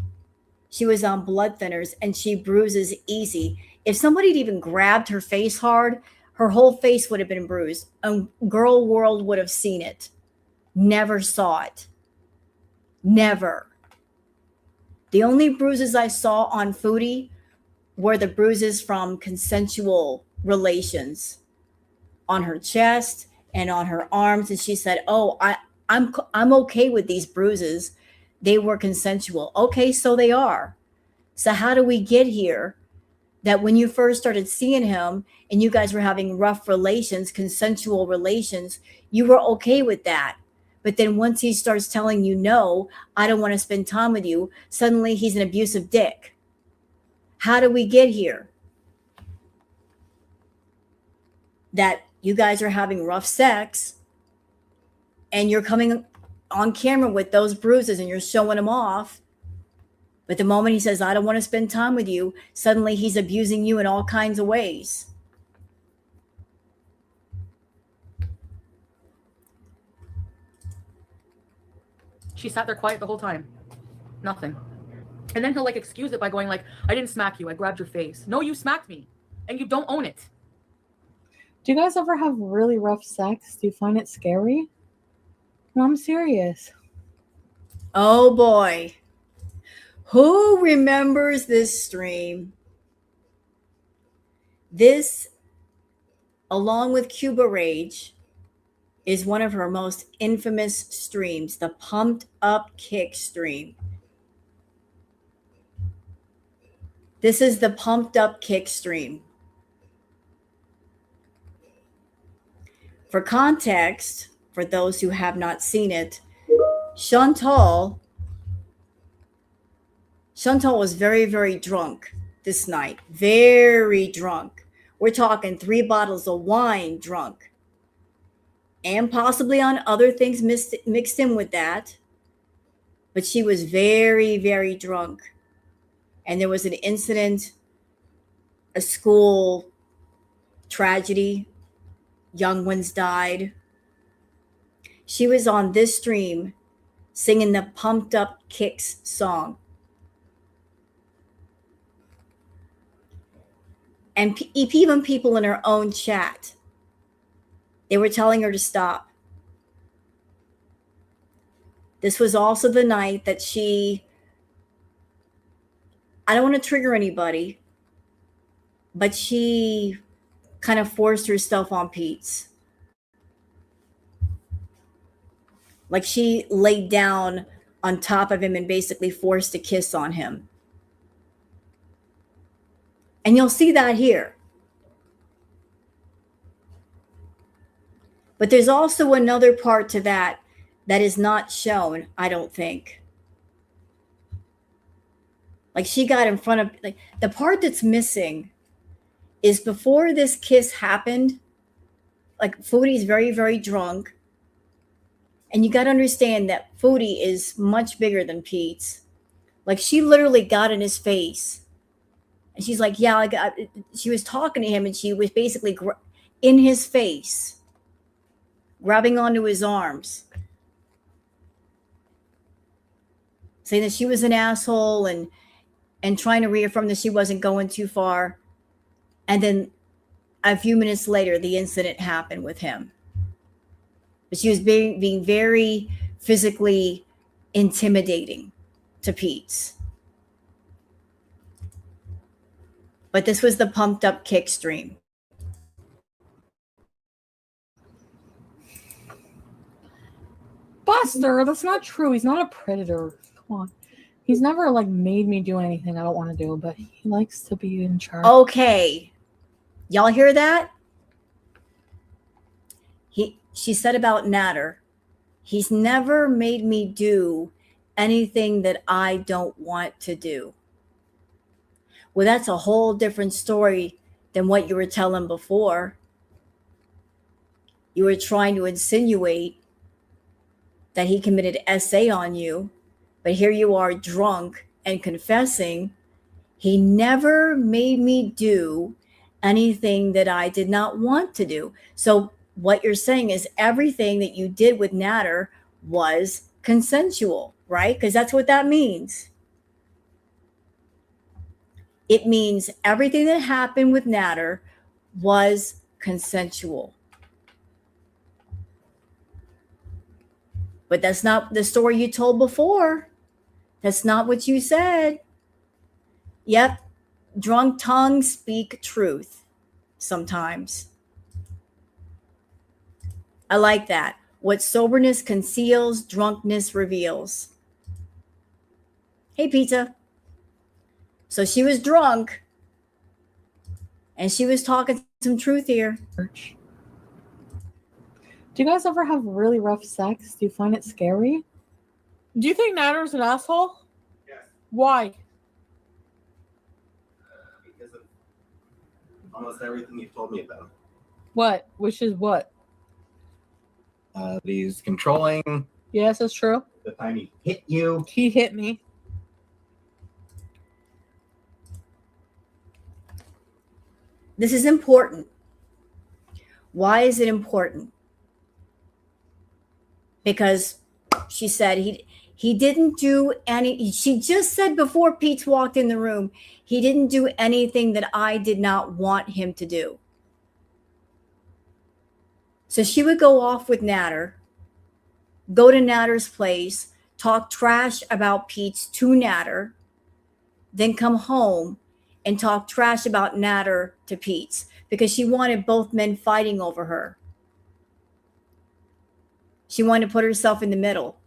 She was on blood thinners and she bruises easy. If somebody had even grabbed her face hard, her whole face would have been bruised. And girl world would have seen it. Never saw it. Never. The only bruises I saw on Foodie were the bruises from consensual relations on her chest and on her arms. And she said, oh, I'm okay with these bruises. They were consensual. Okay, so they are. So how do we get here that when you first started seeing him and you guys were having rough relations, consensual relations, you were okay with that? But then once he starts telling you, no, I don't want to spend time with you, suddenly he's an abusive dick. How do we get here? That you guys are having rough sex and you're coming on camera with those bruises and you're showing them off. But the moment he says, I don't want to spend time with you, suddenly he's abusing you in all kinds of ways. She sat there quiet the whole time. Nothing. And then he'll like excuse it by going like, I didn't smack you. I grabbed your face. No, you smacked me. And you don't own it. Do you guys ever have really rough sex? Do you find it scary? No, I'm serious. Oh boy. Who remembers this stream? This, along with Cuba Rage, is one of her most infamous streams, the Pumped Up Kick stream. This is the Pumped Up Kick stream. For context, for those who have not seen it, Chantal was very, very drunk this night. Very drunk. We're talking 3 bottles of wine drunk. And possibly on other things mixed in with that. But she was very, very drunk. And there was an incident, a school tragedy. Young ones died. She was on this stream singing the Pumped Up Kicks song. And even people in her own chat, they were telling her to stop. This was also the night that I don't want to trigger anybody, but she kind of forced herself on Pete's. Like she laid down on top of him and basically forced a kiss on him. And you'll see that here. But there's also another part to that is not shown, I don't think. Like she got in front of, like the part that's missing is before this kiss happened, like Foodie's very, very drunk. And you got to understand that Foodie is much bigger than Pete's. Like she literally got in his face. And she's like, yeah, she was talking to him and she was basically in his face, grabbing onto his arms, saying that she was an asshole and trying to reaffirm that she wasn't going too far. And then a few minutes later, the incident happened with him. But she was being very physically intimidating to Pete's. But this was the Pumped Up Kick stream. Buster, that's not true. He's not a predator. Come on. He's never like made me do anything I don't want to do, but he likes to be in charge. Okay. Y'all hear that? She said about Natter, he's never made me do anything that I don't want to do. Well, that's a whole different story than what you were telling before. You were trying to insinuate that he committed SA on you, but here you are drunk and confessing, he never made me do anything that I did not want to do. So what you're saying is everything that you did with Natter was consensual, right? Because that's what that means. It means everything that happened with Natter was consensual. But that's not the story you told before. That's not what you said. Yep, drunk tongues speak truth sometimes. I like that. What soberness conceals, drunkenness reveals. Hey, Pizza. So she was drunk and she was talking some truth here. Do you guys ever have really rough sex? Do you find it scary? Do you think Natter's an asshole? Yes. Why? Because of almost everything you've told me about. What? Which is what? He's controlling. Yes, that's true. The time he hit you. He hit me. This is important. Why is it important? Because she said he didn't do any, she just said before Pete walked in the room, he didn't do anything that I did not want him to do. So she would go off with Natter, go to Natter's place, talk trash about Pete's to Natter, then come home and talk trash about Natter to Pete's because she wanted both men fighting over her. She wanted to put herself in the middle.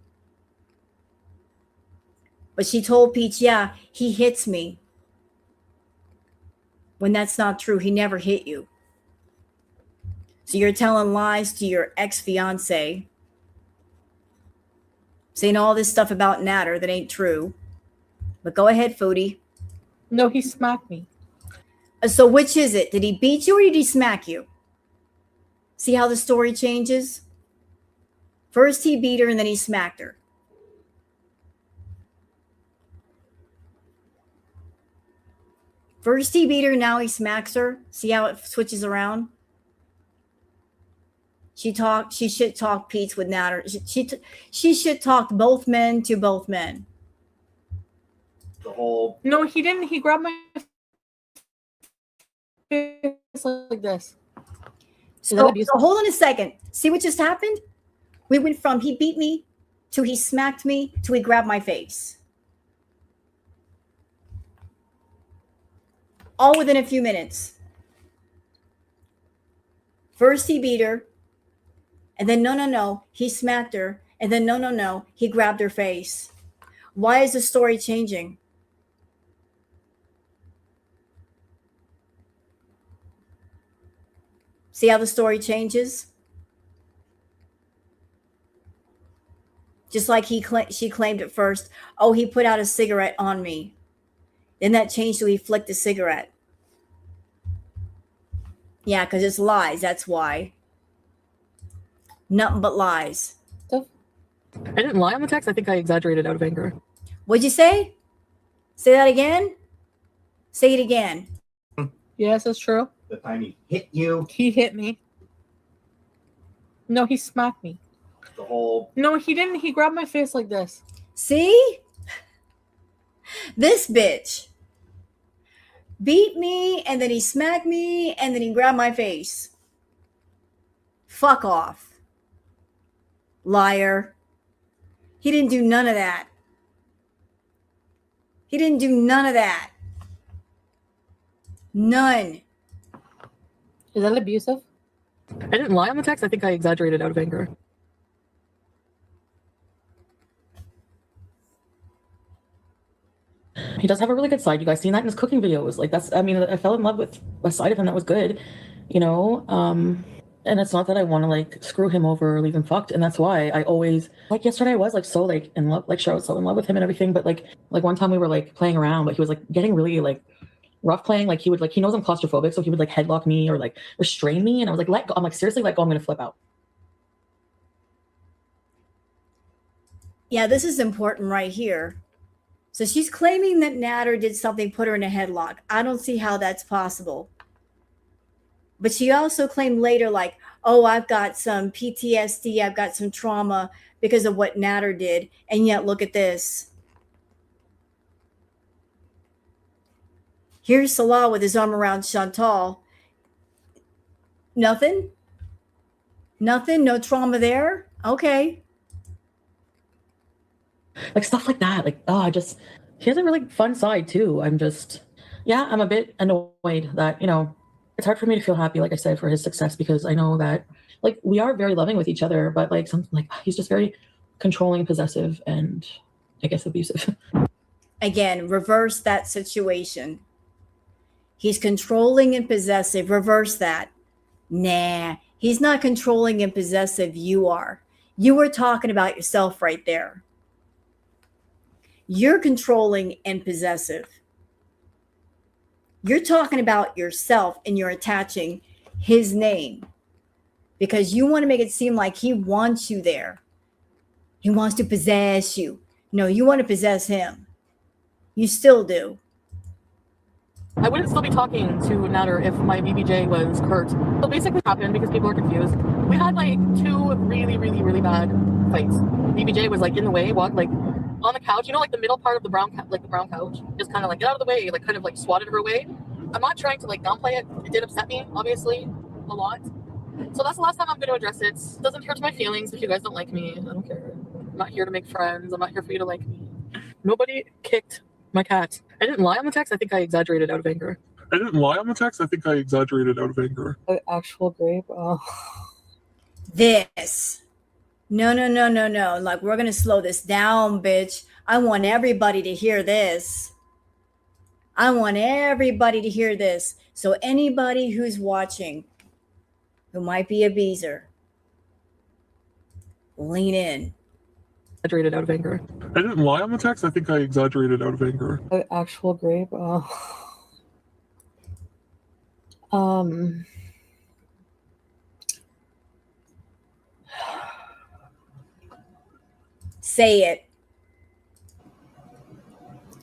But she told Pete's, yeah, he hits me. When that's not true, he never hit you. So you're telling lies to your ex-fiance saying all this stuff about Natter that ain't true. But go ahead, Foodie. No, he smacked me. So which is it? Did he beat you or did he smack you? See how the story changes? First he beat her and then he smacked her. First he beat her, now he smacks her. See how it switches around? She shit talked Pete's with Natter. She shit talked both men to both men. The whole No, he didn't. He grabbed my face like this. So hold on a second. See what just happened? We went from he beat me to he smacked me to he grabbed my face. All within a few minutes. First he beat her, and then no, he smacked her, and then no, he grabbed her face. Why is the story changing? See how the story changes? Just like she claimed at first, oh, he put out a cigarette on me. Then that changed to he flicked a cigarette. Yeah, because it's lies. That's why. Nothing but lies. I didn't lie on the text. I think I exaggerated out of anger. What'd you say? Say that again? Say it again. Yes, that's true. the time he hit you, He hit me. No, he smacked me. the whole No, he didn't. He grabbed my face like this. See? This bitch beat me and then he smacked me and then he grabbed my face. Fuck off. Liar. He didn't do none of that. He didn't do none of that. None. Is that abusive? I didn't lie on the text. I think I exaggerated out of anger. He does have a really good side. You guys seen that in his cooking videos. Like that's, I mean, I fell in love with a side of him that was good, you know? And it's not that I want to like screw him over or leave him fucked. And that's why I always, like yesterday I was like so like in love, like sure I was so in love with him and everything. But like one time we were like playing around, but he was like getting really like rough playing. Like he would like, he knows I'm claustrophobic. So he would like headlock me or like restrain me. And I was like, let go. I'm like, seriously, let go. I'm going to flip out. Yeah, this is important right here. So she's claiming that Natter did something, put her in a headlock. I don't see how that's possible. But she also claimed later, like, oh, I've got some PTSD, I've got some trauma because of what Natter did. And yet, look at this. Here's Salah with his arm around Chantal. Nothing? Nothing? No trauma there? Okay. Like stuff like that. Like, oh, he has a really fun side too. I'm a bit annoyed that, you know, it's hard for me to feel happy, like I said, for his success, because I know that like we are very loving with each other, but like something like he's just very controlling, possessive, and I guess abusive. Again, reverse that situation. He's controlling and possessive. Reverse that. Nah, he's not controlling and possessive. You are. You were talking about yourself right there. You're controlling and possessive. You're talking about yourself and you're attaching his name because you want to make it seem like he wants you there. He wants to possess you. No, you want to possess him. You still do. I wouldn't still be talking to Natter if my BBJ was hurt. So basically what happened, because people are confused, we had like two really, really, really bad fights. BBJ was like in the way, walked like on the couch, you know, like the middle part of the brown couch, just kind of like get out of the way, like kind of like swatted her away. I'm not trying to like downplay it. It did upset me, obviously, a lot. So that's the last time I'm going to address it. It doesn't hurt my feelings if you guys don't like me. I don't care. I'm not here to make friends. I'm not here for you to like me. Nobody kicked my cat. I didn't lie on the text. I think I exaggerated out of anger. I didn't lie on the text. I think I exaggerated out of anger. Actual grape. Oh. This. No. Like, we're going to slow this down, bitch. I want everybody to hear this. I want everybody to hear this. So anybody who's watching who might be a beezer, lean in. exaggerated out of anger. I didn't lie on the text. I think I exaggerated out of anger. Actual grape. Um. Say it.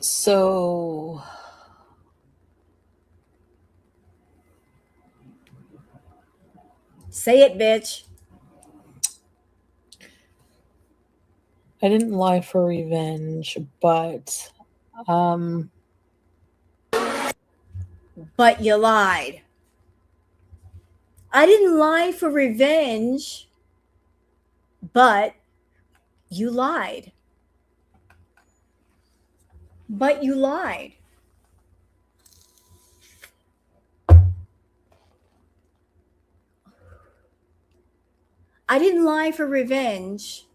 So Say it, bitch. I didn't lie for revenge, but But you lied. I didn't lie for revenge, but you lied. But you lied. I didn't lie for revenge,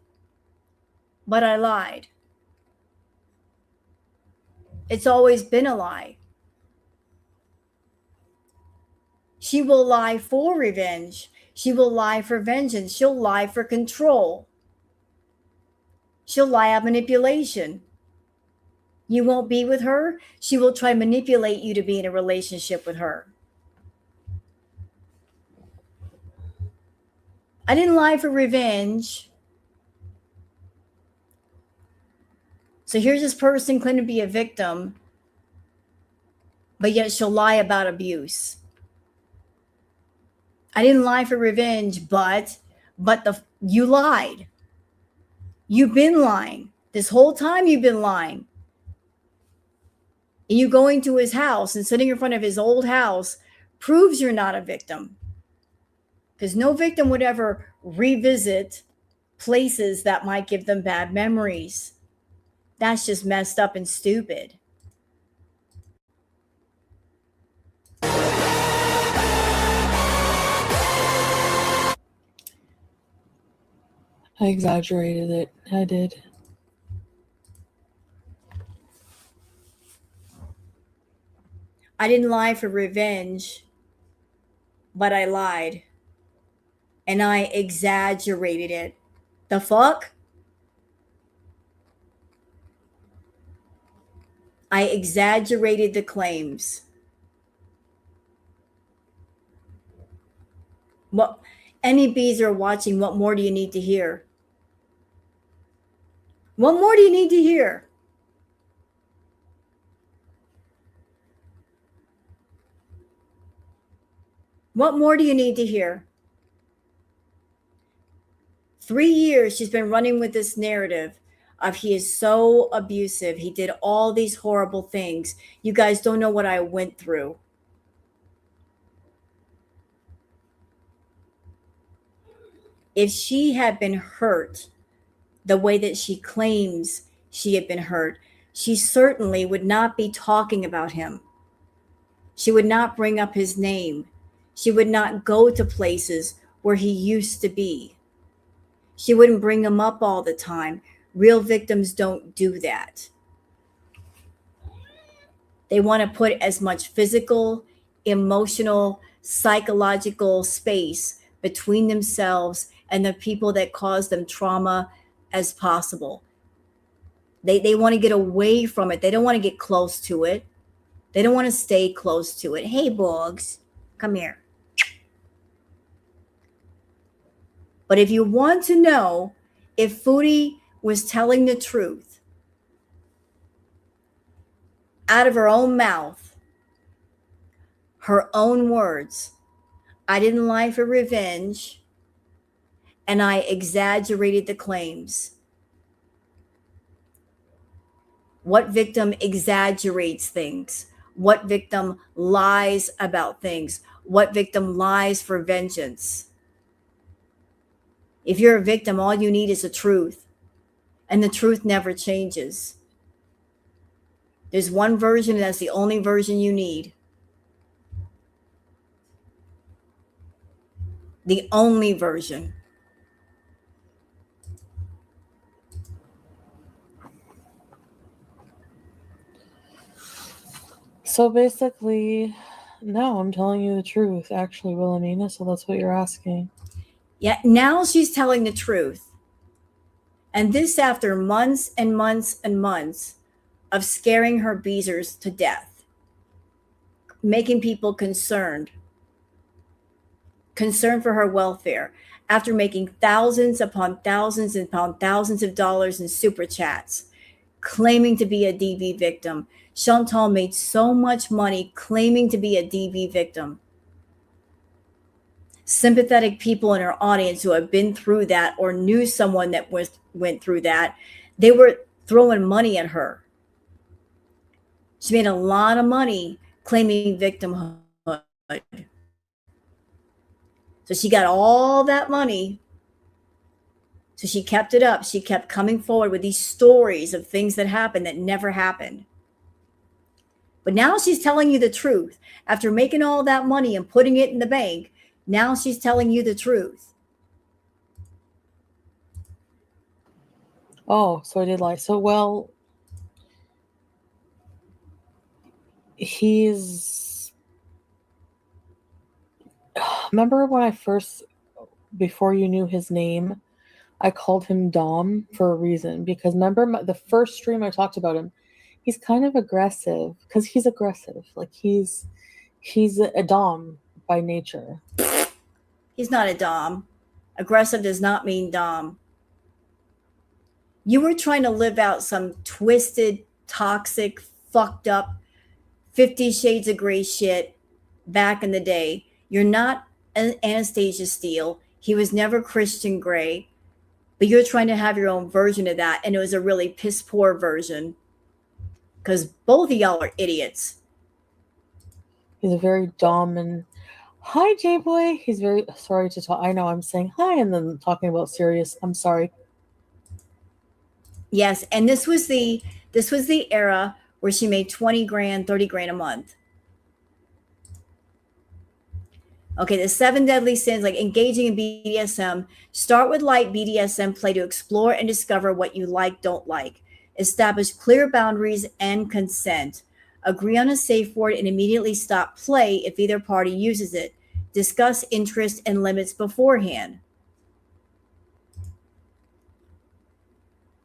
but I lied. It's always been a lie. She will lie for revenge. She will lie for vengeance. She'll lie for control. She'll lie out manipulation. You won't be with her. She will try to manipulate you to be in a relationship with her. I didn't lie for revenge. So here's this person claiming to be a victim, but yet she'll lie about abuse. I didn't lie for revenge, but you lied. You've been lying. This whole time you've been lying. And you going to his house and sitting in front of his old house proves you're not a victim. Because no victim would ever revisit places that might give them bad memories. That's just messed up and stupid. I exaggerated it. I did. I didn't lie for revenge, but I lied. And I exaggerated it. The fuck? I exaggerated the claims. What any bees are watching, what more do you need to hear? What more do you need to hear? What more do you need to hear? 3 years she's been running with this narrative of he is so abusive. He did all these horrible things. You guys don't know what I went through. If she had been hurt the way that she claims she had been hurt, she certainly would not be talking about him. She would not bring up his name. She would not go to places where he used to be. She wouldn't bring him up all the time. Real victims don't do that. They want to put as much physical, emotional, psychological space between themselves and the people that cause them trauma as possible. They want to get away from it. They don't want to get close to it. They don't want to stay close to it. Hey, Boggs, come here. But if you want to know if Foodie was telling the truth out of her own mouth, her own words, I didn't lie for revenge, and I exaggerated the claims. What victim exaggerates things? What victim lies about things? What victim lies for vengeance? If you're a victim, all you need is the truth, and the truth never changes. There's one version, and that's the only version you need. The only version. So basically, no, I'm telling you the truth, actually, Wilhelmina. So that's what you're asking. Yeah, now she's telling the truth. And this after months and months and months of scaring her beezers to death, making people concerned for her welfare, after making thousands upon thousands of dollars in super chats, claiming to be a DV victim. Chantal made so much money claiming to be a DV victim. Sympathetic people in her audience who have been through that or knew someone that went through that, they were throwing money at her. She made a lot of money claiming victimhood. So she got all that money. So she kept it up. She kept coming forward with these stories of things that happened that never happened. But now she's telling you the truth. After making all that money and putting it in the bank, now she's telling you the truth. Oh, so I did lie. So, well, he's. Remember when I first, before you knew his name, I called him Dom for a reason. Because remember the first stream I talked about him, he's kind of aggressive. Because he's aggressive. Like, he's a Dom by nature. He's not a Dom. Aggressive does not mean Dom. You were trying to live out some twisted, toxic, fucked up 50 Shades of Grey shit back in the day. You're not Anastasia Steele. He was never Christian Grey. But you're trying to have your own version of that. And it was a really piss poor version. Because both of y'all are idiots. He's a very Dom and... Hi, J-Boy. He's very sorry to talk. I know I'm saying hi and then talking about serious. I'm sorry. Yes, and this was the era where she made 20 grand, 30 grand a month. Okay, the 7 deadly sins, like engaging in BDSM. Start with light BDSM play to explore and discover what you like, don't like. Establish clear boundaries and consent. Agree on a safe word and immediately stop play if either party uses it. Discuss interest and limits beforehand.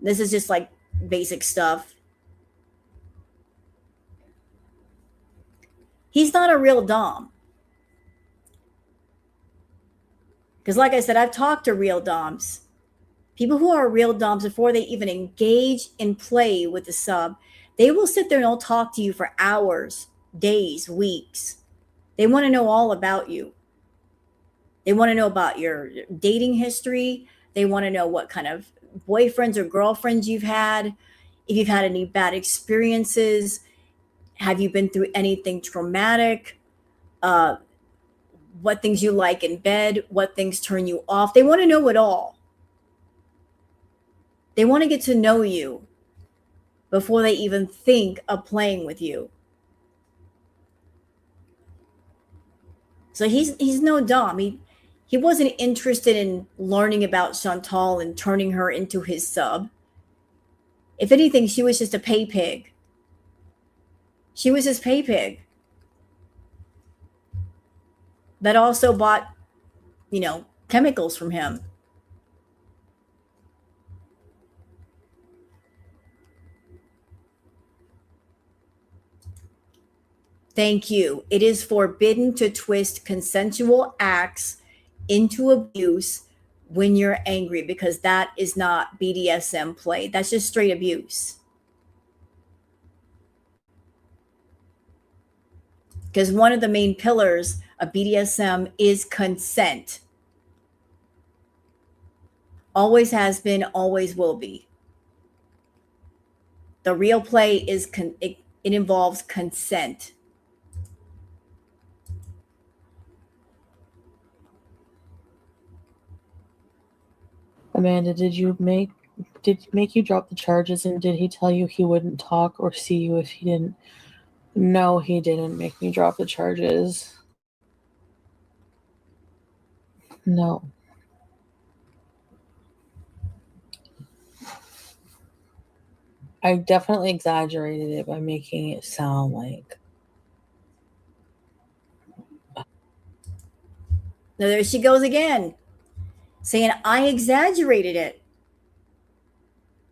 This is just like basic stuff. He's not a real Dom. Because like I said, I've talked to real Doms. People who are real Doms, before they even engage in play with the sub, they will sit there and they'll talk to you for hours, days, weeks. They want to know all about you. They want to know about your dating history. They want to know what kind of boyfriends or girlfriends you've had, if you've had any bad experiences, have you been through anything traumatic, what things you like in bed, what things turn you off. They want to know it all. They want to get to know you before they even think of playing with you. So he's no Dom. He wasn't interested in learning about Chantal and turning her into his sub. If anything, she was just a pay pig. She was his pay pig that also bought, chemicals from him. Thank you. It is forbidden to twist consensual acts into abuse when you're angry, because that is not BDSM play. That's just straight abuse. Because one of the main pillars of BDSM is consent. Always has been, always will be. The real play is it involves consent. Amanda, did make you drop the charges, and did he tell you he wouldn't talk or see you if he didn't? No, he didn't make me drop the charges. No. I definitely exaggerated it by making it sound like... Now there she goes again, saying I exaggerated it.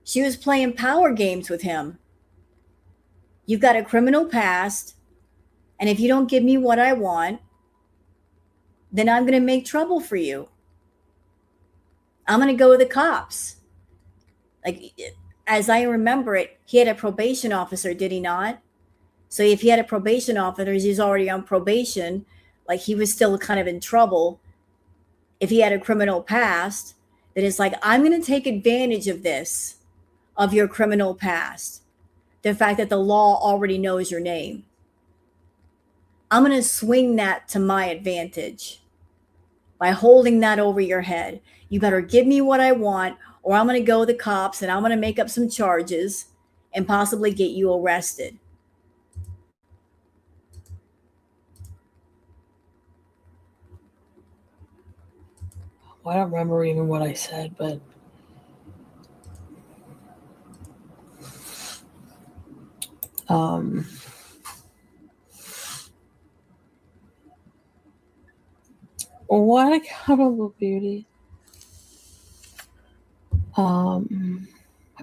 She was playing power games with him. You've got a criminal past, and if you don't give me what I want, then I'm going to make trouble for you. I'm going to go with the cops. Like, as I remember it, he had a probation officer, did he not? So if he had a probation officer, he's already on probation, like he was still kind of in trouble. If he had a criminal past, then it's like, I'm going to take advantage of this, of your criminal past. The fact that the law already knows your name. I'm going to swing that to my advantage by holding that over your head. You better give me what I want, or I'm going to go to the cops and I'm going to make up some charges and possibly get you arrested. Well, I don't remember even what I said, but what a accountable beauty.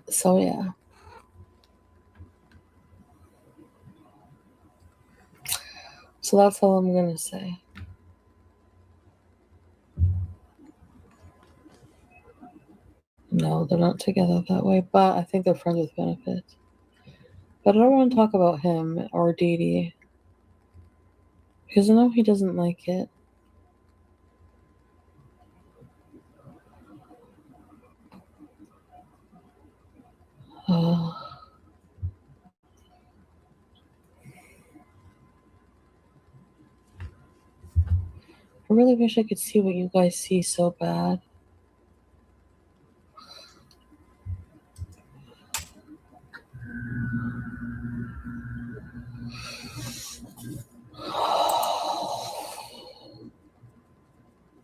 So yeah. So that's all I'm gonna say. No, they're not together that way, but I think they're friends with benefits. But I don't want to talk about him or Dee Dee, because I know he doesn't like it. I really wish I could see what you guys see so bad.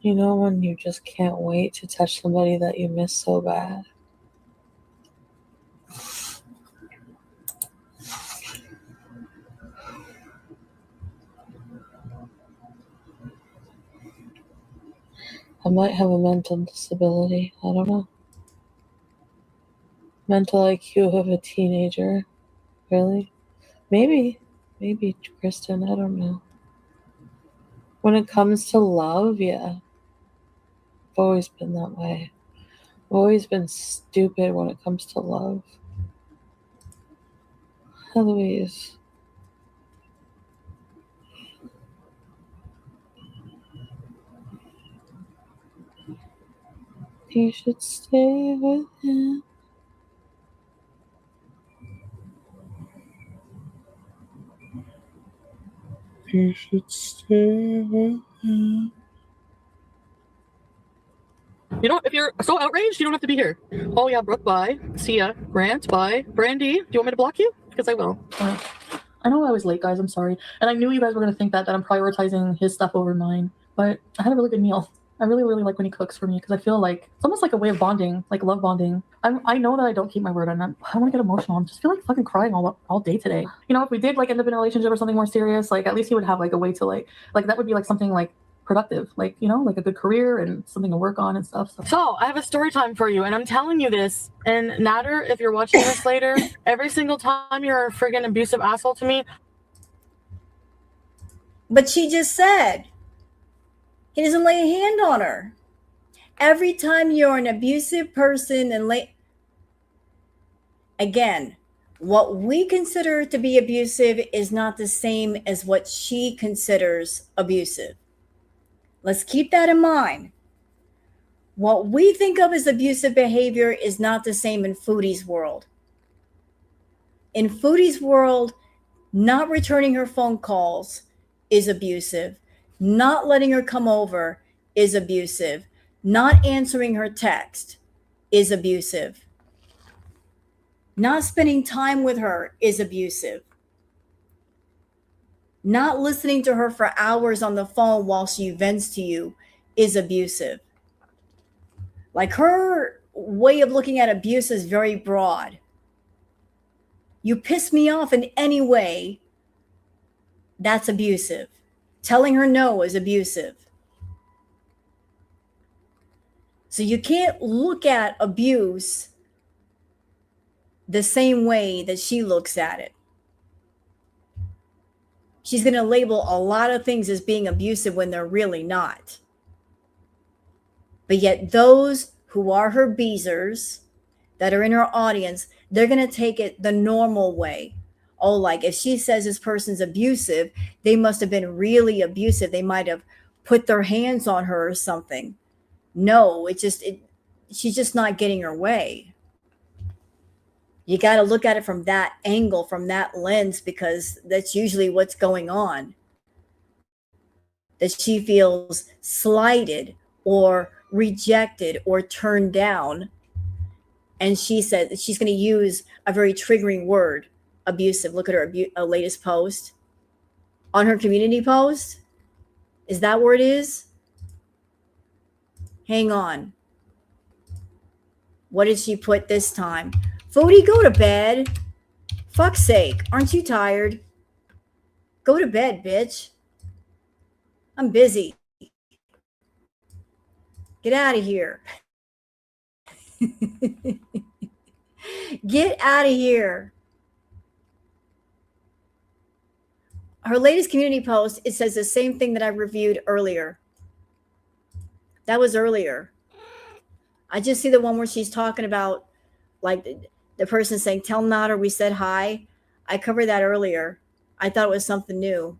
You know when you just can't wait to touch somebody that you miss so bad? I might have a mental disability. I don't know. Mental IQ of a teenager. Really? Maybe, Kristen. I don't know. When it comes to love, yeah. I've always been that way. I've always been stupid when it comes to love. Eloise. You should stay with him. You should stay with him. You know, if you're so outraged, you don't have to be here. Oh yeah, Brooke, bye. See ya. Grant, bye. Brandy, do you want me to block you? Because I will. I know I was late, guys. I'm sorry. And I knew you guys were going to think that I'm prioritizing his stuff over mine. But I had a really good meal. I really, really like when he cooks for me because I feel like it's almost like a way of bonding, like love bonding. I know that I don't keep my word, and I want to get emotional. I just feel like fucking crying all day today. You know, if we did like end up in a relationship or something more serious, like at least he would have like a way to like that would be like something like productive, like, you know, like a good career and something to work on and stuff. So I have a story time for you, and I'm telling you this. And Nader, if you're watching this later, every single time you're a friggin' abusive asshole to me. But she just said he doesn't lay a hand on her. Every time you're an abusive person and again, what we consider to be abusive is not the same as what she considers abusive. Let's keep that in mind. What we think of as abusive behavior is not the same in Foodie's world. In Foodie's world, not returning her phone calls is abusive. Not letting her come over is abusive. Not answering her text is abusive. Not spending time with her is abusive. Not listening to her for hours on the phone while she vents to you is abusive. Like, her way of looking at abuse is very broad. You piss me off in any way, that's abusive. Telling her no is abusive. So you can't look at abuse the same way that she looks at it. She's going to label a lot of things as being abusive when they're really not. But yet those who are her beezers that are in her audience, they're going to take it the normal way. Oh, like if she says this person's abusive, they must have been really abusive. They might have put their hands on her or something. No, she's just not getting her way. You got to look at it from that angle, from that lens, because that's usually what's going on. That she feels slighted or rejected or turned down. And she said that she's going to use a very triggering word, abusive. Look at her latest post. On her community post, is that where it is? Hang on. What did she put this time? Foodie, go to bed. Fuck's sake, aren't you tired? Go to bed, bitch. I'm busy. Get out of here. Get out of here. Her latest community post, it says the same thing that I reviewed earlier. That was earlier. I just see the one where she's talking about, like, the person saying, tell Nader we said hi. I covered that earlier. I thought it was something new.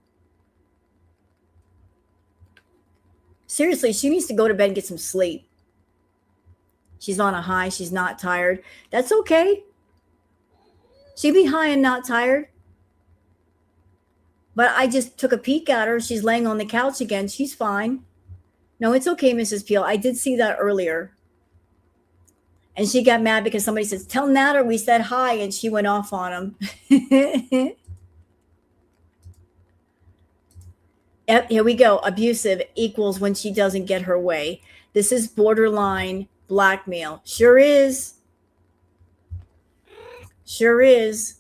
Seriously, she needs to go to bed and get some sleep. She's on a high. She's not tired. That's okay. She'd be high and not tired. But I just took a peek at her. She's laying on the couch again. She's fine. No, it's okay, Mrs. Peel. I did see that earlier. And she got mad because somebody says, tell Nader we said hi. And she went off on him. Yep, here we go. Abusive equals when she doesn't get her way. This is borderline blackmail. Sure is. Sure is.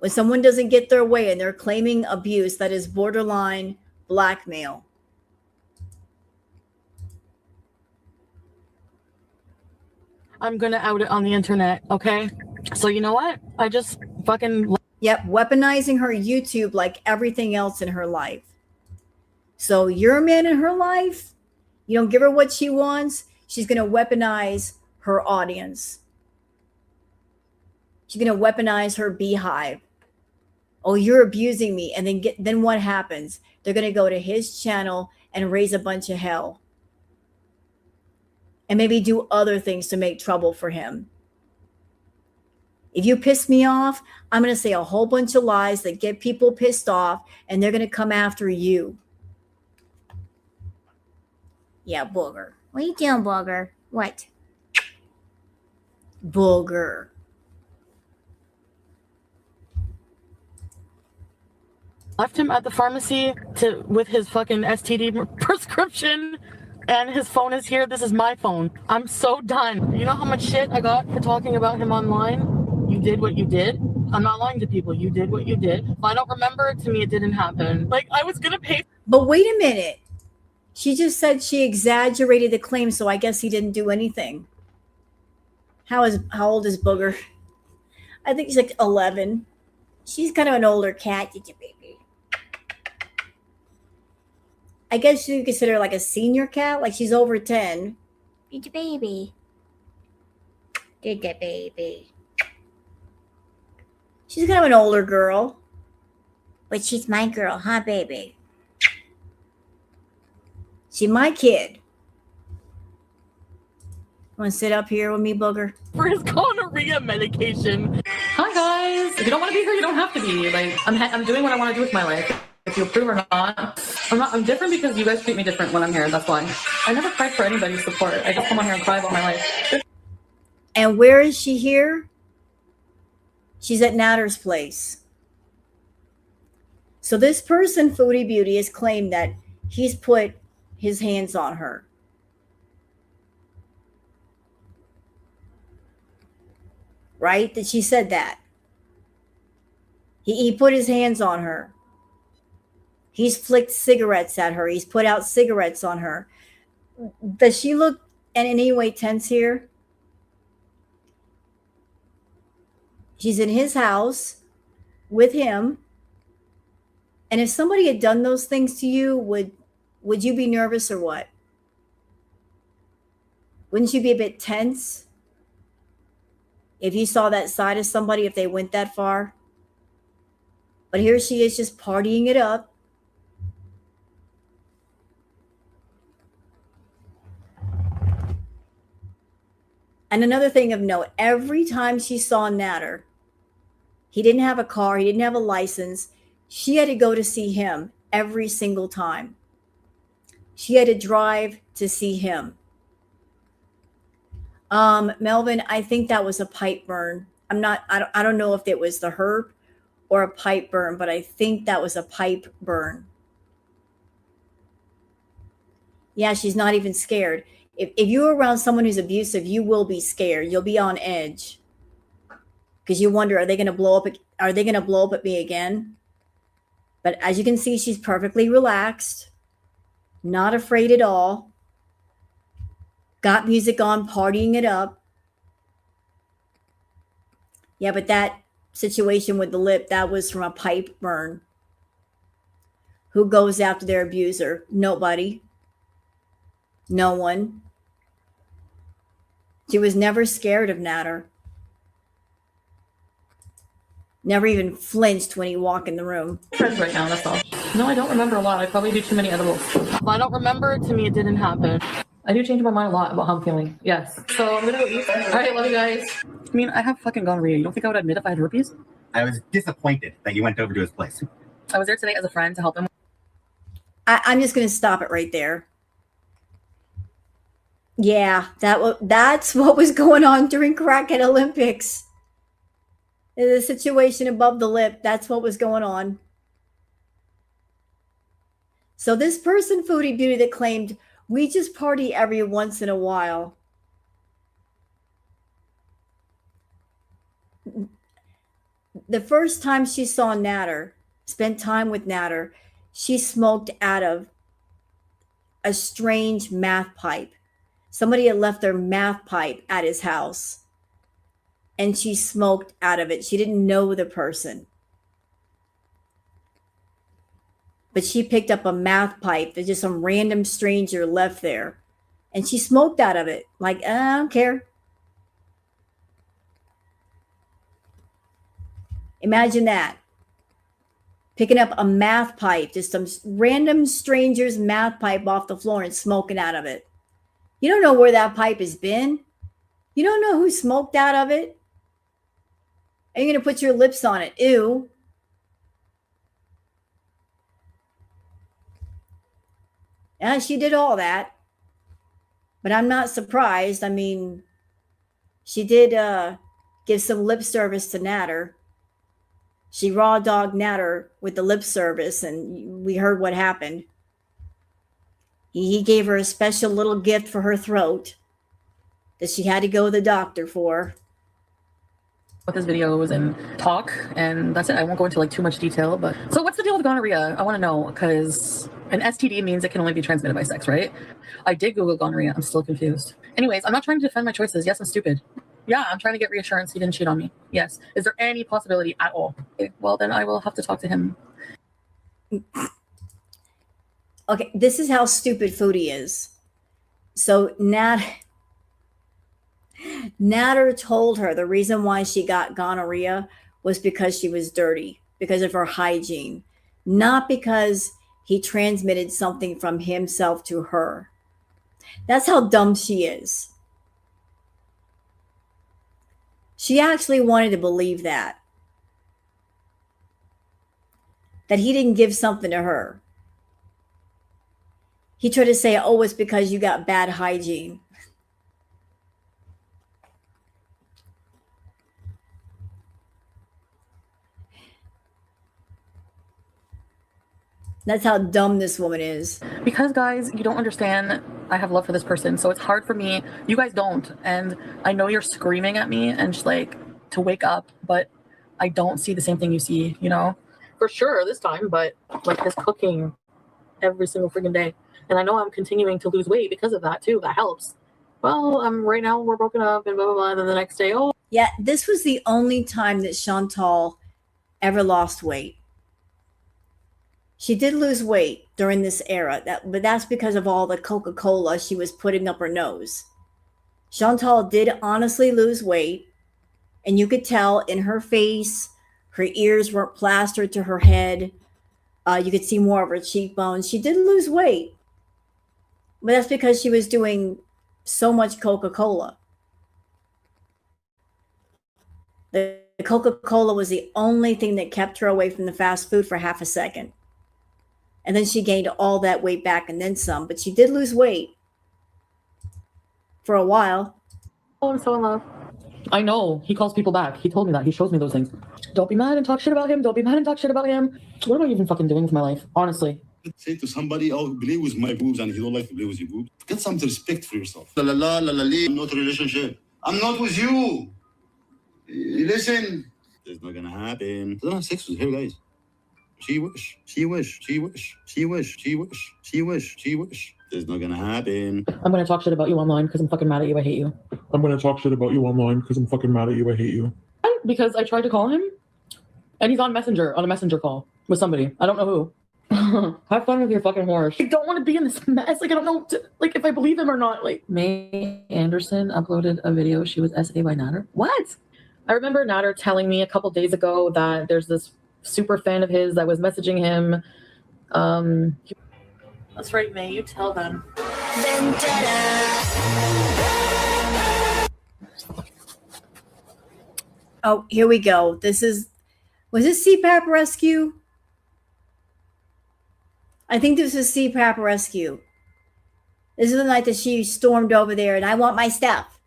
When someone doesn't get their way and they're claiming abuse, that is borderline blackmail. I'm gonna out it on the internet, okay? So you know what? I just fucking... Yep, weaponizing her YouTube like everything else in her life. So you're a man in her life. You don't give her what she wants. She's going to weaponize her audience. She's going to weaponize her beehive. Oh, you're abusing me. And then what happens? They're going to go to his channel and raise a bunch of hell. And maybe do other things to make trouble for him. If you piss me off, I'm going to say a whole bunch of lies that get people pissed off, and they're going to come after you. Yeah, Booger. What are you doing, Booger? What? Booger. Left him at the pharmacy with his fucking STD prescription, and his phone is here. This is my phone. I'm so done. You know how much shit I got for talking about him online? You did what you did. I'm not lying to people. You did what you did. If I don't remember, to me, it didn't happen. Like, I was gonna pay. But wait a minute. She just said she exaggerated the claim, so I guess he didn't do anything. How old is Booger? I think he's like 11. She's kind of an older cat, did you, baby? I guess you consider her like a senior cat, like she's over 10. Did you, baby? Did you, baby? She's kind of an older girl. But she's my girl, huh, baby? She's my kid. Want to sit up here with me, Booger? For his gonorrhea medication. Hi, guys. If you don't want to be here, you don't have to be. Like, I'm doing what I want to do with my life. If you approve or not. I'm different because you guys treat me different when I'm here. That's why. I never cried for anybody's support. I just come on here and cry about my life. And where is she here? She's at Nader's place. So this person, Foodie Beauty, has claimed that he's put his hands on her. Right? That she said that. He put his hands on her. He's flicked cigarettes at her. He's put out cigarettes on her. Does she look in any way tense here? She's in his house with him. And if somebody had done those things to you, would you be nervous or what? Wouldn't you be a bit tense if you saw that side of somebody, if they went that far? But here she is just partying it up. And another thing of note, every time she saw Natter, he didn't have a car, he didn't have a license. She had to go to see him every single time. She had to drive to see him. Melvin, I think that was a pipe burn. I don't know if it was the herb or a pipe burn, but I think that was a pipe burn. Yeah, she's not even scared. If you're around someone who's abusive, you will be scared. You'll be on edge because you wonder, are they going to blow up? Are they going to blow up at me again? But as you can see, she's perfectly relaxed, not afraid at all. Got music on, partying it up. Yeah, but that situation with the lip, that was from a pipe burn. Who goes after their abuser? Nobody. No one. She was never scared of Natter. Never even flinched when he walked in the room. Friends right now, that's all. No, I don't remember a lot. I probably do too many edibles. If I don't remember, to me, it didn't happen. I do change my mind a lot about how I'm feeling. Yes. So I'm gonna go eat. All right, love you guys. I mean, I have fucking gonorrhea. You don't think I would admit if I had herpes? I was disappointed that you went over to his place. I was there today as a friend to help him. I'm just going to stop it right there. Yeah, that's what was going on during Crackhead Olympics. The situation above the lip, that's what was going on. So this person, Foodie Beauty, that claimed, we just party every once in a while. The first time she saw Natter, spent time with Natter, she smoked out of a strange math pipe. Somebody had left their math pipe at his house, and she smoked out of it. She didn't know the person, but she picked up a math pipe that just some random stranger left there, and she smoked out of it. Like, I don't care. Imagine that. Picking up a math pipe, just some random stranger's math pipe off the floor and smoking out of it. You don't know where that pipe has been. You don't know who smoked out of it. And you're going to put your lips on it. Ew. Yeah, she did all that. But I'm not surprised. I mean, she did give some lip service to Natter. She raw dogged Natter with the lip service, and we heard what happened. He gave her a special little gift for her throat that she had to go to the doctor for. What this video was in talk, and that's it. I won't go into like too much detail, but so what's the deal with gonorrhea? I want to know, because an STD means it can only be transmitted by sex, right? I did Google gonorrhea. I'm still confused. Anyways, I'm not trying to defend my choices. Yes, I'm stupid. Yeah, I'm trying to get reassurance he didn't cheat on me. Yes. Is there any possibility at all? Okay, well, then I will have to talk to him. Okay, this is how stupid Foodie is. So Natter told her the reason why she got gonorrhea was because she was dirty, because of her hygiene, not because he transmitted something from himself to her. That's how dumb she is. She actually wanted to believe that he didn't give something to her. He tried to say, oh, it's because you got bad hygiene. That's how dumb this woman is. Because, guys, you don't understand. I have love for this person, so it's hard for me. You guys don't. And I know you're screaming at me and just like to wake up, but I don't see the same thing you see, you know? for sure this time, but like his cooking every single freaking day. And I know I'm continuing to lose weight because of that too. That helps. Well, right now we're broken up and blah, blah, blah. And then the next day, oh. Yeah, this was the only time that Chantal ever lost weight. She did lose weight during this era, but that's because of all the Coca-Cola she was putting up her nose. Chantal did honestly lose weight, and you could tell in her face, her ears weren't plastered to her head. You could see more of her cheekbones. She did lose weight, but that's because she was doing so much Coca-Cola. The Coca-Cola was the only thing that kept her away from the fast food for half a second. And then she gained all that weight back and then some, but she did lose weight for a while. Oh, I'm so in love. I know. He calls people back. He told me that. He shows me those things. Don't be mad and talk shit about him. Don't be mad and talk shit about him. What am I even fucking doing with my life? Honestly. Say to somebody, oh, play with my boobs, and if you don't like to play with your boobs, get some respect for yourself. La la la la la la. I'm not a relationship. I'm not with you. Listen. It's not gonna happen. I don't have sex with her, guys. She wish. She wish. She wish. She wish. She wish. She wish. She wish. It's not gonna happen. I'm gonna talk shit about you online because I'm fucking mad at you. I hate you. I'm gonna talk shit about you online because I'm fucking mad at you. I hate you. Because I tried to call him, and he's on a messenger call with somebody. I don't know who. Have fun with your fucking horse. I don't want to be in this mess. Like, I don't know, if I believe him or not. Like, May Anderson uploaded a video. She was SA by Natter. What? I remember Natter telling me a couple days ago that there's this super fan of his that was messaging him. That's right, May. You tell them. Oh, here we go. Was this CPAP Rescue? I think this was CPAP Rescue. This is the night that she stormed over there and I want my stuff.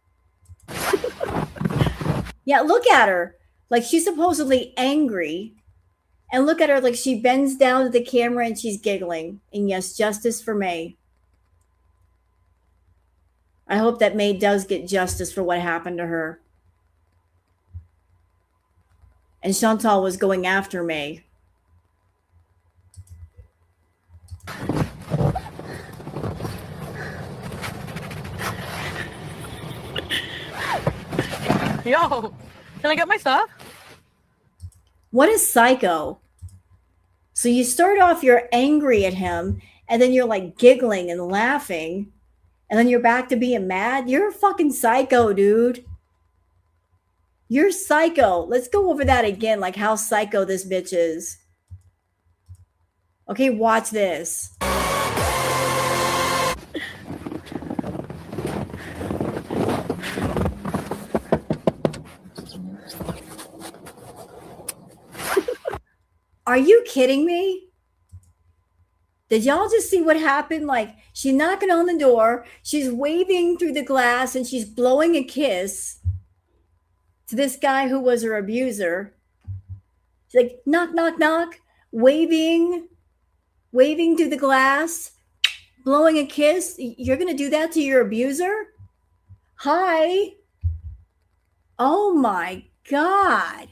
Yeah, look at her. Like she's supposedly angry. And look at her like she bends down to the camera and she's giggling. And yes, justice for May. I hope that May does get justice for what happened to her. And Chantal was going after May. Yo, can I get my stuff? What a psycho. So you start off, you're angry at him, and then you're like giggling and laughing, and then you're back to being mad. You're a fucking psycho, dude. You're psycho. Let's go over that again, like how psycho this bitch is. Okay, watch this. Are you kidding me? Did y'all just see what happened? Like, she's knocking on the door, she's waving through the glass, and she's blowing a kiss to this guy who was her abuser. She's like, knock, knock, knock, waving through the glass, blowing a kiss. You're going to do that to your abuser? Hi. Oh my God.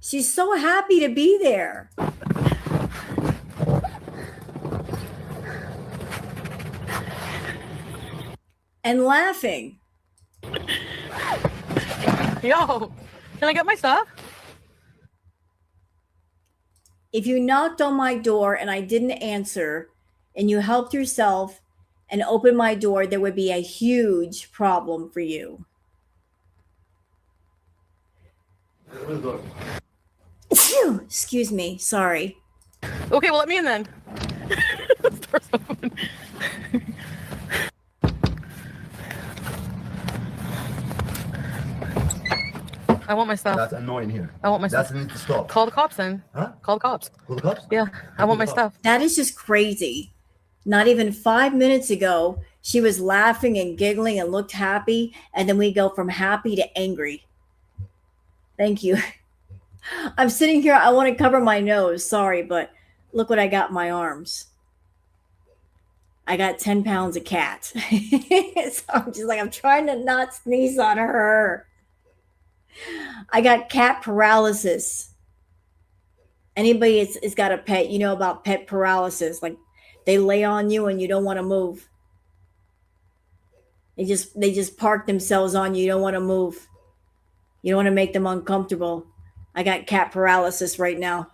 She's so happy to be there. And laughing. Yo, can I get my stuff? If you knocked on my door and I didn't answer, and you helped yourself and opened my door, there would be a huge problem for you. Excuse me. Sorry. Okay, well, let me in then. I want my stuff. That's annoying here. I want my stuff. That needs to stop. Call the cops then. Huh? Call the cops. Call the cops? Yeah, I want my stuff. That is just crazy. Not even 5 minutes ago, she was laughing and giggling and looked happy. And then we go from happy to angry. Thank you. I'm sitting here. I want to cover my nose. Sorry, but look what I got in my arms. I got 10 pounds of cat. So I'm just like, I'm trying to not sneeze on her. I got cat paralysis. Anybody is got a pet, you know about pet paralysis. Like they lay on you and you don't want to move. They just park themselves on you. You don't want to move. You don't want to make them uncomfortable. I got cat paralysis right now.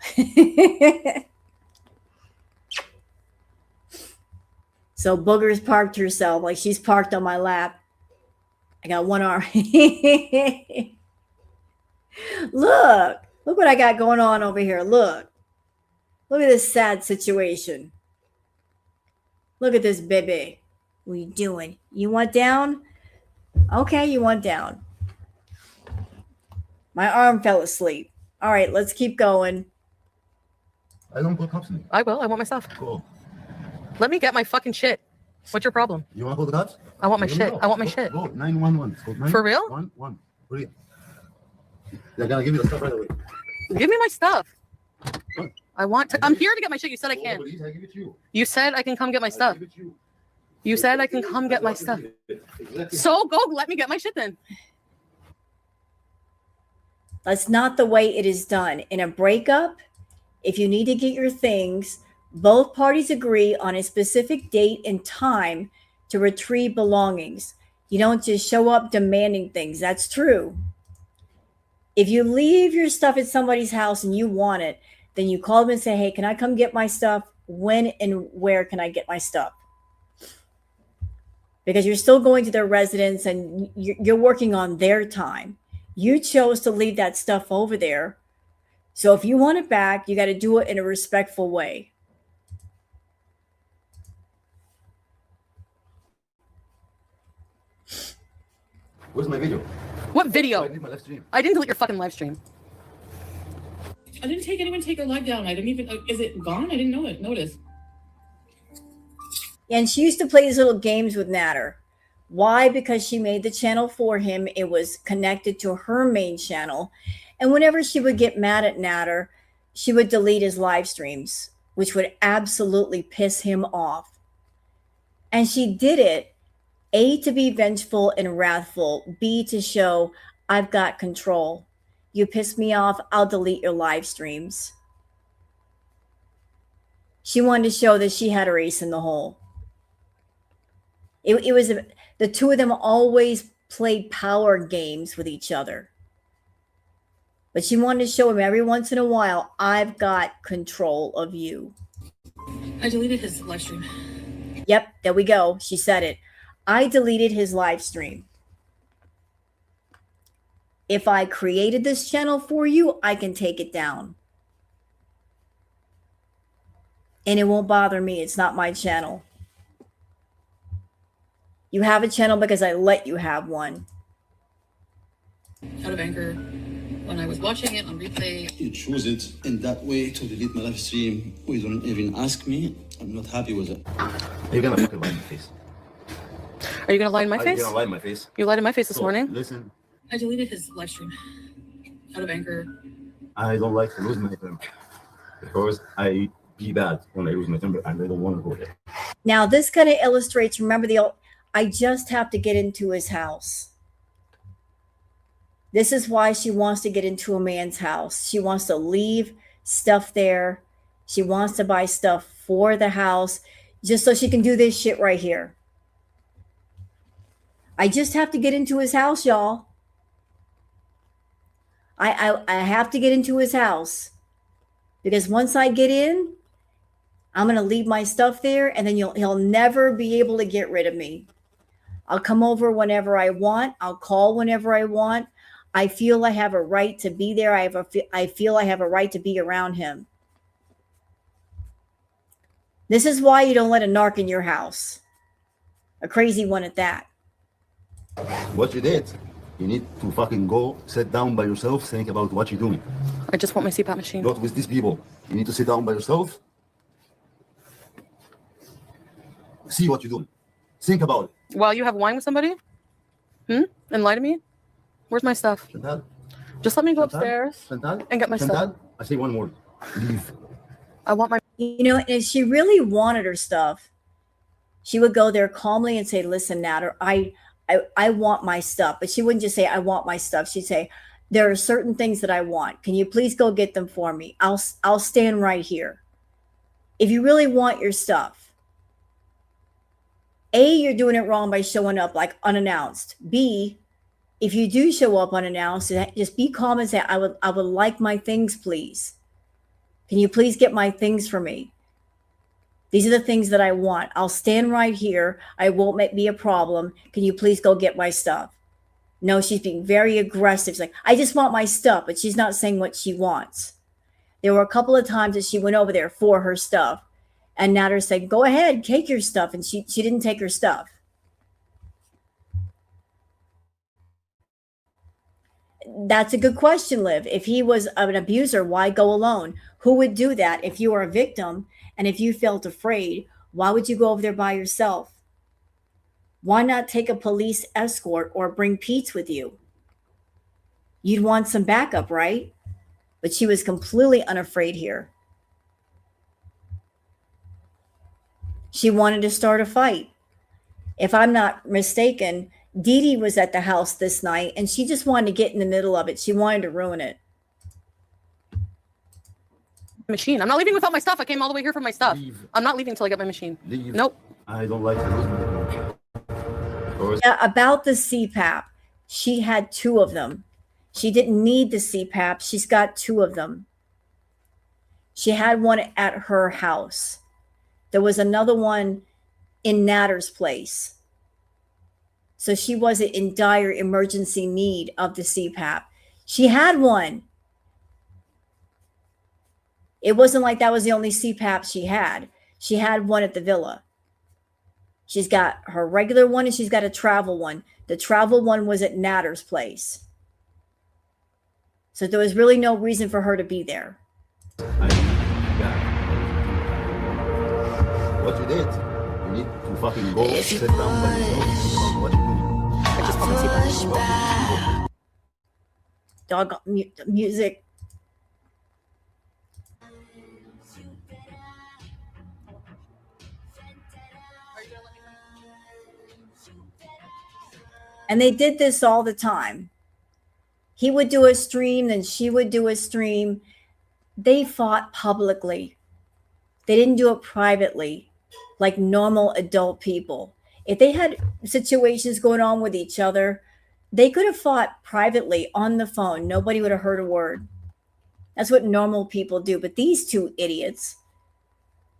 So Booger's parked herself, like she's parked on my lap. I got one arm. Look what I got going on over here. Look at this sad situation. Look at this baby. What are you doing? You want down? Okay, you want down. My arm fell asleep. All right, let's keep going. I don't call cops. I will. I want my stuff. Cool. Let me get my fucking shit. What's your problem? You want to call the cops? I want my Let me shit. know. I want my Go, shit. Go 911. Go 911. For real? 111. For real. They're gonna give you the stuff right away. Give me my stuff. What? I want to. I'm here to get my shit. You said I Call can. the police, I give it to you. You said I can come get my I stuff. give it to you. You said I can come get my stuff. Exactly. So go let me get my shit then. That's not the way it is done. In a breakup, if you need to get your things, both parties agree on a specific date and time to retrieve belongings. You don't just show up demanding things. That's true. If you leave your stuff at somebody's house and you want it, then you call them and say, hey, can I come get my stuff? When and where can I get my stuff? Because you're still going to their residence and you're working on their time. You chose to leave that stuff over there. So if you want it back, you got to do it in a respectful way. Where's my video? What video? I did my live stream. I didn't delete your fucking live stream. I didn't take her live down. I didn't even. Is it gone? I didn't notice. And she used to play these little games with Natter. Why? Because she made the channel for him. It was connected to her main channel. And whenever she would get mad at Natter, she would delete his live streams, which would absolutely piss him off. And she did it, A, to be vengeful and wrathful, B, to show I've got control. You piss me off, I'll delete your live streams. She wanted to show that she had her ace in the hole. It was the two of them always played power games with each other. But she wanted to show him every once in a while, I've got control of you. I deleted his live stream. Yep, there we go. She said it. I deleted his live stream. If I created this channel for you, I can take it down. And it won't bother me. It's not my channel. You have a channel because I let you have one. Out of anger. When I was watching it on replay. You choose it in that way to delete my live stream. You don't even ask me. I'm not happy with it. You're gonna fucking lie in my face. Are you gonna lie in my You're face? gonna lie in my face. You lied in my face this So, morning. Listen, I deleted his live stream. Out of anger. I don't like to lose my temper because I be bad when I lose my temper and I don't want to go there. Now, this kind of illustrates, remember the old, I just have to get into his house. This is why she wants to get into a man's house. She wants to leave stuff there. She wants to buy stuff for the house just so she can do this shit right here. I just have to get into his house, y'all. I have to get into his house because once I get in, I'm going to leave my stuff there and then he'll never be able to get rid of me. I'll come over whenever I want. I'll call whenever I want. I feel I have a right to be there. I feel I have a right to be around him. This is why you don't let a narc in your house. A crazy one at that. What you did, you need to fucking go sit down by yourself, think about what you're doing. I just want my CPAP machine. Not with these people. You need to sit down by yourself. See what you're doing. Think about it. While you have wine with somebody? And lie to me? Where's my stuff? Chantal? Just let me go Chantal? upstairs Chantal? and get my stuff. Chantal? I say one word. Leave. I want my. You know, if she really wanted her stuff, she would go there calmly and say, listen, Natter, I want my stuff. But she wouldn't just say, I want my stuff. She'd say, There are certain things that I want. Can you please go get them for me? I'll stand right here. If you really want your stuff, A, you're doing it wrong by showing up like unannounced. B, if you do show up unannounced, just be calm and say, I would like my things, please. Can you please get my things for me? These are the things that I want. I'll stand right here. I won't be a problem. Can you please go get my stuff? No, she's being very aggressive. She's like, I just want my stuff, but she's not saying what she wants. There were a couple of times that she went over there for her stuff, and Natter said, go ahead, take your stuff, and she didn't take her stuff. That's a good question, Liv. If he was an abuser, why go alone? Who would do that if you were a victim and if you felt afraid? Why would you go over there by yourself? Why not take a police escort or bring Peeps with you? You'd want some backup, right? But she was completely unafraid here. She wanted to start a fight. If I'm not mistaken, Dee Dee was at the house this night and she just wanted to get in the middle of it. She wanted to ruin it. Machine. I'm not leaving without my stuff. I came all the way here for my stuff. Leave. I'm not leaving until I get my machine. Leave. Nope. I don't like to lose my temper. Yeah, about the CPAP, she had 2 of them. She didn't need the CPAP. She's got 2 of them. She had one at her house. There was another one in Natter's place. So she wasn't in dire emergency need of the CPAP. She had one. It wasn't like that was the only CPAP she had. She had one at the villa. She's got her regular one and she's got a travel one. The travel one was at Natter's place. So there was really no reason for her to be there. What you did? You need to fucking go sit down by yourself. What you do? I just fucking see Dog music. And they did this all the time. He would do a stream, then she would do a stream. They fought publicly. They didn't do it privately like normal adult people. If they had situations going on with each other, they could have fought privately on the phone. Nobody would have heard a word. That's what normal people do. But these 2 idiots,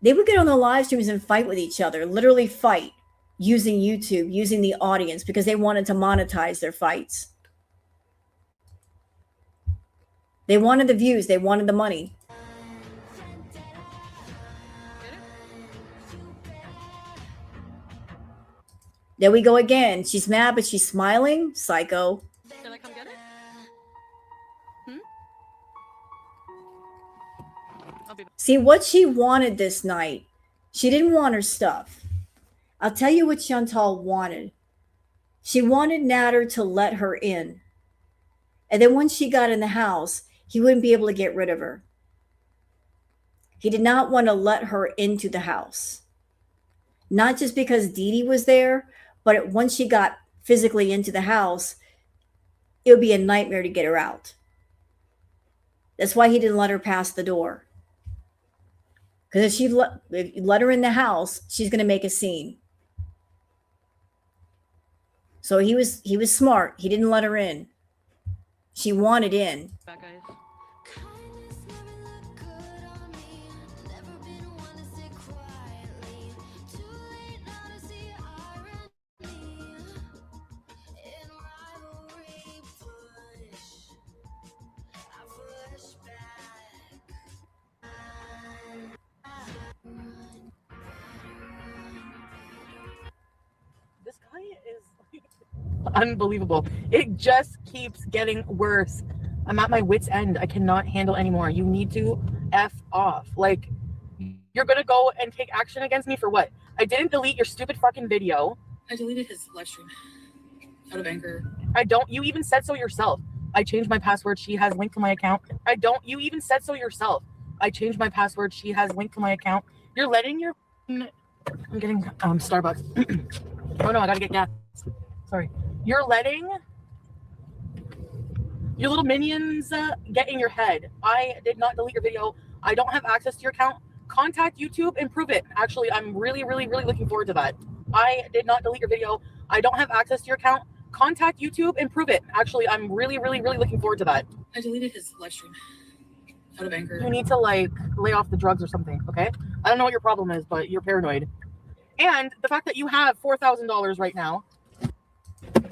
they would get on the live streams and fight with each other, literally fight. Using YouTube, using the audience because they wanted to monetize their fights. They wanted the views. They wanted the money. There we go again. She's mad, but she's smiling. Psycho. Should I come get it? I'll be back. See, what she wanted this night, she didn't want her stuff. I'll tell you what Chantal wanted. She wanted Natter to let her in. And then once she got in the house, he wouldn't be able to get rid of her. He did not want to let her into the house. Not just because Dee Dee was there, but once she got physically into the house, it would be a nightmare to get her out. That's why he didn't let her pass the door. Because if you let her in the house, she's going to make a scene. So he was smart. He didn't let her in. She wanted in. Back, guys. This guy is unbelievable. It just keeps getting worse. I'm at my wit's end. I cannot handle anymore. You need to F off. Like, you're gonna go and take action against me for what? I didn't delete your stupid fucking video. I deleted his live stream out of anger. You even said so yourself. I changed my password. She has linked to my account. You even said so yourself. I changed my password. She has linked to my account. You're letting your... I'm getting Starbucks. Oh no, I gotta get gas. Sorry. You're letting Your little minions get in your head. I did not delete your video. I don't have access to your account. Contact YouTube and prove it. Actually, I'm really looking forward to that. I did not delete your video. I don't have access to your account. Contact YouTube and prove it. Actually, I'm really looking forward to that. I deleted his live stream out of anger. You need to like lay off the drugs or something, okay? I don't know what your problem is, but you're paranoid. And the fact that you have $4,000 right now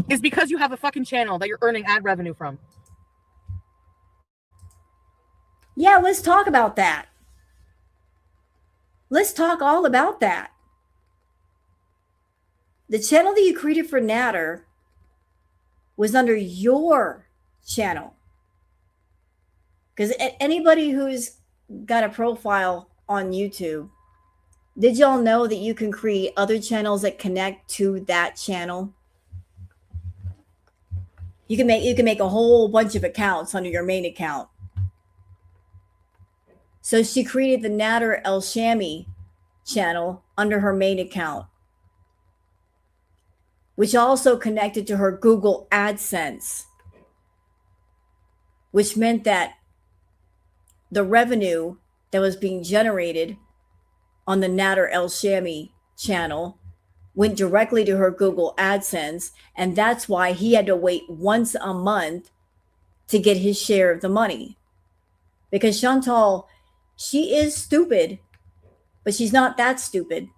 is because you have a fucking channel that you're earning ad revenue from. Yeah, let's talk about that. Let's talk all about that. The channel that you created for Natter was under your channel. Because anybody who's got a profile on YouTube, did y'all know that you can create other channels that connect to that channel? You can make a whole bunch of accounts under your main account. So she created the Natter El Shami channel under her main account, which also connected to her Google AdSense, which meant that the revenue that was being generated on the Natter El Shami channel went directly to her Google AdSense, and that's why he had to wait once a month to get his share of the money. Because Chantal, she is stupid, but she's not that stupid.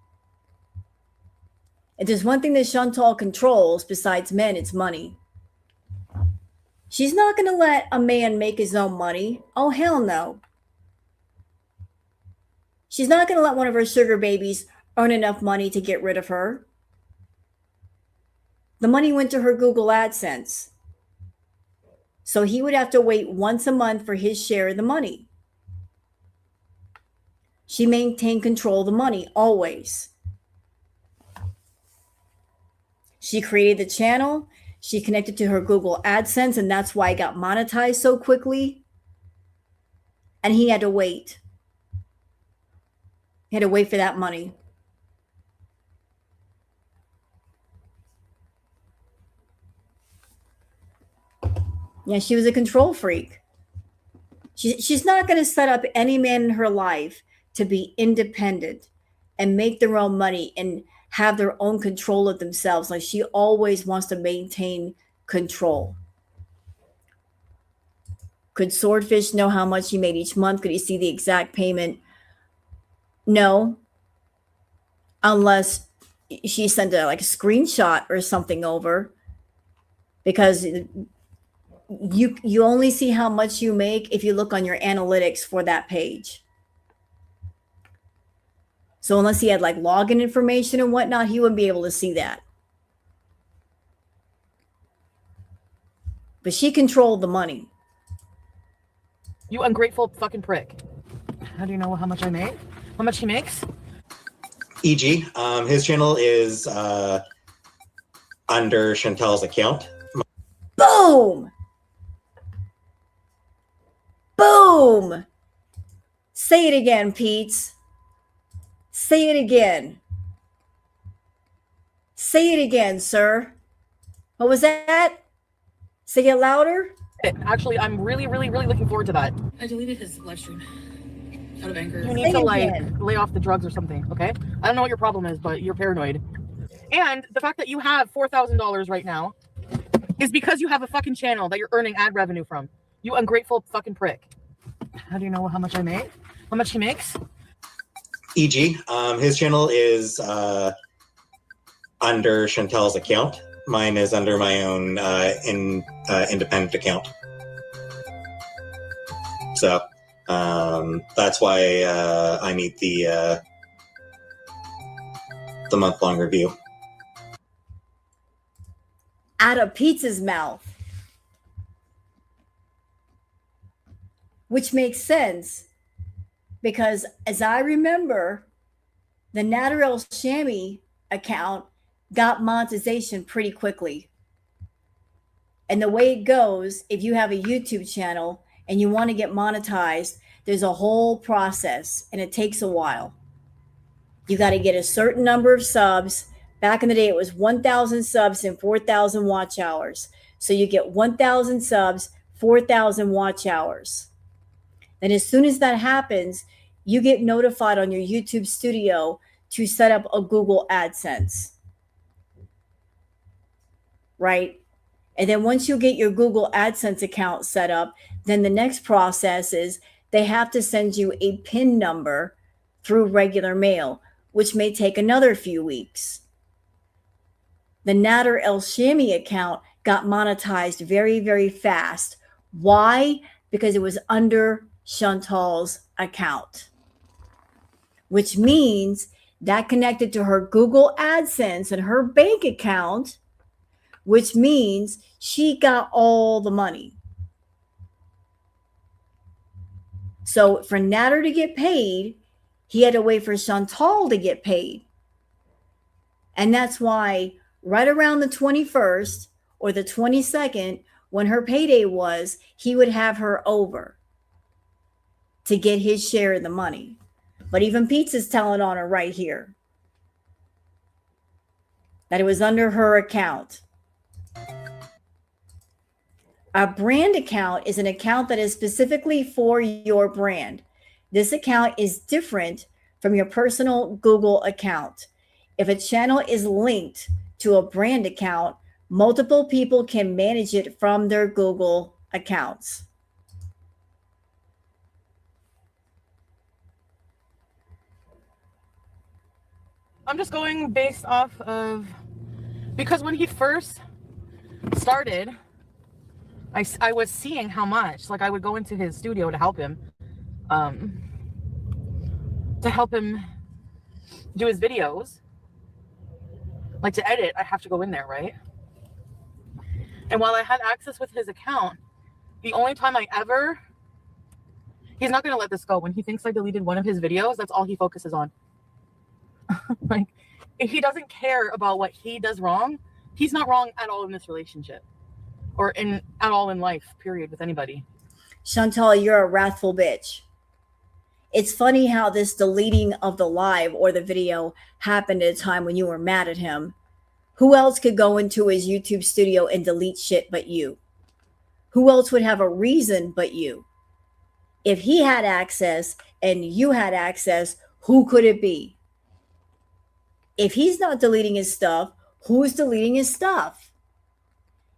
If there's one thing that Chantal controls besides men, it's money. She's not going to let a man make his own money. Oh, hell no. She's not going to let one of her sugar babies earn enough money to get rid of her. The money went to her Google AdSense. So he would have to wait once a month for his share of the money. She maintained control of the money always. She created the channel. She connected to her Google AdSense, and that's why it got monetized so quickly. And he had to wait. He had to wait for that money. Yeah, she was a control freak. She's not going to set up any man in her life to be independent and make their own money and have their own control of themselves. Like, she always wants to maintain control. Could Swordfish know how much he made each month? Could he see the exact payment? No. Unless she sent a screenshot or something over. Because you only see how much you make if you look on your analytics for that page. So unless he had login information and whatnot, he wouldn't be able to see that. But she controlled the money. You ungrateful fucking prick. How do you know how much I made? How much he makes? E.g., his channel is under Chantal's account. Boom! Boom! Say it again, Peeps. Say it again. Say it again, sir. What was that? Say it louder. Actually, I'm really looking forward to that. I deleted his live stream out of anger. You need to lay off the drugs or something, okay? I don't know what your problem is, but you're paranoid. And the fact that you have $4,000 right now is because you have a fucking channel that you're earning ad revenue from. You ungrateful fucking prick. How do you know how much I made? How much he makes? E.g., his channel is under Chantal's account. Mine is under my own independent account. So that's why I need the month-long review. Out of Pizza's mouth. Which makes sense. Because as I remember, the Natter El Shami account got monetization pretty quickly. And the way it goes, if you have a YouTube channel and you want to get monetized, there's a whole process and it takes a while. You got to get a certain number of subs. Back in the day, it was 1,000 subs and 4,000 watch hours. So you get 1,000 subs, 4,000 watch hours. Then as soon as that happens, you get notified on your YouTube studio to set up a Google AdSense. Right? And then once you get your Google AdSense account set up, then the next process is they have to send you a PIN number through regular mail, which may take another few weeks. The Nader El Shami account got monetized very, very fast. Why? Because it was under Chantal's account, which means that connected to her Google AdSense and her bank account, which means she got all the money. So for Nader to get paid, he had to wait for Chantal to get paid. And that's why right around the 21st or the 22nd, when her payday was, he would have her over to get his share of the money. But even Peeps is telling on her right here that it was under her account. A brand account is an account that is specifically for your brand. This account is different from your personal Google account. If a channel is linked to a brand account, multiple people can manage it from their Google accounts. I'm just going based off of, because when he first started, I was seeing how much, like I would go into his studio to help him do his videos. Like to edit, I have to go in there, right? And while I had access with his account, the only time he's not going to let this go. When he thinks I deleted one of his videos, that's all he focuses on. Like, if he doesn't care about what he does wrong, he's not wrong at all in this relationship or at all in life, period, with anybody. Chantal, you're a wrathful bitch. It's funny how this deleting of the live or the video happened at a time when you were mad at him. Who else could go into his YouTube studio and delete shit but you? Who else would have a reason but you? If he had access and you had access, who could it be? If he's not deleting his stuff, who's deleting his stuff?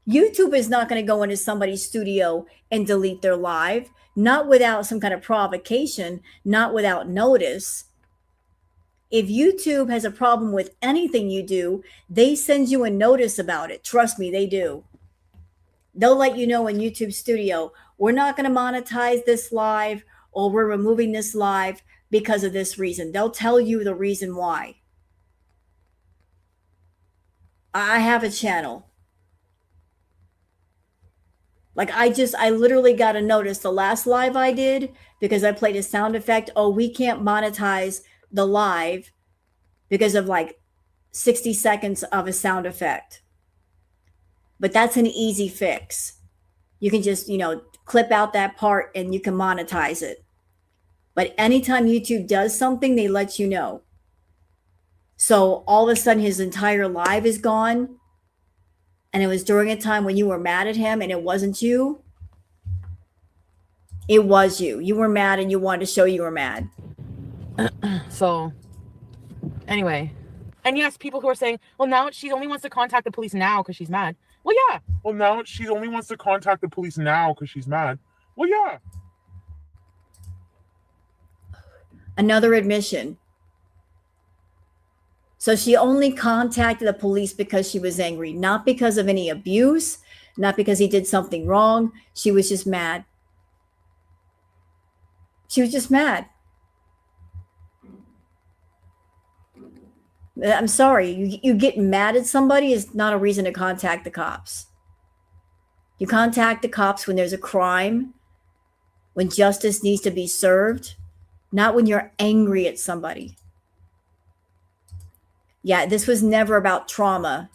YouTube is not going to go into somebody's studio and delete their live, not without some kind of provocation, not without notice. If YouTube has a problem with anything you do, they send you a notice about it. Trust me, they do. They'll let you know in YouTube Studio, we're not going to monetize this live, or we're removing this live because of this reason. They'll tell you the reason why. I have a channel. Like I literally got a notice the last live I did because I played a sound effect. Oh, we can't monetize the live because of like 60 seconds of a sound effect. But that's an easy fix. You can just, clip out that part and you can monetize it. But anytime YouTube does something, they let you know. So all of a sudden his entire live is gone. And it was during a time when you were mad at him and it wasn't you. It was you. You were mad and you wanted to show you were mad. So anyway, and yes, people who are saying, well, now she only wants to contact the police now because she's mad. Well, yeah. Well, now she only wants to contact the police now because she's mad. Well, yeah. Another admission. So she only contacted the police because she was angry, not because of any abuse, not because he did something wrong. She was just mad. She was just mad. I'm sorry. You get mad at somebody is not a reason to contact the cops. You contact the cops when there's a crime, when justice needs to be served, not when you're angry at somebody. Yeah, this was never about trauma.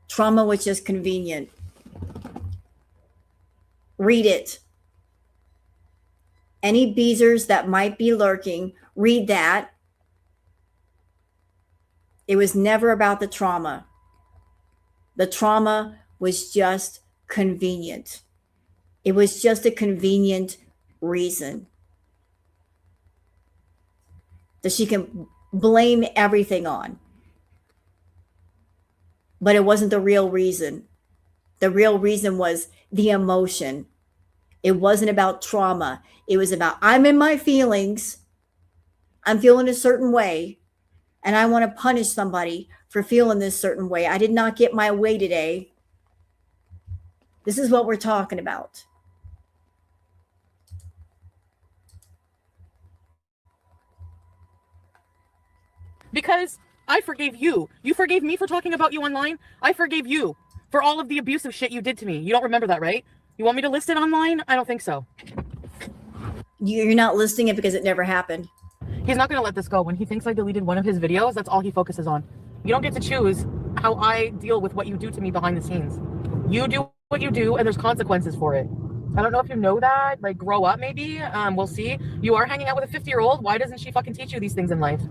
Trauma was just convenient. Read it. Any beezers that might be lurking, read that. It was never about the trauma. The trauma was just convenient. It was just a convenient reason that she can blame everything on. But it wasn't the real reason. The real reason was the emotion. It wasn't about trauma. It was about, I'm in my feelings. I'm feeling a certain way. And I want to punish somebody for feeling this certain way. I did not get my way today. This is what we're talking about. Because I forgave you. You forgave me for talking about you online. I forgave you for all of the abusive shit you did to me. You don't remember that, right? You want me to list it online? I don't think so. You're not listing it because it never happened. He's not going to let this go. When he thinks I deleted one of his videos, that's all he focuses on. You don't get to choose how I deal with what you do to me behind the scenes. You do what you do, and there's consequences for it. I don't know if you know that. Like, grow up, maybe. We'll see. You are hanging out with a 50-year-old. Why doesn't she fucking teach you these things in life?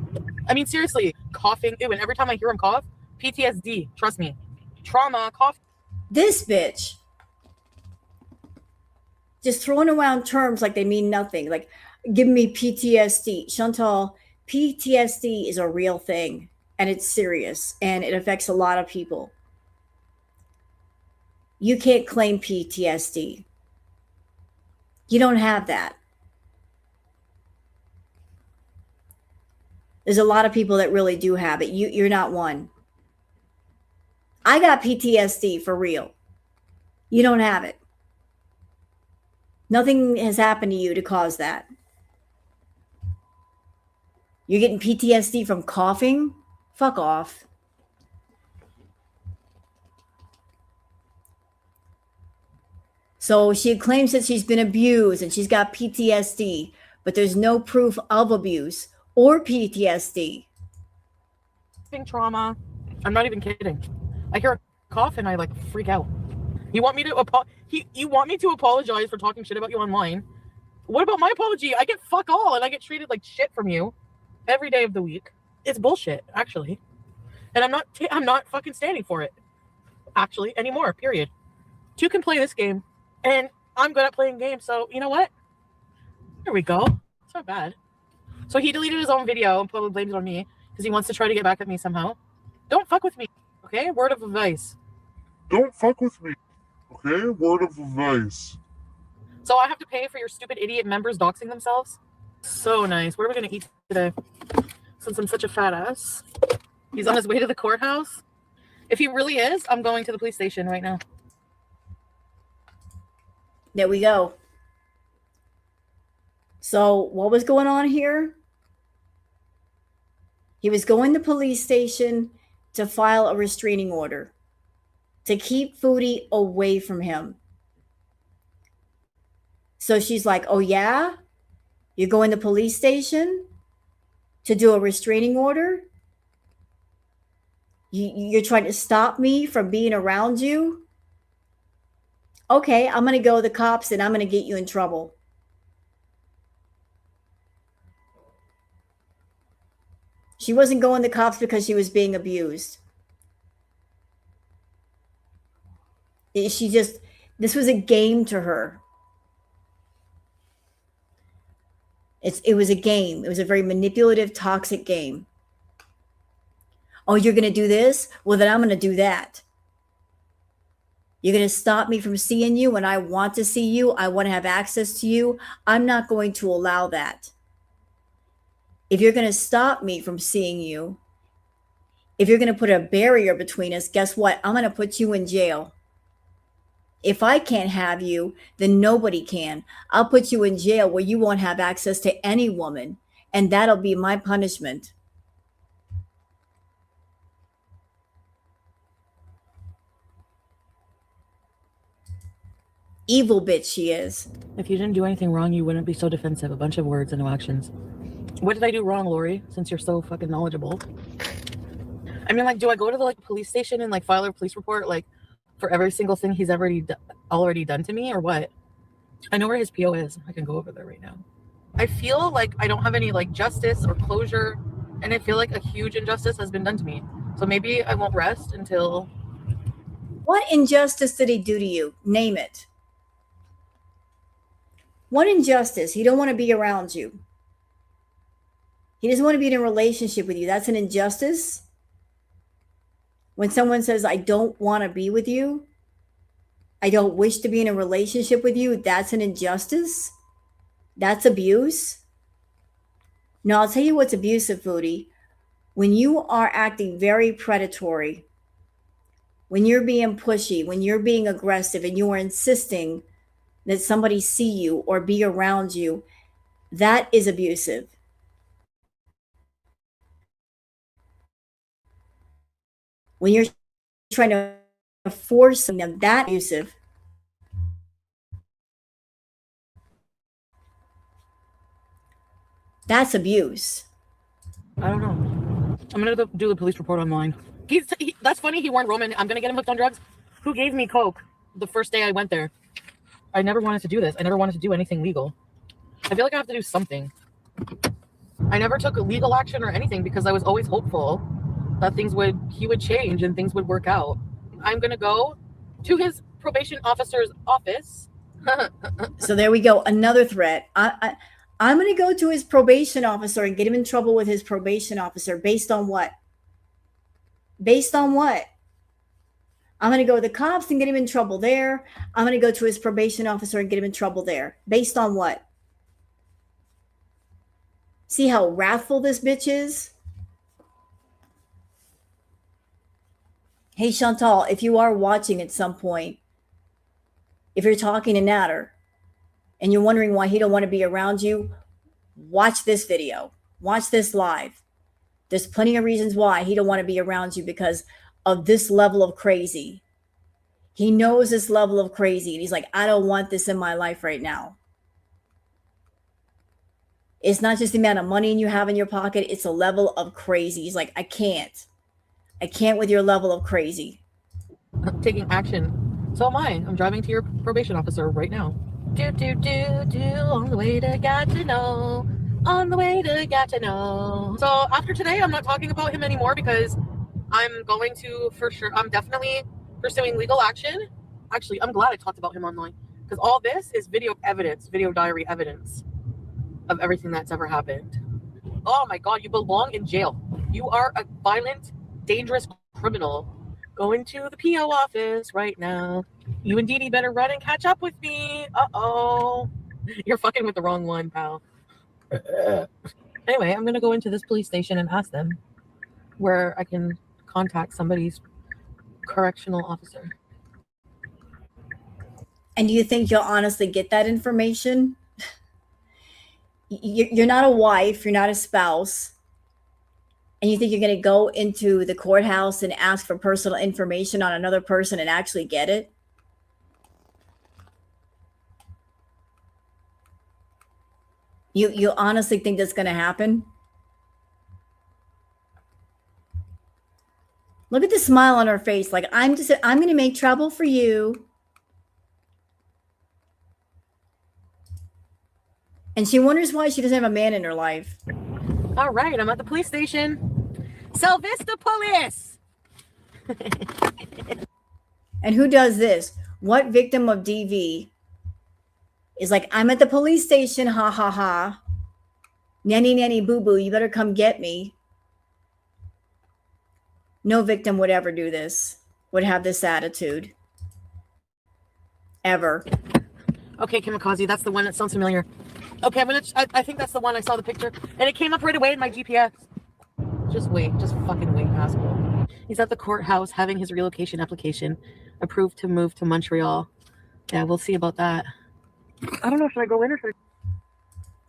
I mean, seriously, coughing. Ew, and every time I hear him cough, PTSD. Trust me. Trauma, cough. This bitch just throwing around terms like they mean nothing. Like, give me PTSD. Chantal, PTSD is a real thing, and it's serious, and it affects a lot of people. You can't claim PTSD. You don't have that. There's a lot of people that really do have it. You're not one. I got PTSD for real. You don't have it. Nothing has happened to you to cause that. You're getting PTSD from coughing? Fuck off. So she claims that she's been abused and she's got PTSD, but there's no proof of abuse or PTSD. Trauma. I'm not even kidding. I hear a cough and I like freak out. You want me to you want me to apologize for talking shit about you online? What about my apology? I get fuck all and I get treated like shit from you every day of the week. It's bullshit, actually. And I'm not fucking standing for it. Actually, anymore, period. You can play this game. And I'm good at playing games, so you know what? There we go. It's not bad. So he deleted his own video and probably blames it on me because he wants to try to get back at me somehow. Don't fuck with me, okay? Word of advice. Don't fuck with me, okay? Word of advice. So I have to pay for your stupid idiot members doxing themselves? So nice. What are we going to eat today? Since I'm such a fat ass. He's on his way to the courthouse. If he really is, I'm going to the police station right now. There we go. So what was going on here? He was going to the police station to file a restraining order to keep Foodie away from him. So she's like, oh yeah? You're going to the police station to do a restraining order? You're trying to stop me from being around you? Okay, I'm going to go to the cops and I'm going to get you in trouble. She wasn't going to the cops because she was being abused. This was a game to her. It was a game. It was a very manipulative, toxic game. Oh, you're going to do this? Well, then I'm going to do that. You're going to stop me from seeing you when I want to see you. I want to have access to you. I'm not going to allow that. If you're going to stop me from seeing you, if you're going to put a barrier between us, guess what? I'm going to put you in jail. If I can't have you, then nobody can. I'll put you in jail where you won't have access to any woman, and that'll be my punishment. Evil bitch she is. If you didn't do anything wrong, you wouldn't be so defensive. A bunch of words and no actions. What did I do wrong, Lori? Since you're so fucking knowledgeable. I mean, like, do I go to the police station and file a police report for every single thing he's already done to me, or what? I know where his PO is. I can go over there right now. I feel like I don't have any justice or closure, and I feel like a huge injustice has been done to me. So maybe I won't rest until. What injustice did he do to you? Name it. One injustice. He don't want to be around you. He doesn't want to be in a relationship with you. That's an injustice. When someone says, I don't want to be with you, I don't wish to be in a relationship with you, that's an injustice. That's abuse. Now, I'll tell you what's abusive, Foodie. When you are acting very predatory, when you're being pushy, when you're being aggressive, and you are insisting that somebody see you or be around you, that is abusive. When you're trying to force them, that's abusive. That's abuse. I don't know. I'm gonna do the police report online. That's funny. He warned Roman, I'm gonna get him hooked on drugs. Who gave me coke the first day I went there? I never wanted to do this. I never wanted to do anything legal. I feel like I have to do something. I never took legal action or anything because I was always hopeful that he would change and things would work out. I'm gonna go to his probation officer's office. So there we go. Another threat. I'm going to go to his probation officer and get him in trouble with his probation officer. Based on what? Based on what? I'm going to go to the cops and get him in trouble there. I'm going to go to his probation officer and get him in trouble there. Based on what? See how wrathful this bitch is? Hey, Chantal, if you are watching at some point, if you're talking to Natter and you're wondering why he don't want to be around you, watch this video. Watch this live. There's plenty of reasons why he don't want to be around you because of this level of crazy. He knows this level of crazy and he's like, I don't want this in my life right now. It's not just the amount of money you have in your pocket. It's a level of crazy. He's like, I can't with your level of crazy. Taking action. So am I. I'm driving to your probation officer right now. On the way to Gatineau. On the way to Gatineau. So after today, I'm not talking about him anymore because I'm going to, for sure, I'm definitely pursuing legal action. Actually, I'm glad I talked about him online because all this is video evidence, video diary evidence of everything that's ever happened. Oh my God, you belong in jail. You are a violent, dangerous criminal. Going to the PO office right now. You and Dee Dee better run and catch up with me. Uh-oh. You're fucking with the wrong one, pal. Anyway, I'm going to go into this police station and ask them where I can contact somebody's correctional officer. And do you think you'll honestly get that information? You're not a wife. You're not a spouse. And you think you're going to go into the courthouse and ask for personal information on another person and actually get it? You honestly think that's going to happen? Look at the smile on her face. Like, I'm going to make trouble for you. And she wonders why she doesn't have a man in her life. All right, I'm at the police station. Salvista Police! And who does this? What victim of DV is like, I'm at the police station, ha ha ha. Nanny nanny boo boo, you better come get me. No victim would ever do this, would have this attitude. Ever. Okay, Kamikaze, that's the one that sounds familiar. Okay, I think that's the one. I saw the picture and it came up right away in my GPS. Just wait, just fucking wait, asshole. He's at the courthouse having his relocation application approved to move to Montreal. Yeah, we'll see about that. I don't know, should I go in or should I...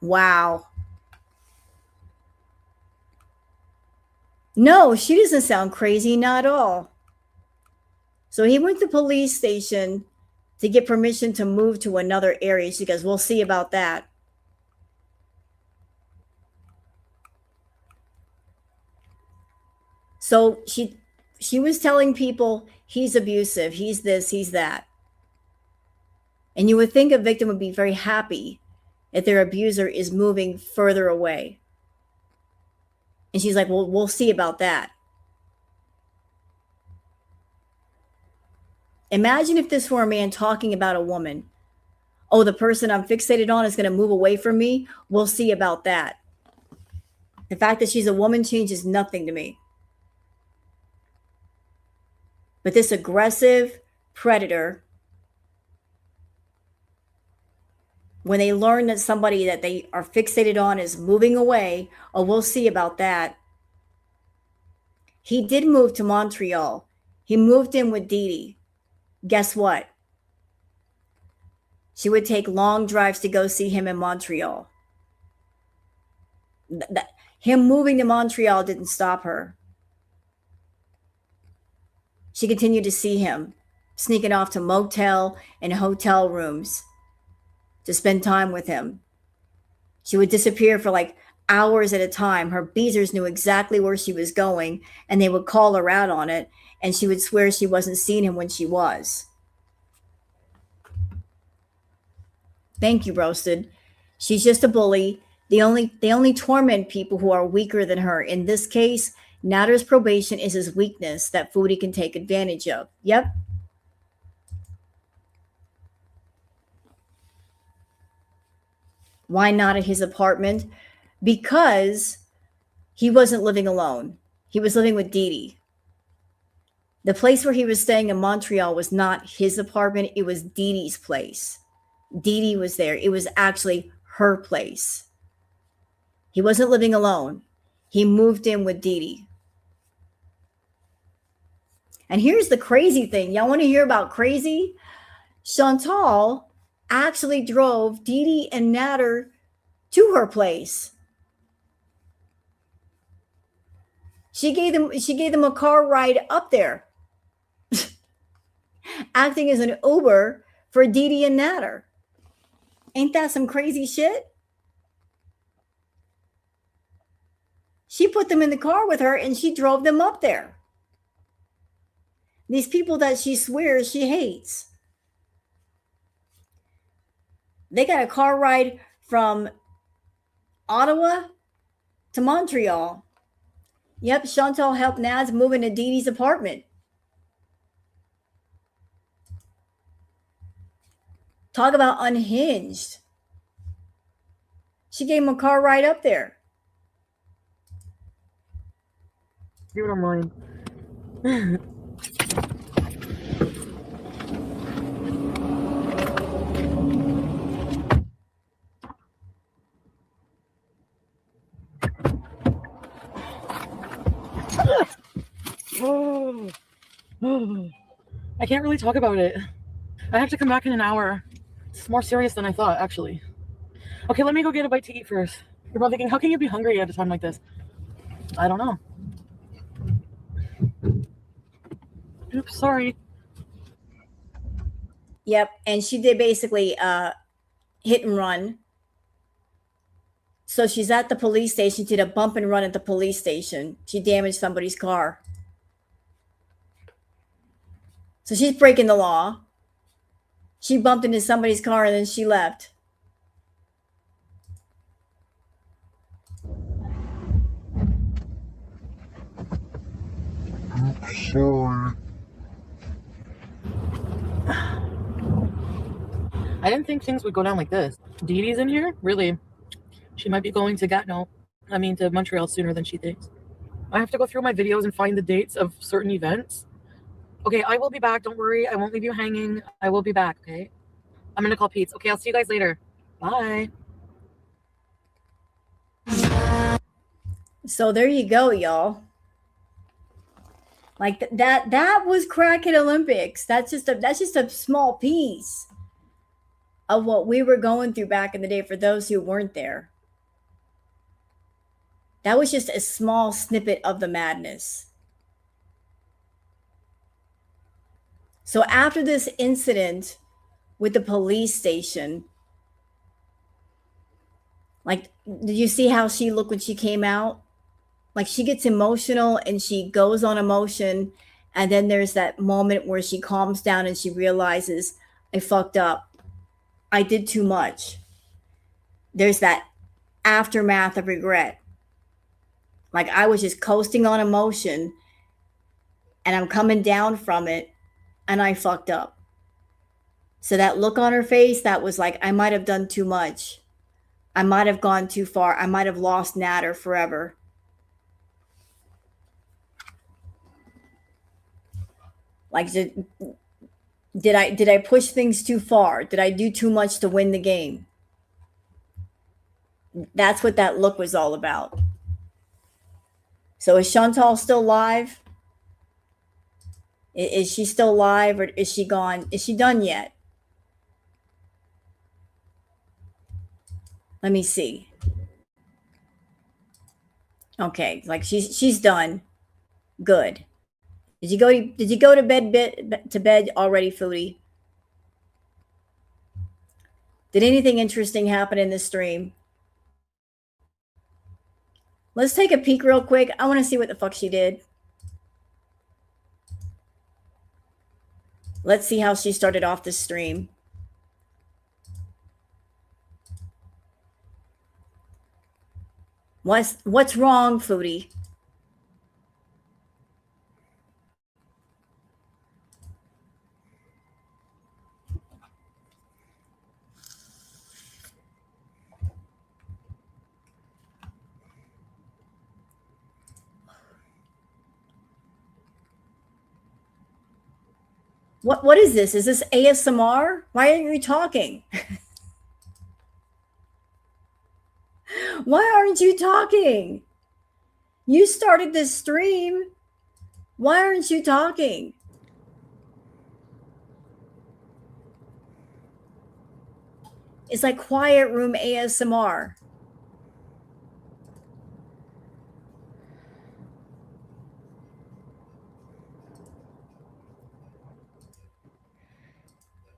Wow. No, she doesn't sound crazy, not at all. So he went to the police station to get permission to move to another area. She goes, we'll see about that. So she was telling people he's abusive, he's this, he's that. And you would think a victim would be very happy if their abuser is moving further away. And she's like, well, we'll see about that. Imagine if this were a man talking about a woman. Oh, the person I'm fixated on is going to move away from me. We'll see about that. The fact that she's a woman changes nothing to me. But this aggressive predator, when they learn that somebody that they are fixated on is moving away, oh, we'll see about that. He did move to Montreal. He moved in with Dee Dee. Guess what? She would take long drives to go see him in Montreal. Him moving to Montreal didn't stop her. She continued to see him, sneaking off to motel and hotel rooms to spend time with him. She would disappear for like hours at a time. Her beezers knew exactly where she was going, and they would call her out on it, and she would swear she wasn't seeing him when she was. Thank you, Roasted. She's just a bully. They only torment people who are weaker than her. In this case, Natter's probation is his weakness that Foodie can take advantage of. Yep. Why not at his apartment? Because he wasn't living alone. He was living with Dee Dee. The place where he was staying in Montreal was not his apartment. It was Dee Dee's place. Dee Dee was there. It was actually her place. He wasn't living alone. He moved in with Dee Dee. And here's the crazy thing. Y'all want to hear about crazy? Chantal actually drove Dee Dee and Natter to her place. She gave them a car ride up there, acting as an Uber for Dee Dee and Natter. Ain't that some crazy shit? She put them in the car with her and she drove them up there. These people that she swears she hates. They got a car ride from Ottawa to Montreal. Yep, Chantal helped Naz move into Dee Dee's apartment. Talk about unhinged. She gave him a car ride up there. See what I'm lying. I can't really talk about it. I have to come back in an hour. It's more serious than I thought, actually. Okay, let me go get a bite to eat first. You're probably thinking, how can you be hungry at a time like this? I don't know. Oops, sorry. Yep, and she did basically hit and run. So she's at the police station. She did a bump and run at the police station. She damaged somebody's car. So she's breaking the law. She bumped into somebody's car and then she left. Sorry. I didn't think things would go down like this. Dee Dee's in here? Really? She might be going to to Montreal sooner than she thinks. I have to go through my videos and find the dates of certain events. Okay, I will be back. Don't worry. I won't leave you hanging. I will be back, okay? I'm going to call Peeps. Okay, I'll see you guys later. Bye. So there you go, y'all. Like that was Crackhead Olympics. That's just a small piece of what we were going through back in the day for those who weren't there. That was just a small snippet of the madness. So after this incident with the police station, like, did you see how she looked when she came out? Like, she gets emotional and she goes on emotion. And then there's that moment where she calms down and she realizes, I fucked up. I did too much. There's that aftermath of regret. Like, I was just coasting on emotion and I'm coming down from it and I fucked up. So that look on her face, that was like, I might have done too much. I might have gone too far. I might have lost Natter forever. Like, did I push things too far? Did I do too much to win the game? That's what that look was all about. So is Chantal still live? Is she still live, or is she gone? Is she done yet? Let me see. Okay, like she's done. Good. Did you go to bed already, Foodie? Did anything interesting happen in this stream? Let's take a peek real quick. I want to see what the fuck she did. Let's see how she started off this stream. What's wrong, Foodie? What is this? Is this ASMR? Why aren't you talking? Why aren't you talking? You started this stream. Why aren't you talking? It's like quiet room ASMR.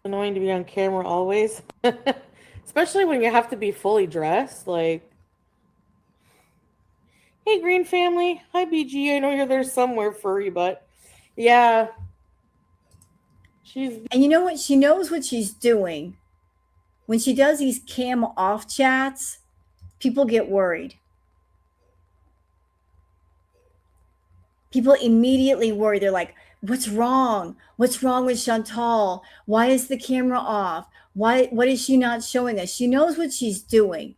Annoying to be on camera always. Especially when you have to be fully dressed. Like, hey, Green Family. Hi, BG. I know you're there somewhere, furry, but yeah. And you know what? She knows what she's doing. When she does these cam off chats, people get worried. People immediately worry. They're like, what's wrong? What's wrong with Chantal? Why is the camera off? What is she not showing us? She knows what she's doing.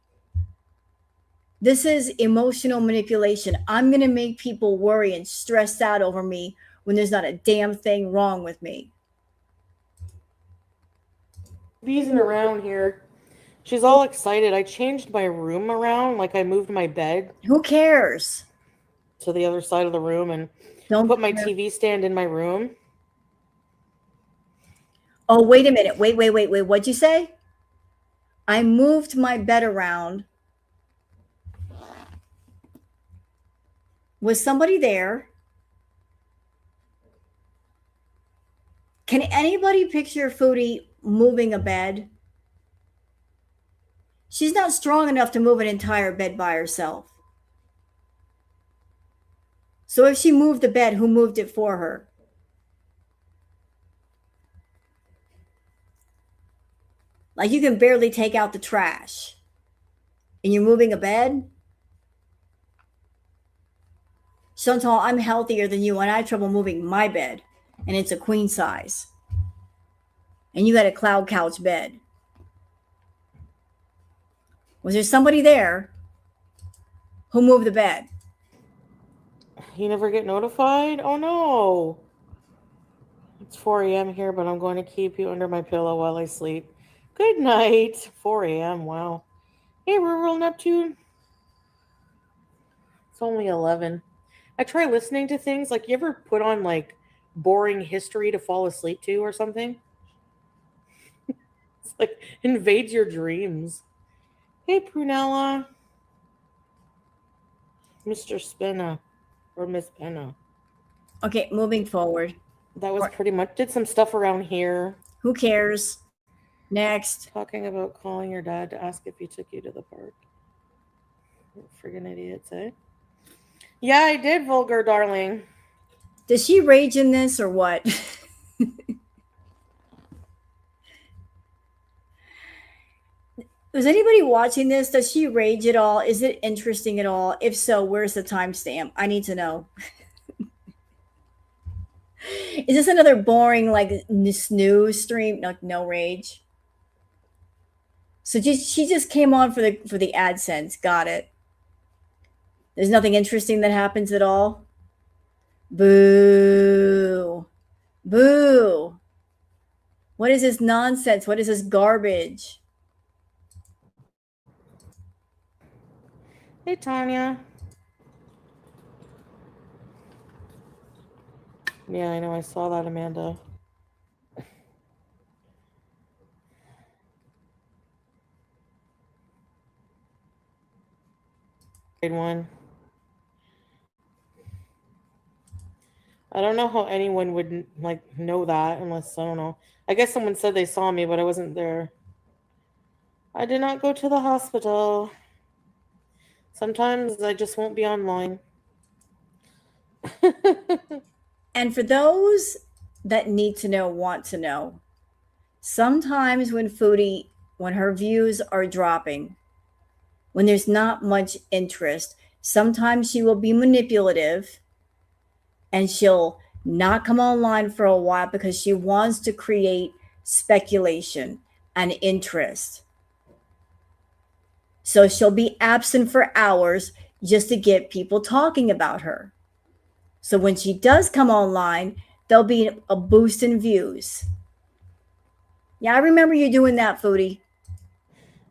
This is emotional manipulation. I'm going to make people worry and stressed out over me when there's not a damn thing wrong with me. Beezing around here. She's all excited. I changed my room around. Like, I moved my bed. Who cares? To the other side of the room and put my TV stand in my room. Oh, wait a minute. Wait. What'd you say? I moved my bed around. Was somebody there? Can anybody picture Foodie moving a bed? She's not strong enough to move an entire bed by herself. So if she moved the bed, who moved it for her? Like, you can barely take out the trash. And you're moving a bed? Chantal, I'm healthier than you, and I have trouble moving my bed. And it's a queen size. And you got a cloud couch bed. Was there somebody there who moved the bed? You never get notified? Oh no. It's 4 a.m. here, but I'm going to keep you under my pillow while I sleep. Good night. 4 a.m. Wow. Hey, Rural Neptune. It's only 11. I try listening to things. Like, you ever put on, like, boring history to fall asleep to or something? It's like, invades your dreams. Hey, Prunella. Mr. Spinna. Or Miss Penna. Okay, moving forward. That was pretty much, did some stuff around here. Who cares? Next. Talking about calling your dad to ask if he took you to the park. Friggin' idiots, eh? Yeah, I did, vulgar darling. Does she rage in this or what? Is anybody watching this? Does she rage at all? Is it interesting at all? If so, where's the timestamp? I need to know. Is this another boring like snooze stream? No rage. So she just came on for the AdSense. Got it. There's nothing interesting that happens at all. Boo. Boo. What is this nonsense? What is this garbage? Hey, Tanya. Yeah, I know. I saw that, Amanda. Grade 1. I don't know how anyone would like know that unless, I don't know. I guess someone said they saw me, but I wasn't there. I did not go to the hospital. Sometimes I just won't be online. And for those that need to know, want to know, sometimes when her views are dropping, when there's not much interest, sometimes she will be manipulative and she'll not come online for a while because she wants to create speculation and interest. So she'll be absent for hours just to get people talking about her. So when she does come online, there'll be a boost in views. Yeah, I remember you doing that, Foodie.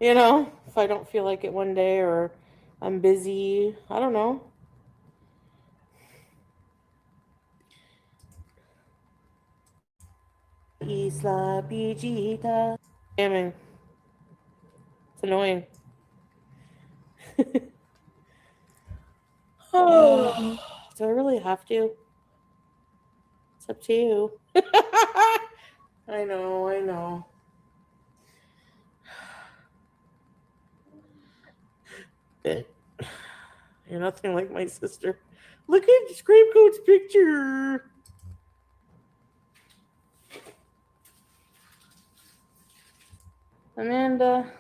You know, if I don't feel like it one day or I'm busy, I don't know. Isla Bijita. Damn, it's annoying. Oh, do I really have to? It's up to you. I know. You're nothing like my sister. Look at Scrapecoat's picture. Amanda.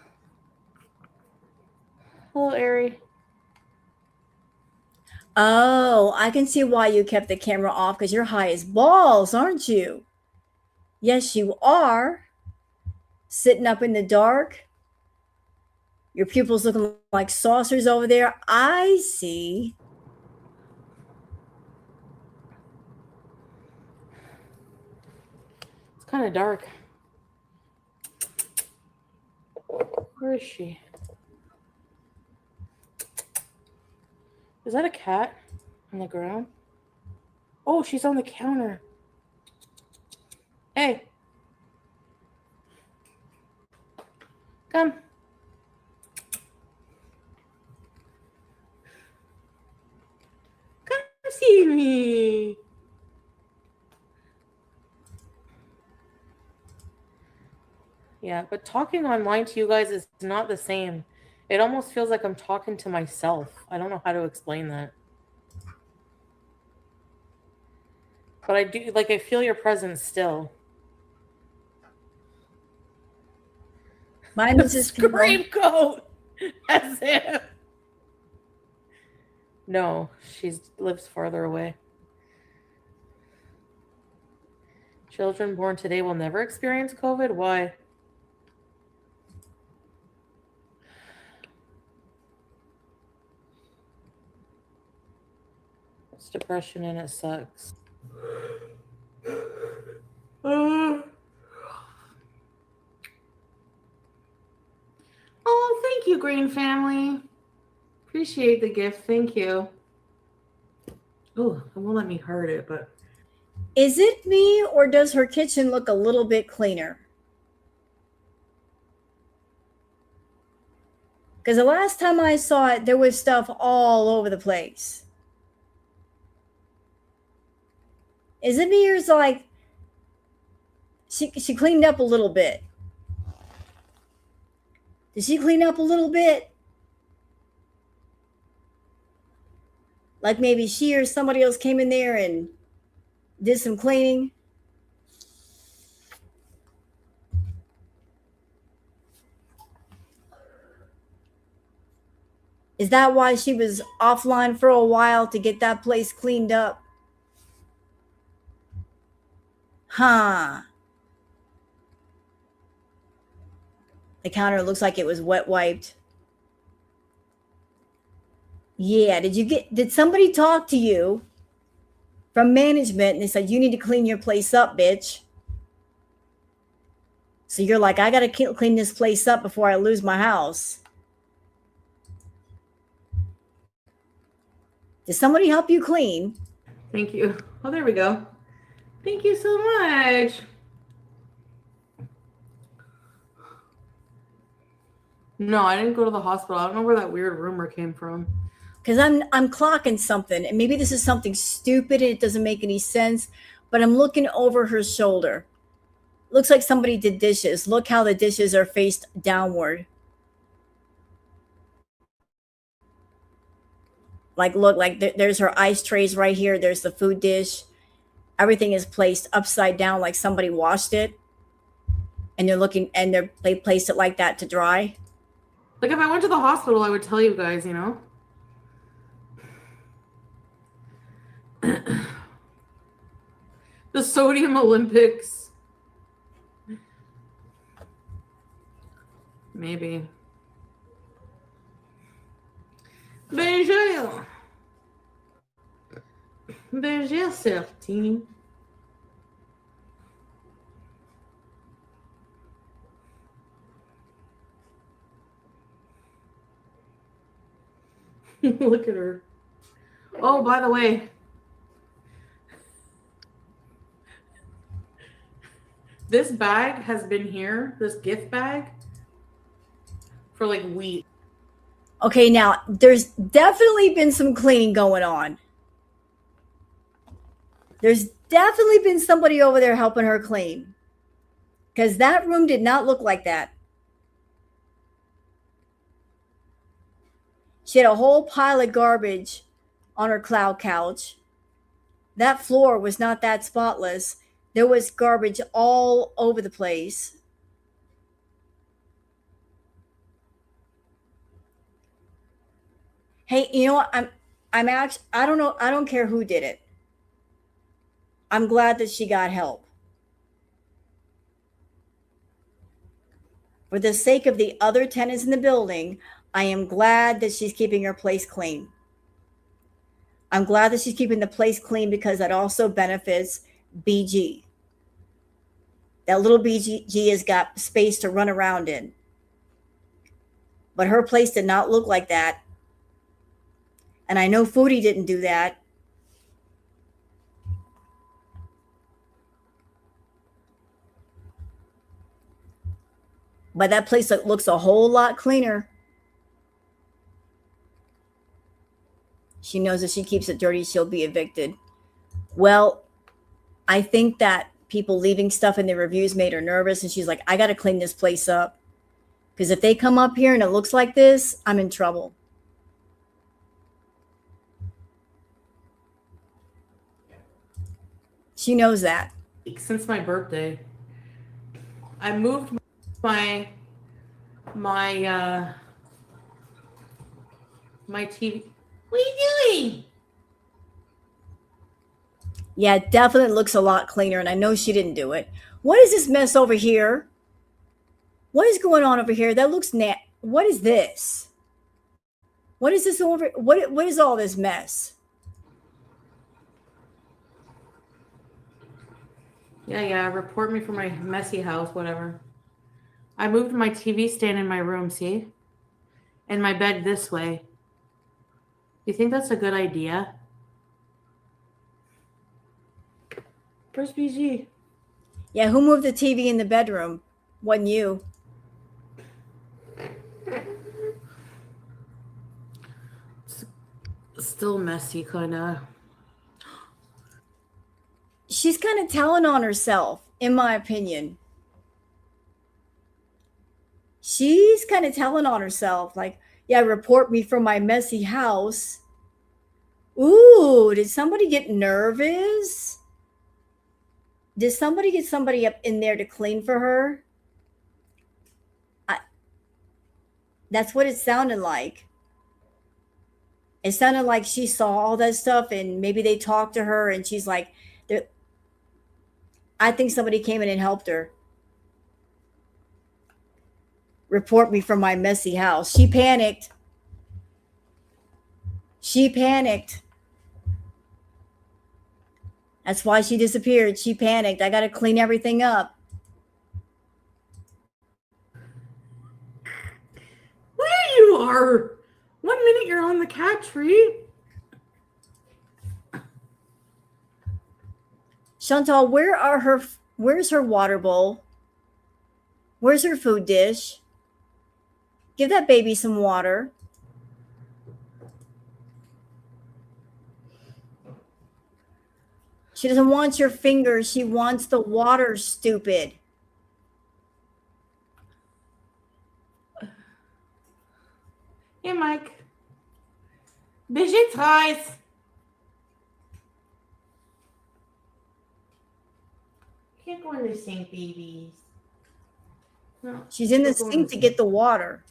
Hello, Ari. Oh, I can see why you kept the camera off, because you're high as balls, aren't you? Yes, you are. Sitting up in the dark. Your pupils looking like saucers over there. I see. It's kind of dark. Where is she? Is that a cat on the ground? Oh, she's on the counter. Hey. Come. Come see me. Yeah, but talking online to you guys is not the same. It almost feels like I'm talking to myself. I don't know how to explain that. But I do, like, I feel your presence still. Mine is just Scrapecoat! As if. No, she lives farther away. Children born today will never experience COVID? Why? It's depression and it sucks. Oh, thank you, Green Family. Appreciate the gift. Thank you. Oh, it won't let me hurt it, but... Is it me, or does her kitchen look a little bit cleaner? Because the last time I saw it, there was stuff all over the place. Is it me, or is like she cleaned up a little bit? Did she clean up a little bit? Like maybe she or somebody else came in there and did some cleaning? Is that why she was offline for a while, to get that place cleaned up? Huh. The counter looks like it was wet wiped. Yeah, did somebody talk to you from management and they said you need to clean your place up, bitch? So you're like, I gotta clean this place up before I lose my house. Did somebody help you clean? Thank you. Oh, there we go. Thank you so much. No, I didn't go to the hospital. I don't know where that weird rumor came from. Because I'm clocking something, and maybe this is something stupid and it doesn't make any sense, but I'm looking over her shoulder. Looks like somebody did dishes. Look how the dishes are faced downward. Like, look, like there's her ice trays right here. There's the food dish. Everything is placed upside down like somebody washed it. And they placed it like that to dry. Like if I went to the hospital, I would tell you guys, you know? The Sodium Olympics. Maybe. Beijinho. Beijinho certinho. Look at her. Oh, by the way, this bag has been here, this gift bag, for like weeks. Okay, now there's definitely been some cleaning going on. There's definitely been somebody over there helping her clean. Because that room did not look like that. She had a whole pile of garbage on her cloud couch. That floor was not that spotless. There was garbage all over the place. Hey, you know what? I'm actually, I don't know. I don't care who did it. I'm glad that she got help. For the sake of the other tenants in the building, I am glad that she's keeping her place clean. I'm glad that she's keeping the place clean because that also benefits BG. That little BG has got space to run around in. But her place did not look like that. And I know Foodie didn't do that. But that place looks a whole lot cleaner. She knows if she keeps it dirty, she'll be evicted. Well, I think that people leaving stuff in the reviews made her nervous. And she's like, I got to clean this place up. Because if they come up here and it looks like this, I'm in trouble. She knows that. Since my birthday, I moved my TV. What are you doing? Yeah, it definitely looks a lot cleaner, and I know she didn't do it. What is this mess over here? What is going on over here? That looks what is this? What is this over? What is all this mess? Yeah. Report me for my messy house, whatever. I moved my TV stand in my room, see? And my bed this way. You think that's a good idea? Where's BG? Yeah, who moved the TV in the bedroom? Wasn't you. It's still messy, kind of. She's kind of telling on herself, in my opinion. She's kind of telling on herself, like, yeah, report me from my messy house. Ooh, did somebody get nervous? Did somebody get somebody up in there to clean for her? That's what it sounded like. It sounded like she saw all that stuff and maybe they talked to her and she's like, I think somebody came in and helped her. Report me from my messy house. She panicked. She panicked. That's why she disappeared. She panicked. I got to clean everything up. There you are. 1 minute you're on the cat tree. Chantal, where's her water bowl? Where's her food dish? Give that baby some water. She doesn't want your fingers. She wants the water, stupid. Hey, Mike. Beijo traz. Can't go in the sink, babies. No. She's in the Can't go sink to get the water.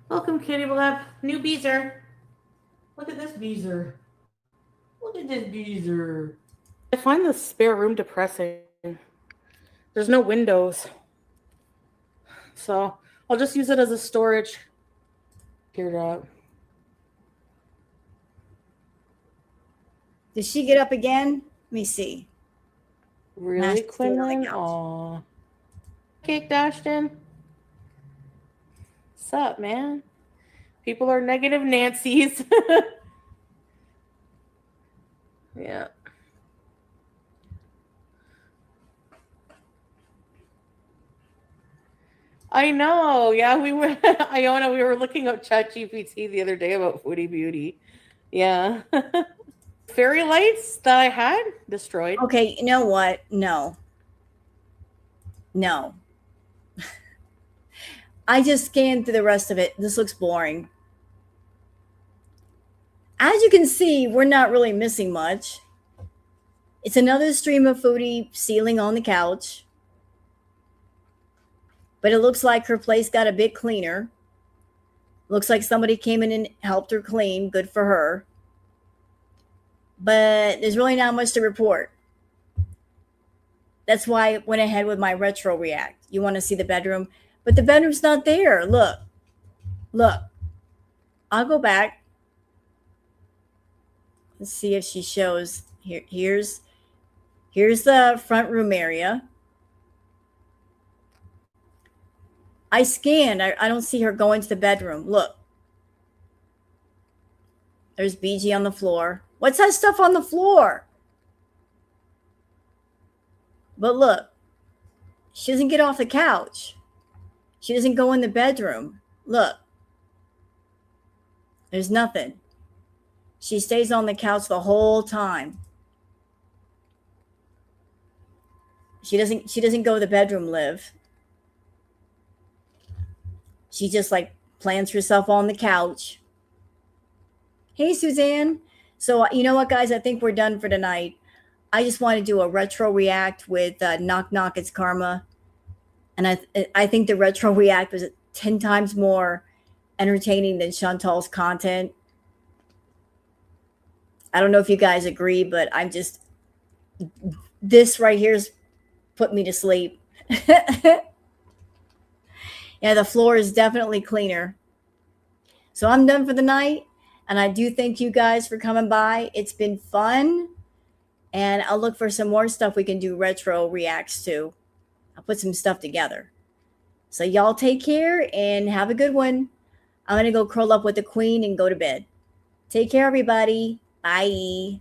Welcome, Kitty Blep. New beezer. Look at this beezer. Look at this beezer. I find the spare room depressing. There's no windows. So I'll just use it as a storage teardrop. Did she get up again? Let me see. Really, Quinlan? Aw. Cake Dashton? What's up, man? People are negative Nancy's. Yeah. I know. Yeah, we were Iona, we were looking up ChatGPT the other day about Foodie Beauty. Yeah. Fairy lights that I had destroyed. Okay, you know what? No. I just scanned through the rest of it. This looks boring. As you can see, we're not really missing much. It's another stream of Foodie sealing on the couch. But it looks like her place got a bit cleaner. Looks like somebody came in and helped her clean. Good for her. But there's really not much to report. That's why I went ahead with my retro react. You want to see the bedroom, but the bedroom's not there. Look. I'll go back. Let's see if she shows here. Here's the front room area. I scanned. I don't see her go into the bedroom. Look. There's BG on the floor. What's that stuff on the floor? But look. She doesn't get off the couch. She doesn't go in the bedroom. Look. There's nothing. She stays on the couch the whole time. She doesn't go to the bedroom, Liv. She just like plants herself on the couch. Hey, Suzanne. So you know what, guys? I think we're done for tonight. I just want to do a retro react with Knock Knock It's Karma. And I think the retro react was 10 times more entertaining than Chantal's content. I don't know if you guys agree, but this right here's put me to sleep. Yeah, the floor is definitely cleaner. So I'm done for the night. And I do thank you guys for coming by. It's been fun. And I'll look for some more stuff we can do retro reacts to. I'll put some stuff together. So y'all take care and have a good one. I'm going to go curl up with the queen and go to bed. Take care, everybody. Bye.